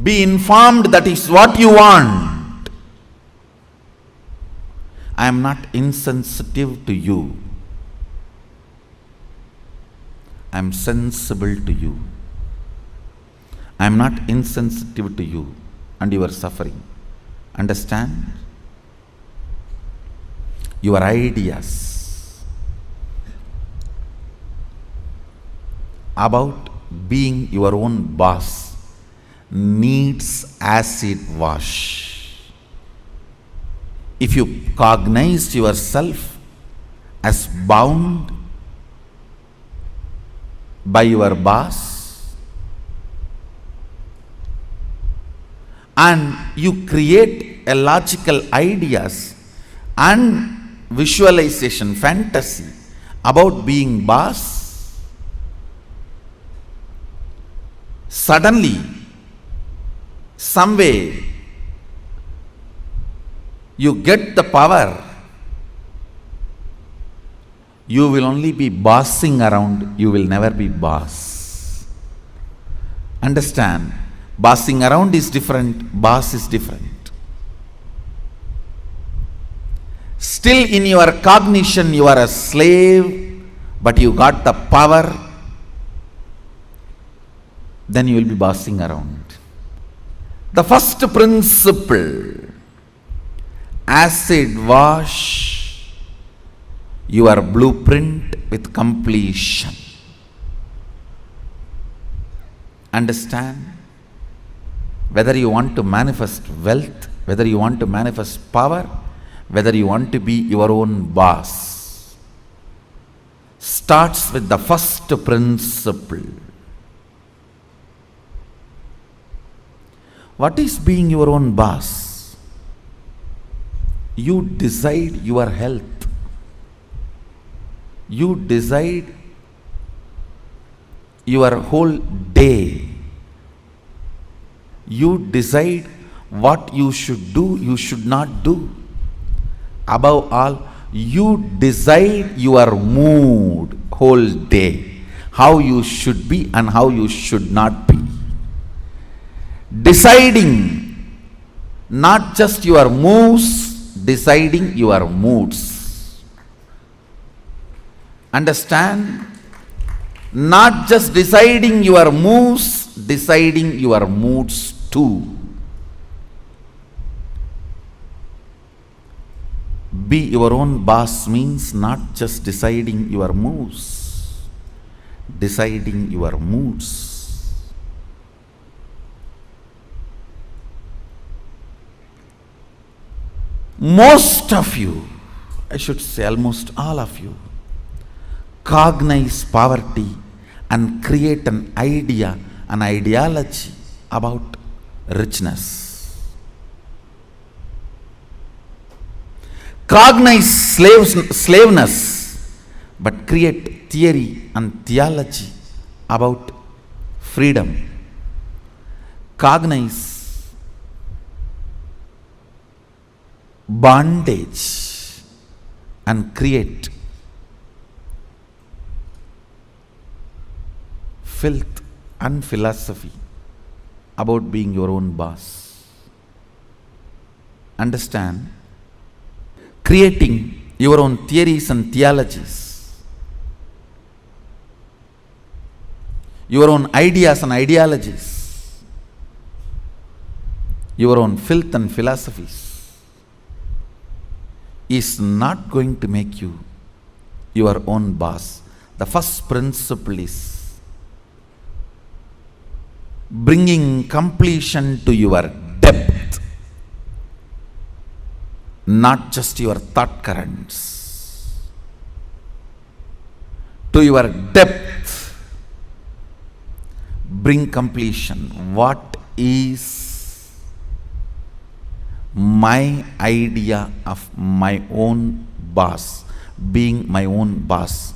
Be informed that is what you want. I am not insensitive to you. I am sensible to you. I am not insensitive to you and your suffering. Understand? Your ideas about being your own boss needs acid wash. If you cognize yourself as bound by your boss and you create a logical ideas and visualization, fantasy about being boss, suddenly, some way, you get the power, you will only be bossing around, you will never be boss. Understand? Bossing around is different, boss is different. Still in your cognition you are a slave, but you got the power, then you will be bossing around. The first principle, acid wash your blueprint with completion. Understand? Whether you want to manifest wealth, whether you want to manifest power, whether you want to be your own boss, starts with the first principle. What is being your own boss? You decide your health. You decide your whole day. You decide what you should do, you should not do. Above all, you decide your mood whole day, how you should be and how you should not be. Deciding not just your moves, deciding your moods. Understand? Not just deciding your moves, deciding your moods too. Be your own boss means not just deciding your moves, deciding your moods. Most of you, I should say almost all of you, cognize poverty and create an idea, an ideology about richness. Cognize slaveness, but create theory and theology about freedom. Cognize bondage and create filth and philosophy about being your own boss. Understand? Creating your own theories and theologies, your own ideas and ideologies, your own filth and philosophies is not going to make you your own boss. The first principle is bringing completion to your depth, not just your thought currents. To your depth, bring completion. What is my idea of my own boss, being my own boss?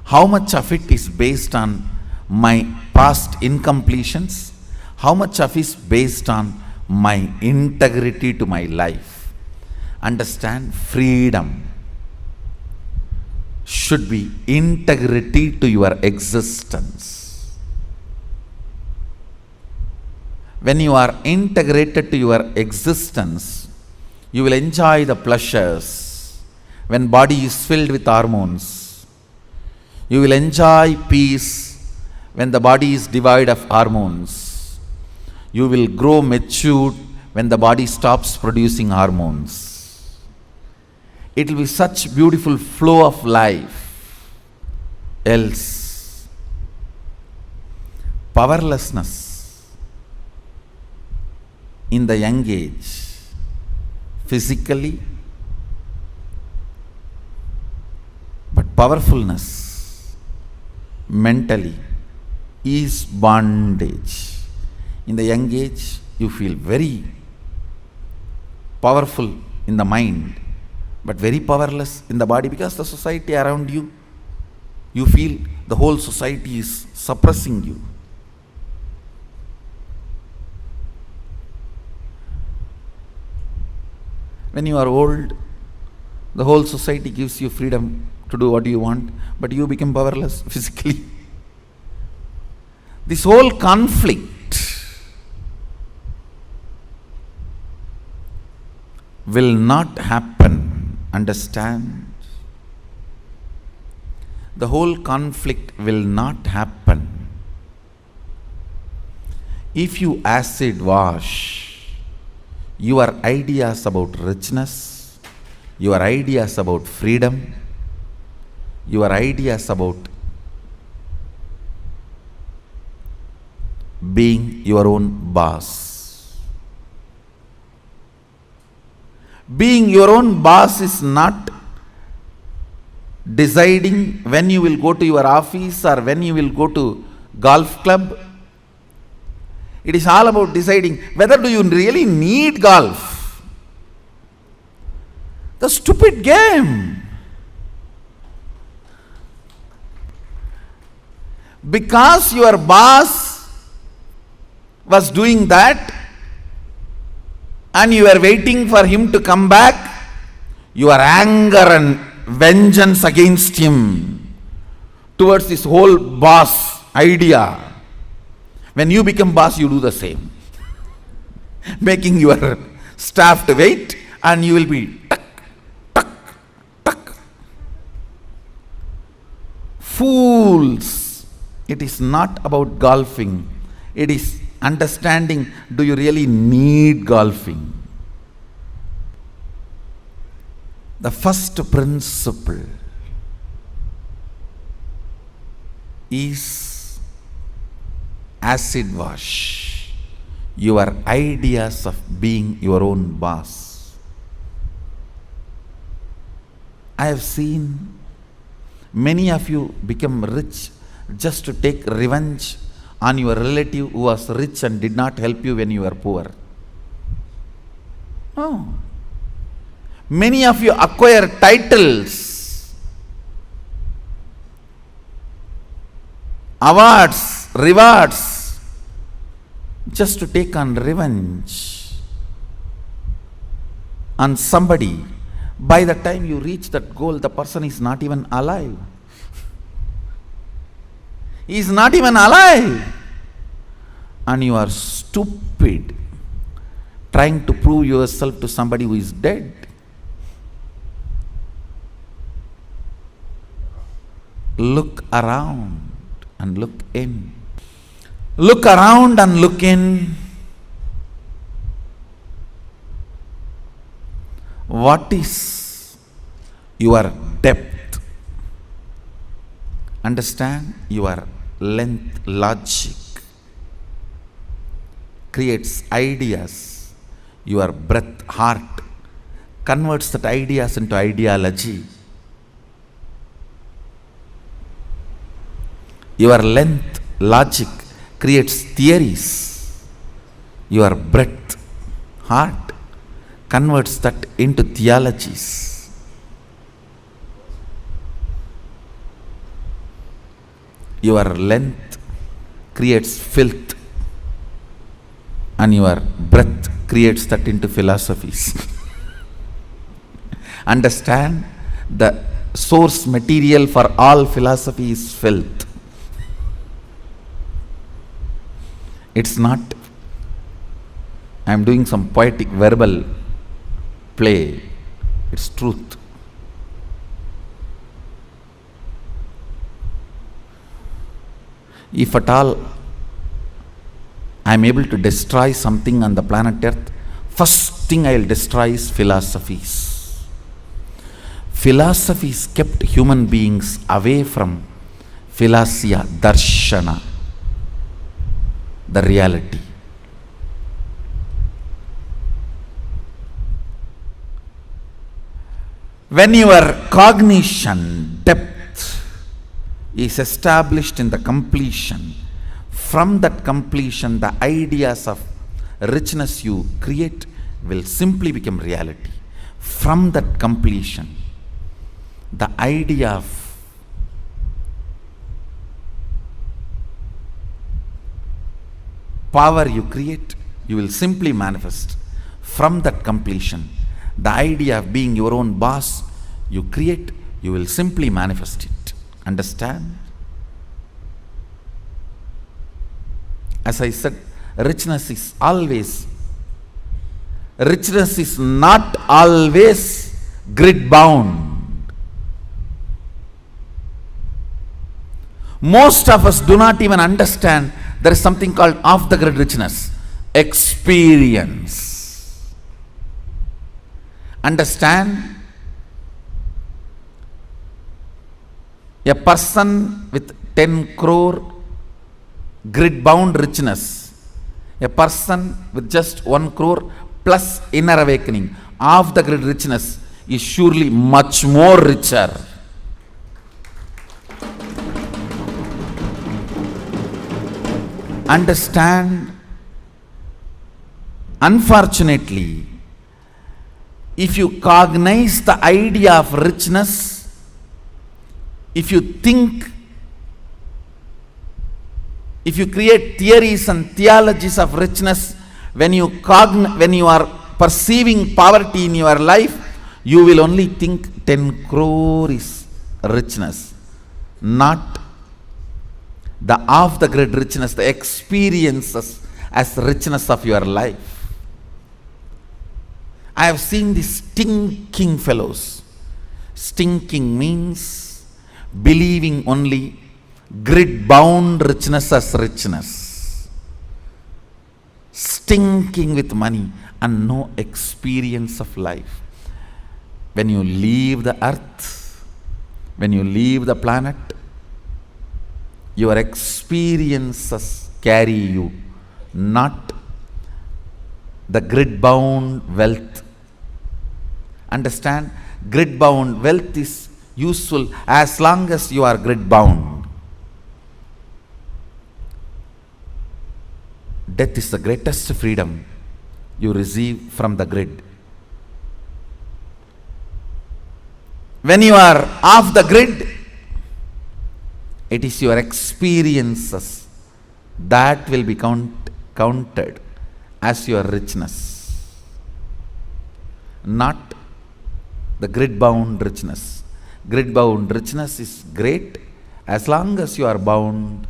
How much of it is based on my past incompletions? How much of it is based on my integrity to my life? Understand, freedom should be integrity to your existence. When you are integrated to your existence, you will enjoy the pleasures. When body is filled with hormones, you will enjoy peace. When the body is devoid of hormones, you will grow matured when the body stops producing hormones. It will be such beautiful flow of life. Else, powerlessness in the young age, physically, but powerfulness mentally is bondage. In the young age, you feel very powerful in the mind, but very powerless in the body, because the society around you, you feel the whole society is suppressing you. When you are old, the whole society gives you freedom to do what you want, but you become powerless physically. This whole conflict will not happen. Understand? The whole conflict will not happen if you acid wash your ideas about richness, your ideas about freedom, your ideas about being your own boss. Being your own boss is not deciding when you will go to your office or when you will go to golf club. It is all about deciding whether do you really need golf. The stupid game. Because your boss was doing that and you were waiting for him to come back, your anger and vengeance against him towards this whole boss idea. When you become boss, you do the same. Making your staff to wait, and you will be tuck, tuck, tuck. Fools. It is not about golfing. It is understanding, do you really need golfing? The first principle is acid wash your ideas of being your own boss. I have seen many of you become rich just to take revenge on your relative who was rich and did not help you when you were poor. No. Many of you acquire titles, awards, rewards, just to take on revenge on somebody. By the time you reach that goal, the person is not even alive. He is not even alive. And you are stupid trying to prove yourself to somebody who is dead. Look around and look in. Look around and look in. What is your depth? Understand, your length logic creates ideas. Your breath, heart converts that ideas into ideology. Your length, logic creates theories. Your breath, heart converts that into theologies. Your length creates filth, and your breath creates that into philosophies. Understand, the source material for all philosophy is filth. It's not, I am doing some poetic verbal play, it's truth. If at all I am able to destroy something on the planet Earth, first thing I will destroy is philosophies. Philosophies kept human beings away from philosia, darshana, the reality. When your cognition depth is established in the completion, from that completion, the ideas of richness you create will simply become reality. From that completion, the idea of power you create, you will simply manifest. From that completion, the idea of being your own boss you create, you will simply manifest it. Understand? As I said, richness is not always grid bound. Most of us do not even understand there is something called off the grid richness. Experience. Understand? A person with 10 crore grid bound richness, a person with just 1 crore plus inner awakening, off the grid richness is surely much more richer. Understand, Unfortunately, if you cognize the idea of richness, if you think, if you create theories and theologies of richness, when you are perceiving poverty in your life, you will only think 10 crore is richness, not the off the grid richness, the experiences as richness of your life. I have seen these stinking fellows. Stinking means believing only grid bound richness as richness. Stinking with money and no experience of life. When you leave the earth, when you leave the planet, your experiences carry you, not the grid bound wealth. Understand, grid bound wealth is useful as long as you are grid bound. Death is the greatest freedom you receive from the grid. When you are off the grid, it is your experiences that will be counted as your richness, not the grid bound richness. Grid bound richness is great as long as you are bound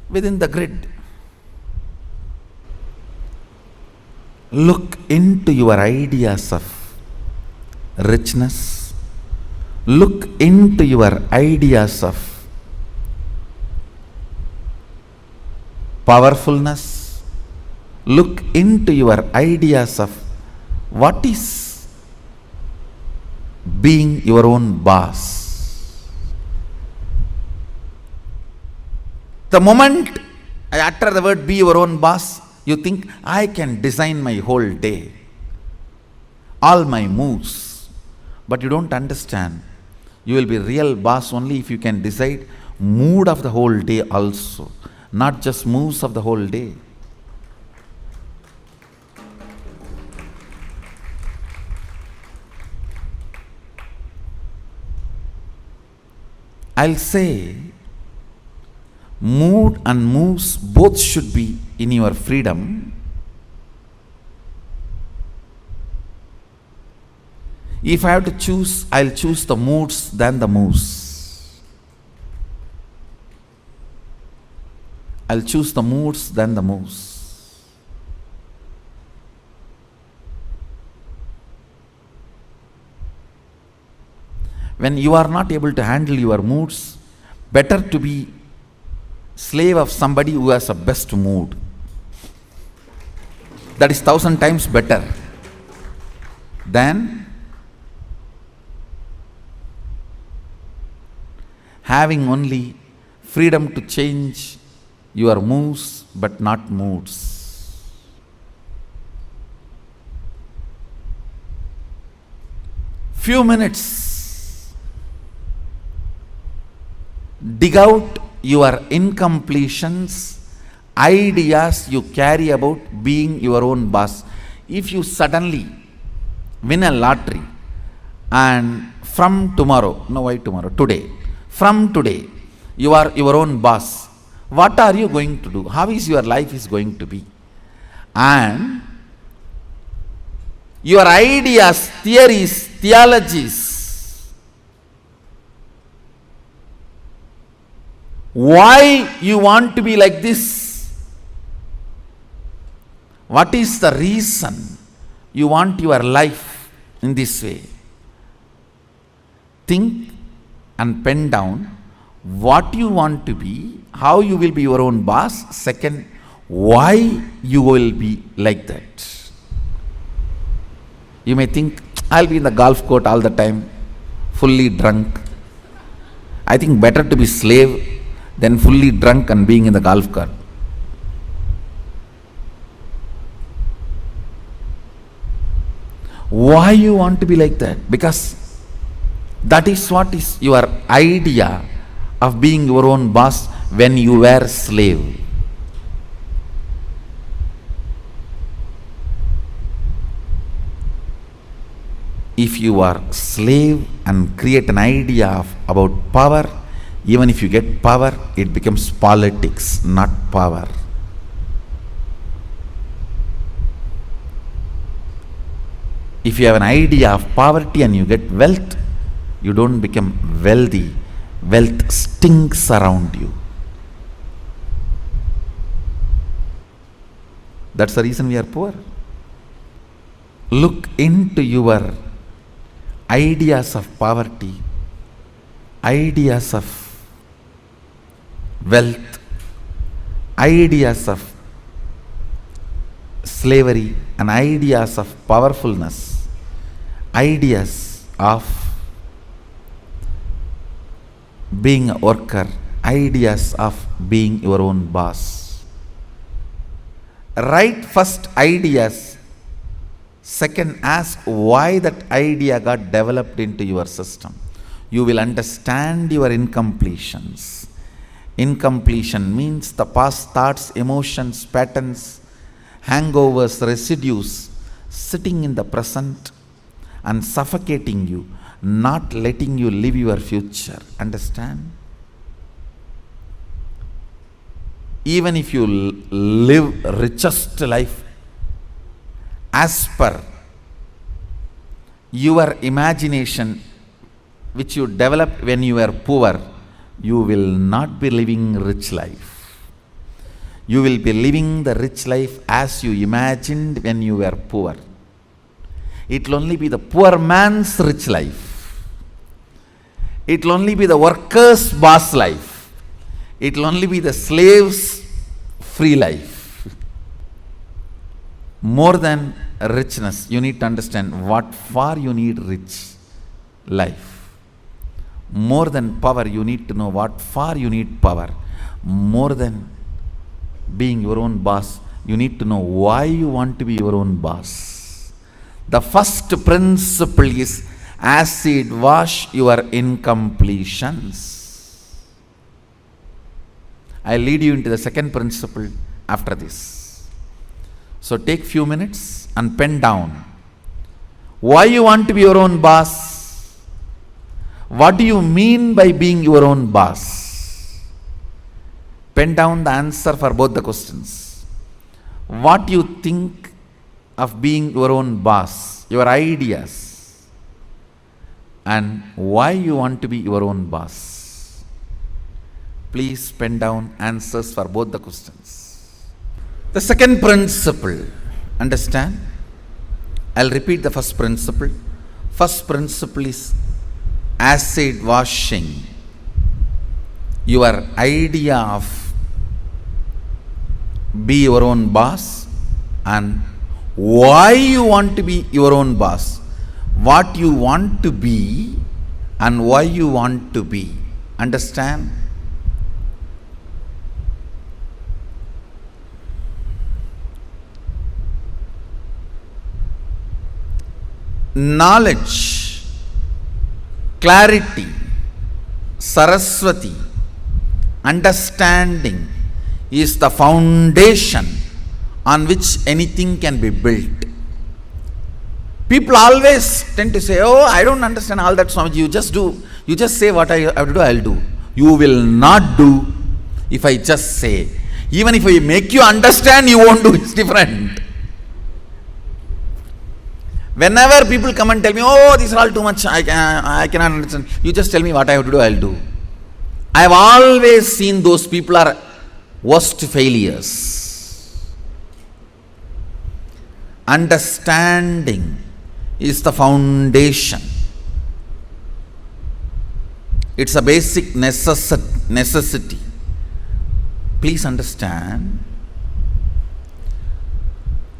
within the grid. Look into your ideas of richness. Look into your ideas of powerfulness. Look into your ideas of what is being your own boss. The moment I utter the word be your own boss, you think I can design my whole day, all my moves. But you don't understand. You will be real boss only if you can decide mood of the whole day also, not just moves of the whole day. I'll say mood and moves both should be in your freedom. If I have to choose, I'll choose the moods than the moves. I'll choose the moods than the moves. When you are not able to handle your moods, better to be slave of somebody who has a best mood. That is 1,000 times better than having only freedom to change your moves but not moods. Few minutes, dig out your incompletions, ideas you carry about being your own boss. If you suddenly win a lottery and from tomorrow, no why tomorrow, today, from today, you are your own boss, what are you going to do? How is your life is going to be? And your ideas, theories, theologies, why you want to be like this? What is the reason you want your life in this way? Think and pen down what you want to be, how you will be your own boss. Second, why you will be like that. You may think, I'll be in the golf court all the time, fully drunk. I think better to be slave than fully drunk and being in the golf cart. Why you want to be like that? Because that is what is your idea of being your own boss when you were slave. if you are slave and create an idea about power, even if you get power, it becomes politics, not power. If you have an idea of poverty and you get wealth, you don't become wealthy. Wealth stinks around you. That's the reason we are poor. Look into your ideas of poverty, ideas of wealth, ideas of slavery, and ideas of powerfulness, ideas of being a worker, ideas of being your own boss. Write first ideas. Second, ask why that idea got developed into your system. You will understand your incompletions. Incompletion means the past thoughts, emotions, patterns, hangovers, residues sitting in the present and suffocating you, not letting you live your future. Understand? Even if you live richest life as per your imagination which you developed when you were poor, you will not be living rich life. You will be living the rich life as you imagined when you were poor. It will only be the poor man's rich life. It will only be the worker's boss life. It will only be the slave's free life. More than richness, you need to understand what for you need rich life. More than power, you need to know what for you need power. More than being your own boss, you need to know why you want to be your own boss. The first principle is acid wash your incompletions. I'll lead you into the second principle after this. So take few minutes and pen down why you want to be your own boss. What do you mean by being your own boss? Pen down the answer for both the questions. What you think of being your own boss, your ideas, and why you want to be your own boss. Please pen down answers for both the questions. The second principle, understand? I'll repeat the first principle. First principle is acid washing your idea of be your own boss and why you want to be your own boss, what you want to be and why you want to be. Understand? Knowledge, clarity, Saraswati, understanding is the foundation on which anything can be built. People always tend to say, oh, I don't understand all that, Swamiji. You just say what I have to do, I'll do. You will not do if I just say. Even if I make you understand, you won't do. It's different. Whenever people come and tell me, oh, these are all too much, I cannot understand. You just tell me what I have to do, I'll do. I have always seen those people are worst failures. Understanding is the foundation. It's a basic necessity. Please understand.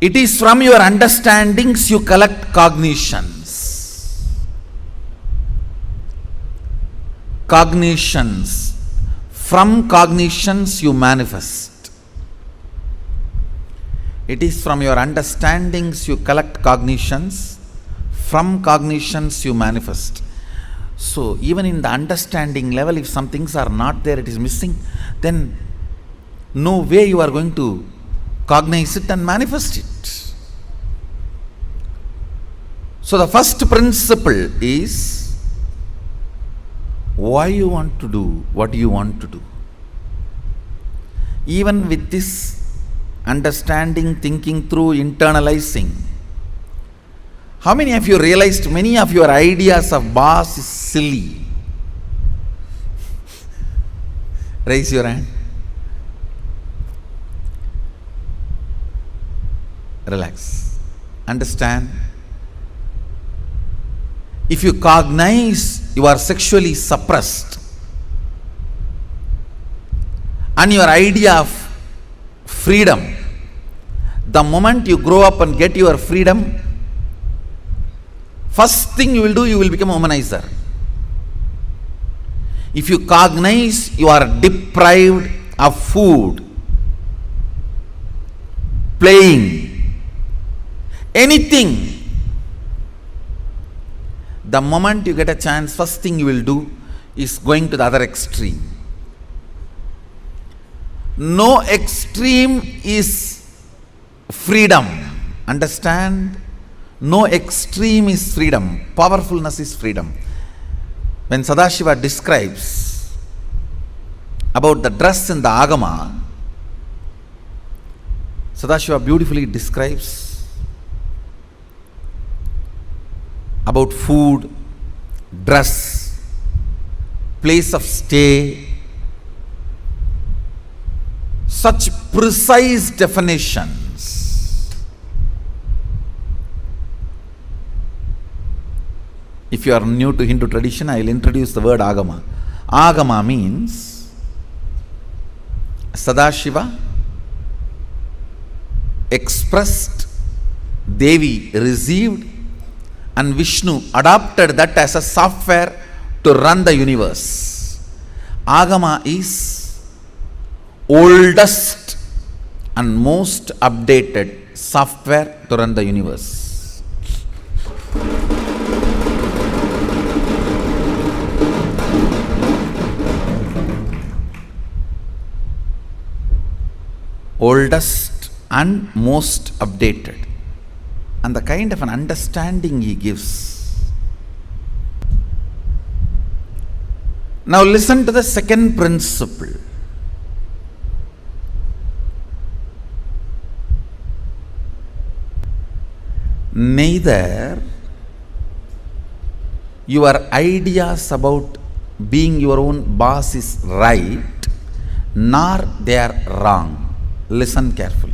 It is from your understandings you collect cognitions. Cognitions. From cognitions you manifest. It is from your understandings you collect cognitions. From cognitions you manifest. So even in the understanding level, if some things are not there, it is missing, then no way you are going to cognize it and manifest it. So the first principle is why you want to do what you want to do. Even with this understanding, thinking through, internalizing, how many of you realized many of your ideas of boss is silly? Raise your hand. Relax. Understand. If you cognize you are sexually suppressed and your idea of freedom, the moment you grow up and get your freedom, first thing you will do, you will become a womanizer. If you cognize you are deprived of food, playing, anything, the moment you get a chance, first thing you will do is going to the other extreme. No extreme is freedom. Understand? No extreme is freedom. Powerfulness is freedom. When Sadashiva describes about the dress in the Agama, Sadashiva beautifully describes about food, dress, place of stay, such precise definitions. If you are new to Hindu tradition, I will introduce the word Agama. Agama means Sadashiva expressed, Devi received, and Vishnu adopted that as a software to run the universe. Agama is oldest and most updated software to run the universe. Oldest and most updated. And the kind of an understanding he gives. Now listen to the second principle. Neither your ideas about being your own boss is right, nor they are wrong. Listen carefully.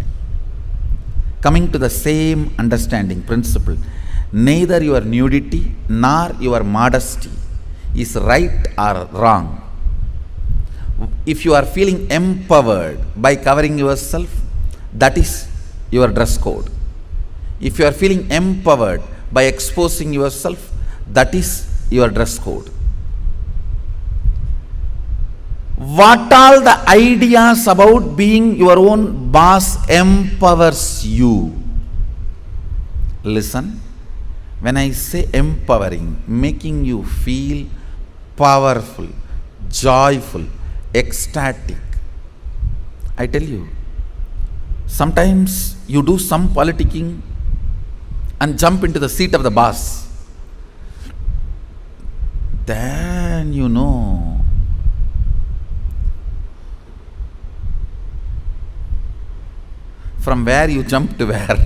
Coming to the same understanding principle, neither your nudity nor your modesty is right or wrong. If you are feeling empowered by covering yourself, that is your dress code. If you are feeling empowered by exposing yourself, that is your dress code. What all the ideas about being your own boss empowers you? Listen, when I say empowering, making you feel powerful, joyful, ecstatic, I tell you, sometimes you do some politicking and jump into the seat of the boss. Then you know from where you jump to where.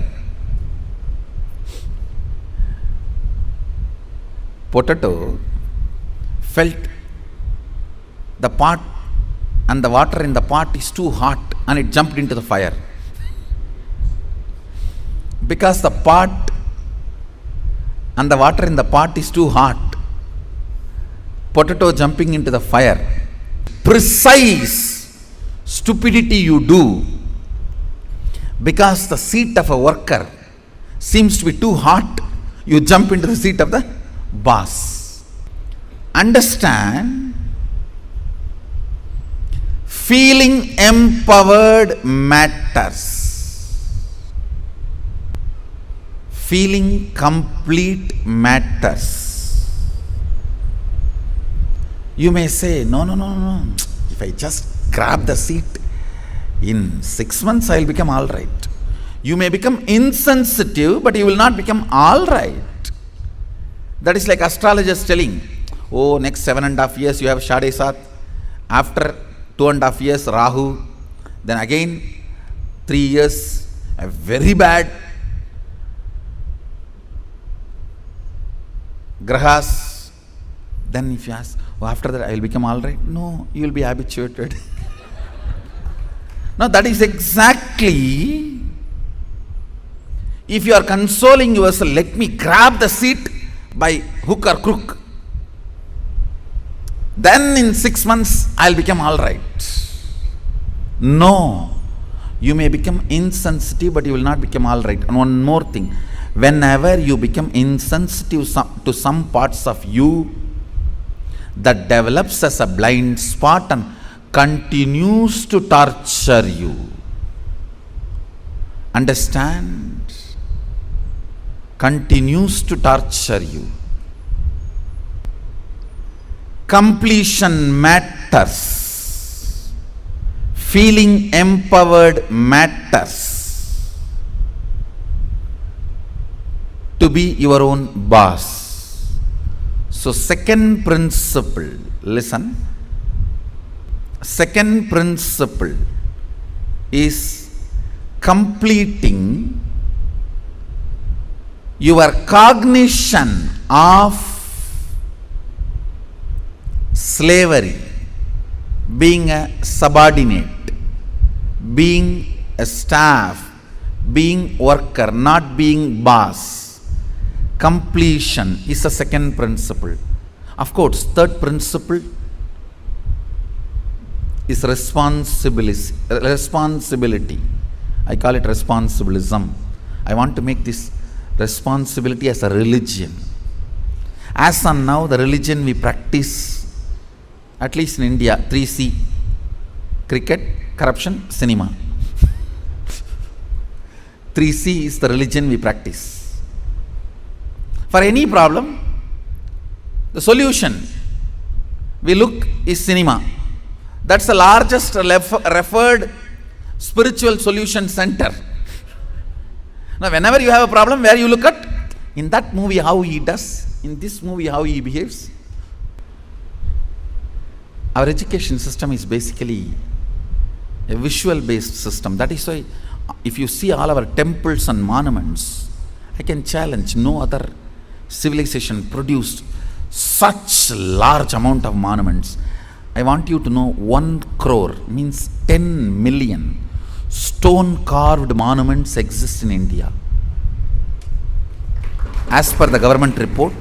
Potato felt the pot and the water in the pot is too hot and it jumped into the fire. Because the pot and the water in the pot is too hot, potato jumping into the fire. Precise stupidity you do because the seat of a worker seems to be too hot, you jump into the seat of the boss. Understand, feeling empowered matters. Feeling complete matters. You may say, no. If I just grab the seat, in 6 months I will become all right. You may become insensitive, but you will not become all right. That is like astrologers telling, oh, next 7.5 years you have Shade Sat. After 2.5 years, Rahu. Then again, 3 years, a very bad grahas. Then if you ask, oh, after that I will become all right. No, you will be habituated. Now that is exactly, if you are consoling yourself, let me grab the seat by hook or crook. Then in 6 months I will become all right. No. You may become insensitive, but you will not become all right. And one more thing, whenever you become insensitive to some parts of you, that develops as a blind spot and continues to torture you. Understand? Continues to torture you. Completion matters. Feeling empowered matters. To be your own boss. So second principle, listen. Second principle is completing your cognition of slavery, being a subordinate, being a staff, being worker, not being boss. Completion is the second principle. Of course, third principle is responsibility. I call it responsibilism. I want to make this responsibility as a religion. As on now, the religion we practice, at least in India, 3C: cricket, corruption, cinema. 3C is the religion we practice. For any problem, the solution we look is cinema. That's the largest referred spiritual solution center. Now, whenever you have a problem, where you look at? In that movie, how he does. In this movie, how he behaves. Our education system is basically a visual-based system. That is why, if you see all our temples and monuments, I can challenge, no other civilization produced such large amount of monuments. I want you to know 1 crore means 10 million stone-carved monuments exist in India. As per the government report,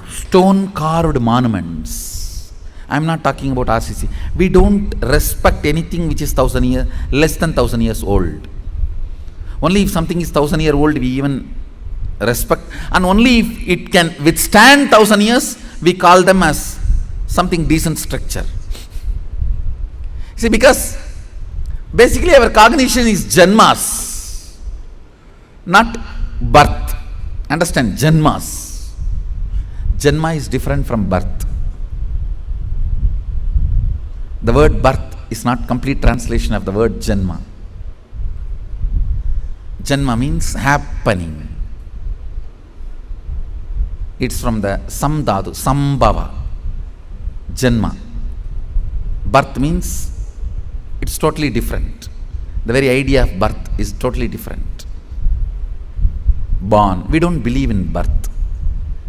stone-carved monuments. I am not talking about RCC. We don't respect anything which is less than 1,000 years old. Only if something is 1,000 years old, we even respect. And only if it can withstand 1,000 years, we call them as something decent structure. See, because basically our cognition is janmas, not birth. Understand? Janmas. Janma is different from birth. The word birth is not complete translation of the word janma. Janma means happening. It's from the samdhatu, sambhava. Janma. Birth means it's totally different. The very idea of birth is totally different. Born. We don't believe in birth.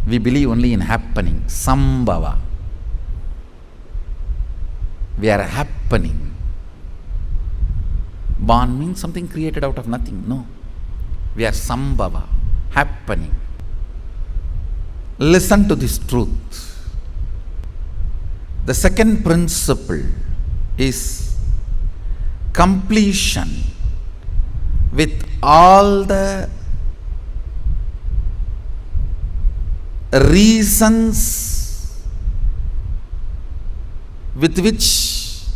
We believe only in happening. Sambhava. We are happening. Born means something created out of nothing. No. We are sambhava. Happening. Listen to this truth. The second principle is completion with all the reasons with which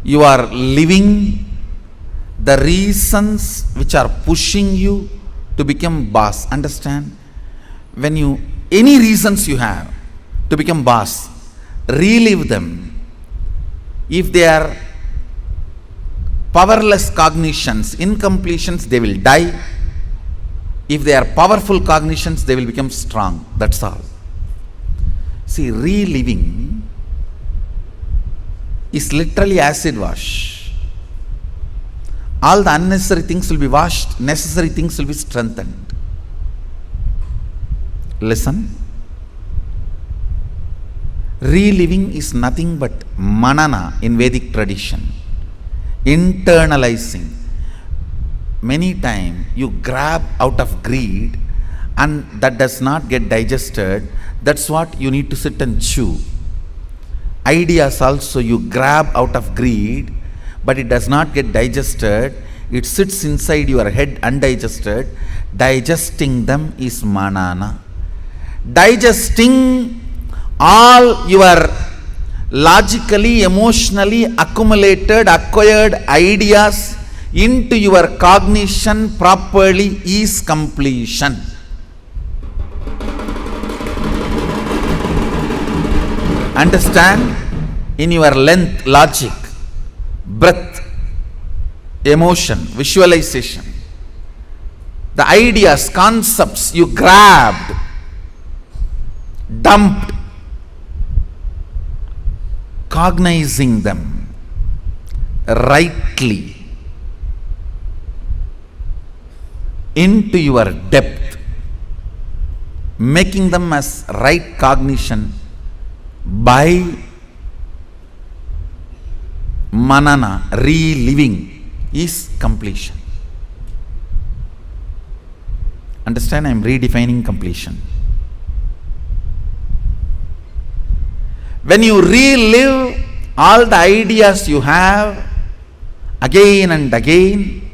you are living, the reasons which are pushing you to become boss. Understand? When any reasons you have to become boss, relive them. If they are powerless cognitions, incompletions, they will die. If they are powerful cognitions, they will become strong. That's all. See, reliving is literally acid wash. All the unnecessary things will be washed, necessary things will be strengthened. Listen. Reliving is nothing but manana in Vedic tradition. Internalizing. Many times you grab out of greed and that does not get digested. That's what you need to sit and chew. Ideas also you grab out of greed, but it does not get digested. It sits inside your head undigested. Digesting them is manana. Digesting all your logically, emotionally accumulated, acquired ideas into your cognition properly is completion. Understand? In your length, logic, breath, emotion, visualization, the ideas, concepts you grabbed, dumped, cognizing them rightly into your depth, making them as right cognition by manana, reliving is completion. Understand? I am redefining completion. When you relive all the ideas you have again and again,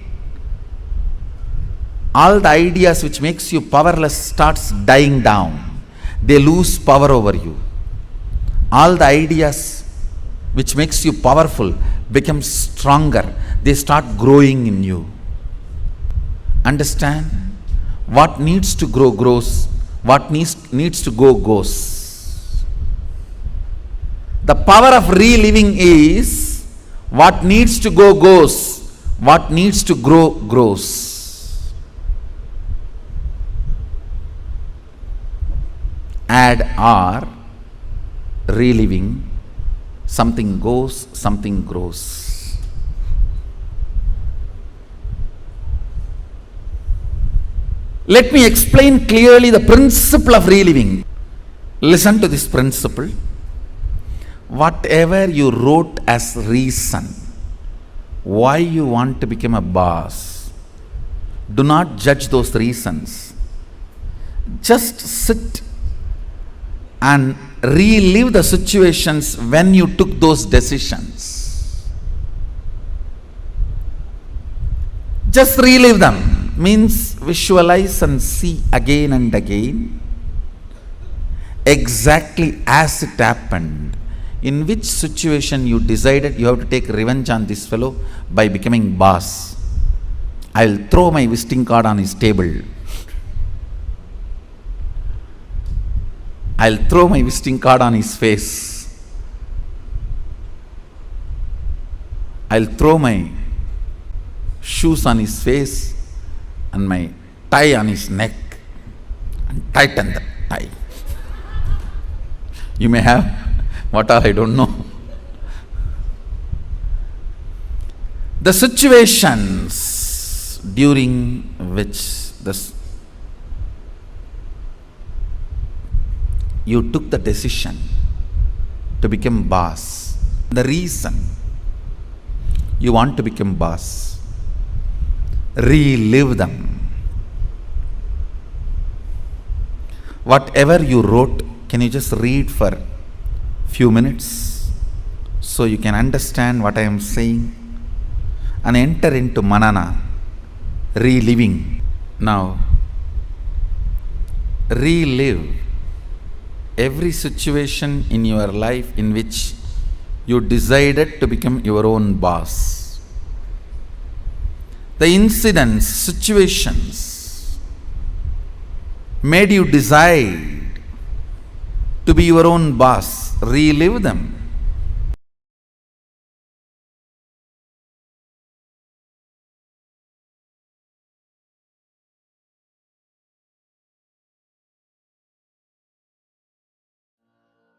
all the ideas which makes you powerless starts dying down. They lose power over you. All the ideas which makes you powerful become stronger. They start growing in you. Understand? What needs to grow grows. What needs to go goes. The power of reliving is what needs to go goes, what needs to grow grows. Add or, reliving, something goes, something grows. Let me explain clearly the principle of reliving. Listen to this principle. Whatever you wrote as reason why you want to become a boss, do not judge those reasons. Just sit and relive the situations when you took those decisions. Just relive them. Means visualize and see again and again exactly as it happened. In which situation you decided you have to take revenge on this fellow by becoming boss. I will throw my visiting card on his table. I will throw my visiting card on his face. I will throw my shoes on his face and my tie on his neck and tighten the tie. You may have what all I don't know. The situations during which you took the decision to become boss, the reason you want to become boss, relive them. Whatever you wrote, can you just read for few minutes so you can understand what I am saying and enter into manana, reliving. Now, relive every situation in your life in which you decided to become your own boss. The incidents, situations made you decide to be your own boss. Relive them.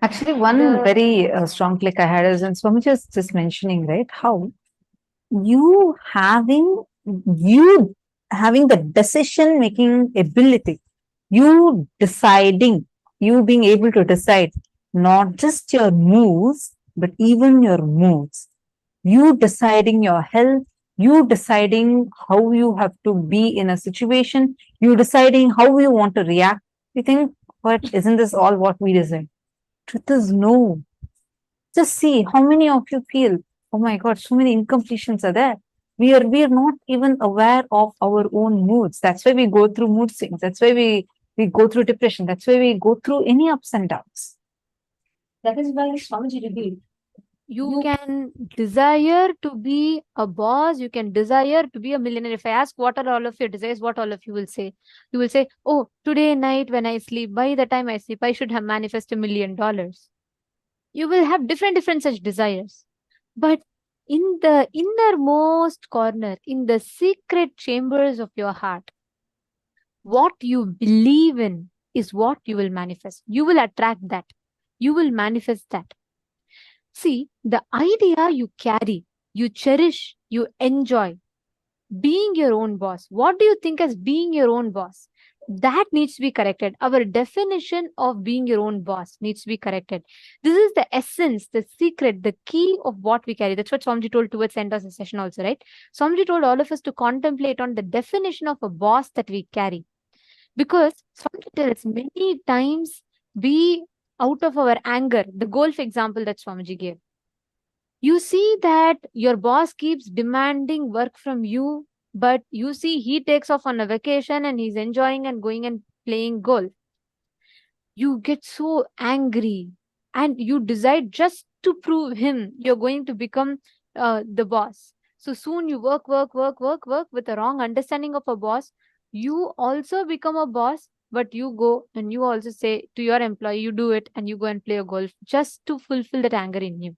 Actually, one very strong click I had is, and Swami just mentioning, right, how you having you having the decision making ability, you deciding, you being able to decide not just your moves, but even your moods. You deciding your health, you deciding how you have to be in a situation, you deciding how you want to react. You think, what isn't this all what we deserve? Truth is no. Just see how many of you feel, oh my God, so many incompletions are there. We are not even aware of our own moods. That's why we go through mood swings. That's why we go through depression. That's why we go through any ups and downs. That is why Swamiji revealed. You can desire to be a boss, you can desire to be a millionaire. If I ask what are all of your desires, what all of you will say? You will say, oh, today night when I sleep, by the time I sleep, I should have manifested $1 million. You will have different such desires. But in the innermost corner, in the secret chambers of your heart, what you believe in is what you will manifest. You will attract that. You will manifest that. See, the idea you carry, you cherish, you enjoy, being your own boss. What do you think as being your own boss? That needs to be corrected. Our definition of being your own boss needs to be corrected. This is the essence, the secret, the key of what we carry. That's what Swamiji told towards the end of the session also, right? Swamiji told all of us to contemplate on the definition of a boss that we carry. Because Swamiji tells many times we, out of our anger, the golf example that Swamiji gave, you see that your boss keeps demanding work from you, but you see he takes off on a vacation and he's enjoying and going and playing golf. You get so angry and you decide just to prove him you're going to become the boss. So soon you work with a wrong understanding of a boss. You also become a boss, but you go and you also say to your employee, you do it and you go and play a golf just to fulfill that anger in you.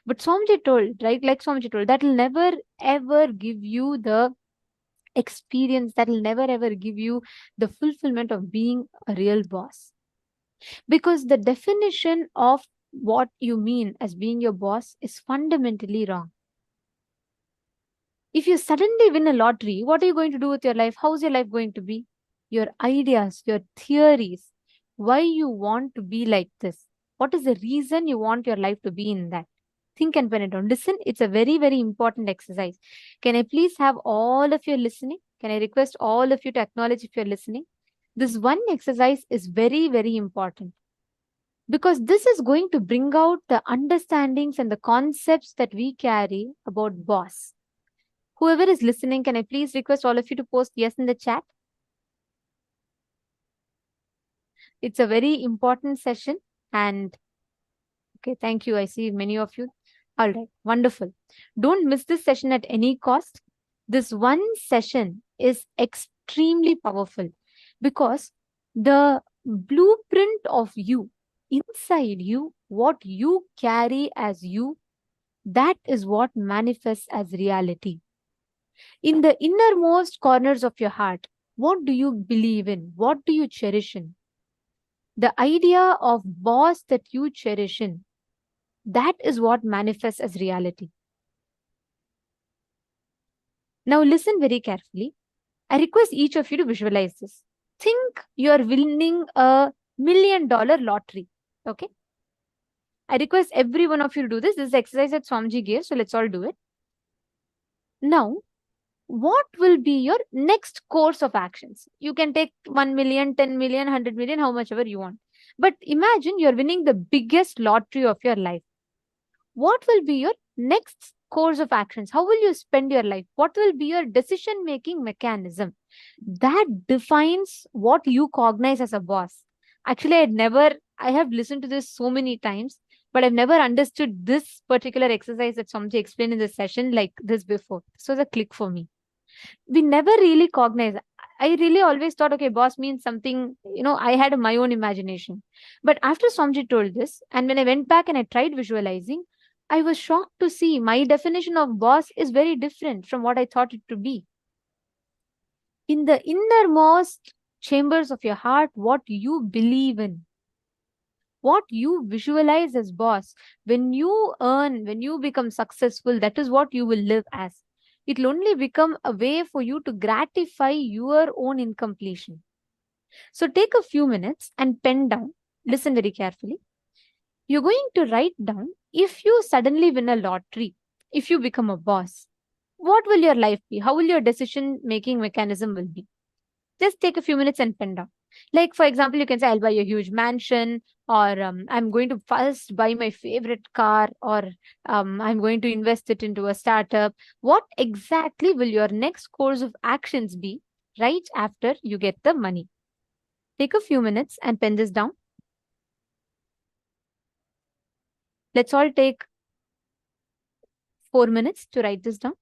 But Swamiji told, right? Like Swamiji told, that will never ever give you the experience, that will never ever give you the fulfillment of being a real boss. Because the definition of what you mean as being your boss is fundamentally wrong. If you suddenly win a lottery, what are you going to do with your life? How's your life going to be? Your ideas, your theories, why you want to be like this. What is the reason you want your life to be in that? Think and pen it down. Listen, it's a very important exercise. Can I please have all of you listening? Can I request all of you to acknowledge if you're listening? This one exercise is very important. Because this is going to bring out the understandings and the concepts that we carry about boss. Whoever is listening, can I please request all of you to post yes in the chat? It's a very important session and okay, thank you. I see many of you. All right, wonderful. Don't miss this session at any cost. This one session is extremely powerful because the blueprint of you, inside you, what you carry as you, that is what manifests as reality. In the innermost corners of your heart, what do you believe in? What do you cherish in? The idea of boss that you cherish in, that is what manifests as reality. Now listen very carefully. I request each of you to visualize this. Think you are winning a $1 million lottery. Okay. I request every one of you to do this. This is the exercise that Swamiji gave. So let's all do it. Now, what will be your next course of actions? You can take 1 million, 10 million, 100 million, how much ever you want. But imagine you're winning the biggest lottery of your life. What will be your next course of actions? How will you spend your life? What will be your decision-making mechanism? That defines what you cognize as a boss. Actually, I have listened to this so many times, but I've never understood this particular exercise that Swamiji explained in this session like this before. So it's a click for me. We never really cognize. I really always thought, okay, boss means something, I had my own imagination. But after Swamiji told this, and when I went back and I tried visualizing, I was shocked to see my definition of boss is very different from what I thought it to be. In the innermost chambers of your heart, what you believe in, what you visualize as boss, when you earn, when you become successful, that is what you will live as. It will only become a way for you to gratify your own incompletion. So take a few minutes and pen down. Listen very carefully. You're going to write down, if you suddenly win a lottery, if you become a boss, what will your life be? How will your decision making mechanism will be? Just take a few minutes and pen down. Like, for example, you can say, I'll buy a huge mansion, or I'm going to first buy my favorite car, or I'm going to invest it into a startup. What exactly will your next course of actions be right after you get the money? Take a few minutes and pen this down. Let's all take 4 minutes to write this down.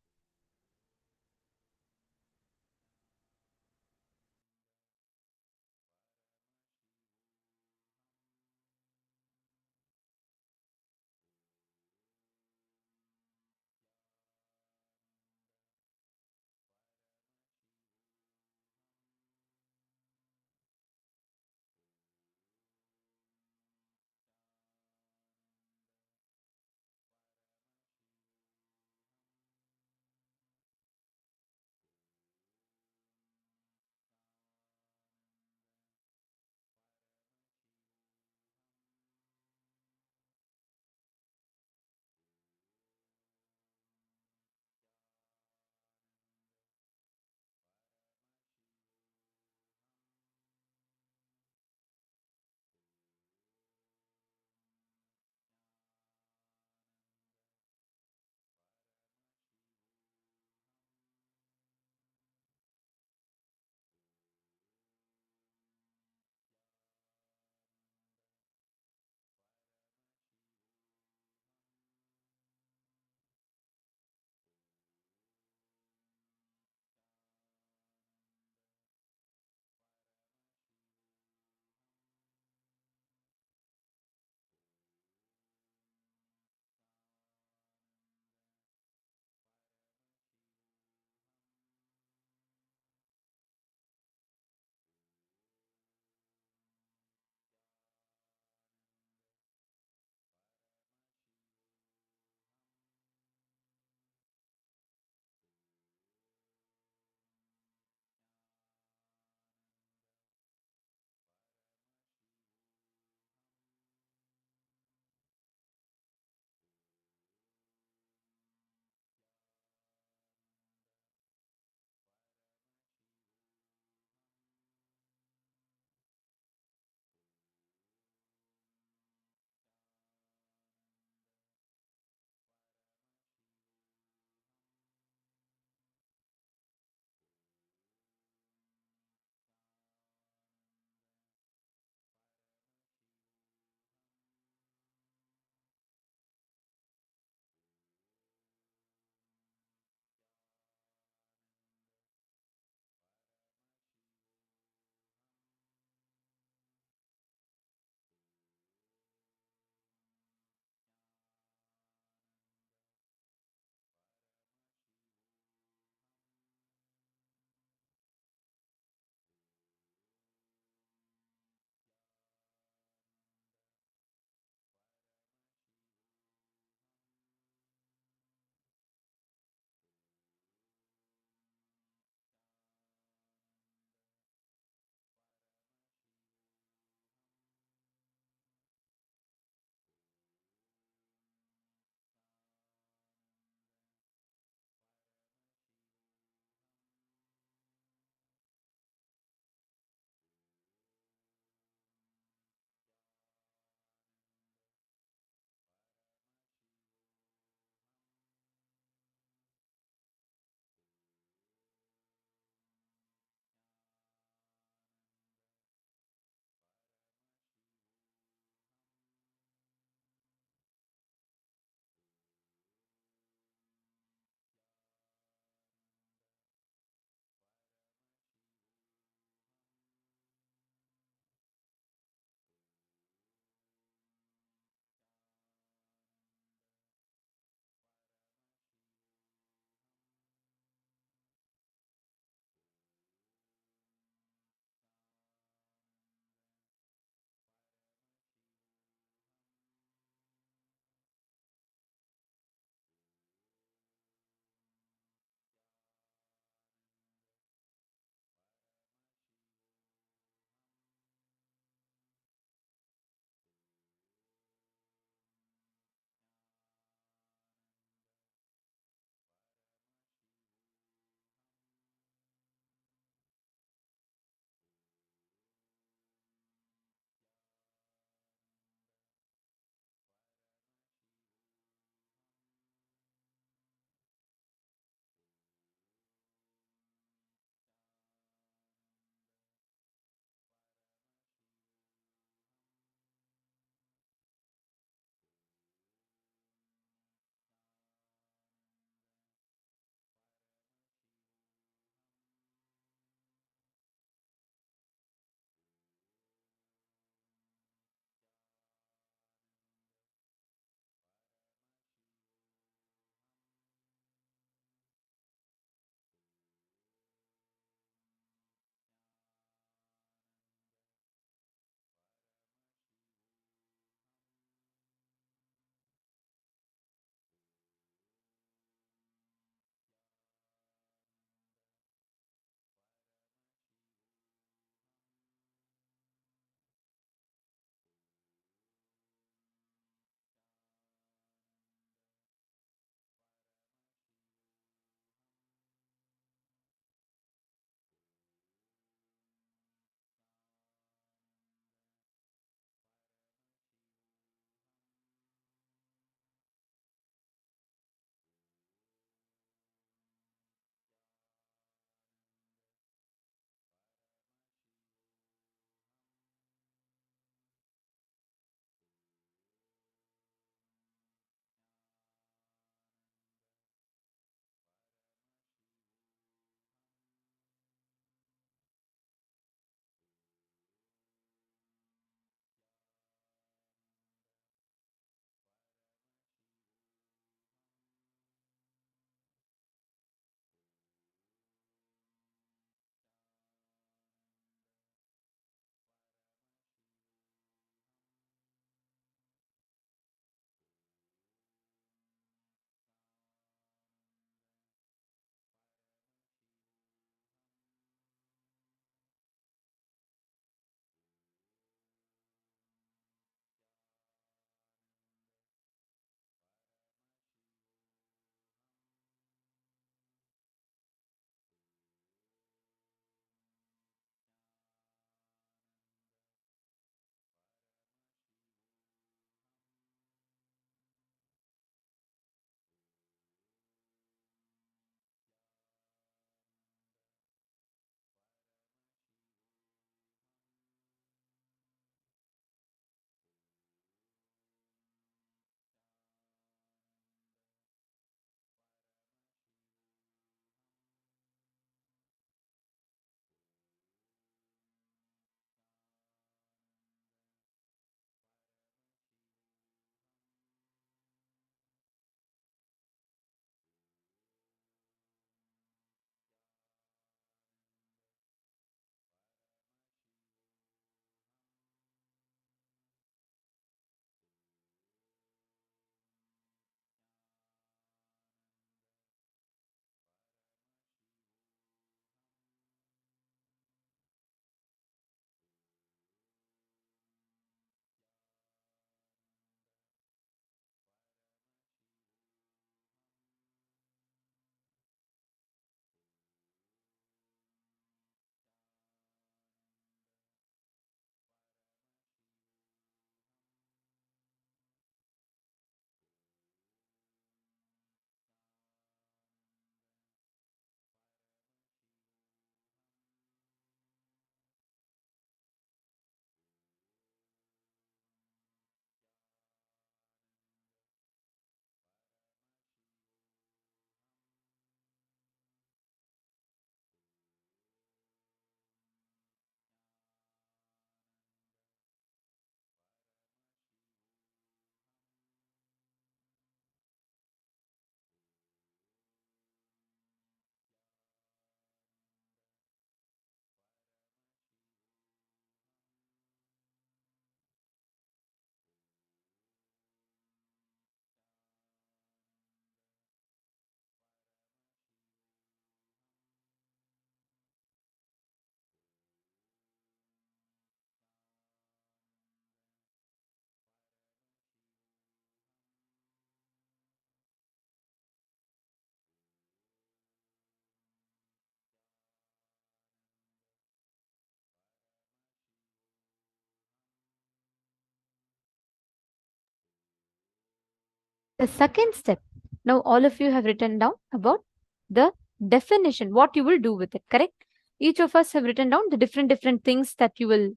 The second step, now all of you have written down about the definition, what you will do with it, correct? Each of us have written down the different things that you will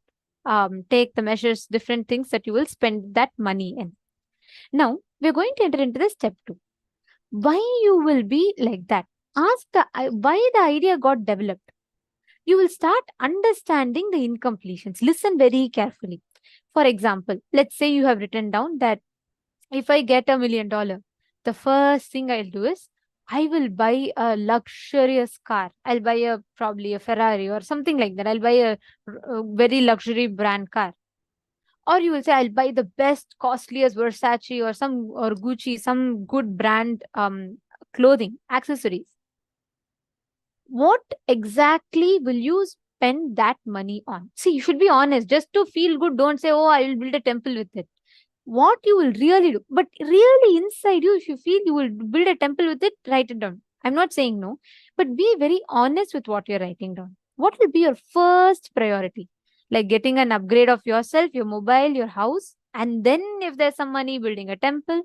take, the measures, different things that you will spend that money in. Now, we're going to enter into the step 2. Why you will be like that? Ask why the idea got developed. You will start understanding the incompletions. Listen very carefully. For example, let's say you have written down that if I get $1 million, the first thing I'll do is I will buy a luxurious car. I'll buy probably a Ferrari or something like that. I'll buy a very luxury brand car. Or you will say I'll buy the best, costliest Versace or Gucci, some good brand clothing, accessories. What exactly will you spend that money on? See, you should be honest. Just to feel good, don't say, oh, I will build a temple with it. What you will really do, but really inside you, if you feel you will build a temple with it, write it down. I'm not saying no, but be very honest with what you're writing down. What will be your first priority? Like getting an upgrade of yourself, your mobile, your house, and then if there's some money, building a temple.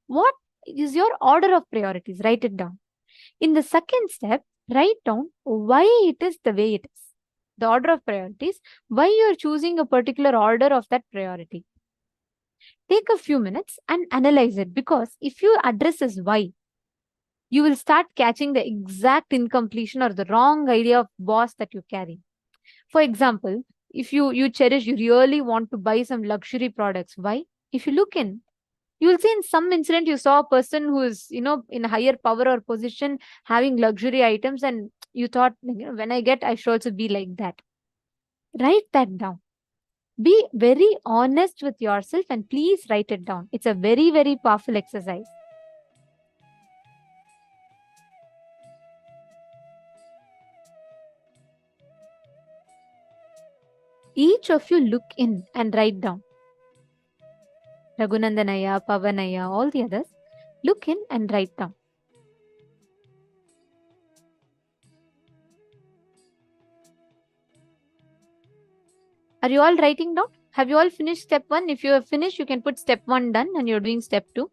What is your order of priorities? Write it down. In the second step, write down why it is the way it is. The order of priorities, why you're choosing a particular order of that priority. Take a few minutes and analyze it, because if you address this why, you will start catching the exact incompletion or the wrong idea of boss that you carry. For example, if you cherish, you really want to buy some luxury products. Why? If you look in, you will see in some incident you saw a person who is, in a higher power or position having luxury items, and you thought, when I get, I should also be like that. Write that down. Be very honest with yourself and please write it down. It's a very, very powerful exercise. Each of you look in and write down. Raghunandanaya, Pavanaya, all the others, look in and write down. Are you all writing down? Have you all finished step 1? If you have finished, you can put step 1 done and you're doing step 2.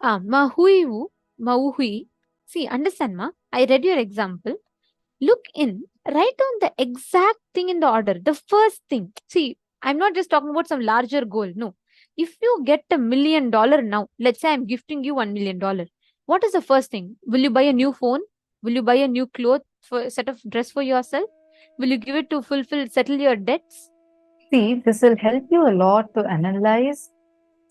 Mahuivu, Mauhui. See, understand, ma? I read your example. Look in, write down the exact thing in the order. The first thing. See, I'm not just talking about some larger goal. No. If you get $1 million now, let's say I'm gifting you $1 million. What is the first thing? Will you buy a new phone? Will you buy a new cloth for set of dress for yourself? Will you give it to settle your debts? See, this will help you a lot to analyze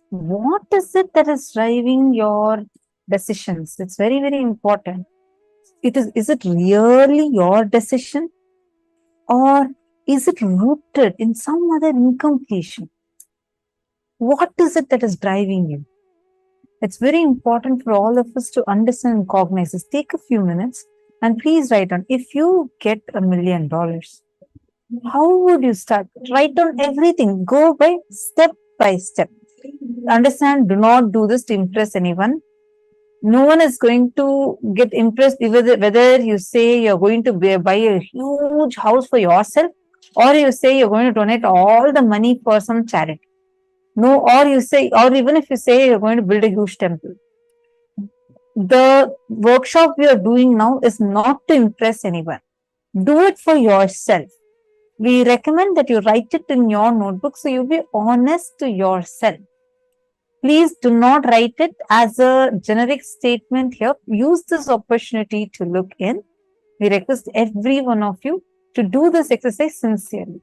what is it that is driving your decisions. It's very, very important. Is it really your decision, or is it rooted in some other incompletion? What is it that is driving you? It's very important for all of us to understand and cognize this. Take a few minutes and please write down. If you get $1 million, how would you start? Write down everything. Go by step. Understand, do not do this to impress anyone. No one is going to get impressed whether you say you're going to buy a huge house for yourself, or you say you're going to donate all the money for some charity. No, or even if you say you're going to build a huge temple. The workshop we are doing now is not to impress anyone. Do it for yourself. We recommend that you write it in your notebook so you be honest to yourself. Please do not write it as a generic statement here. Use this opportunity to look in. We request every one of you to do this exercise sincerely.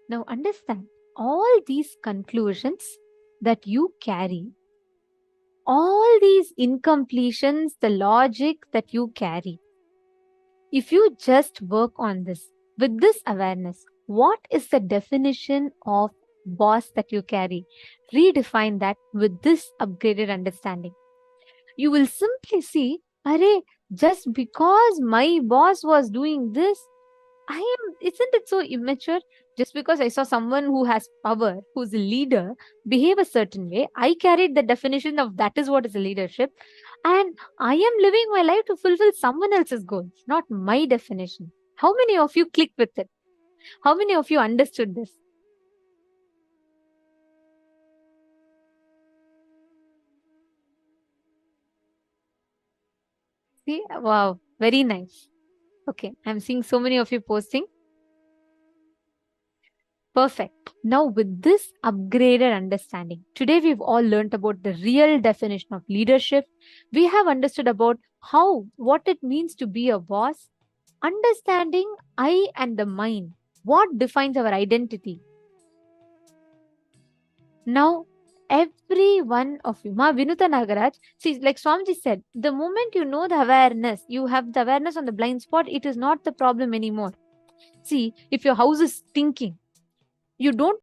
Now understand all these conclusions that you carry, all these incompletions, the logic that you carry. If you just work on this with this awareness, what is the definition of boss that you carry? Redefine that with this upgraded understanding. You will simply see, Arey, just because my boss was doing this, isn't it so immature? Just because I saw someone who has power, who's a leader, behave a certain way, I carried the definition of that is what is a leadership. And I am living my life to fulfill someone else's goals, not my definition. How many of you click with it? How many of you understood this? See, wow, very nice. Okay, I'm seeing so many of you posting. Perfect. Now, with this upgraded understanding, today we've all learned about the real definition of leadership. We have understood about what it means to be a boss, understanding I and the mind, what defines our identity. Now, every one of you, Ma Vinuta Nagaraj, see, like Swamiji said, the moment you know the awareness, you have the awareness on the blind spot, it is not the problem anymore. See, if your house is stinking, you don't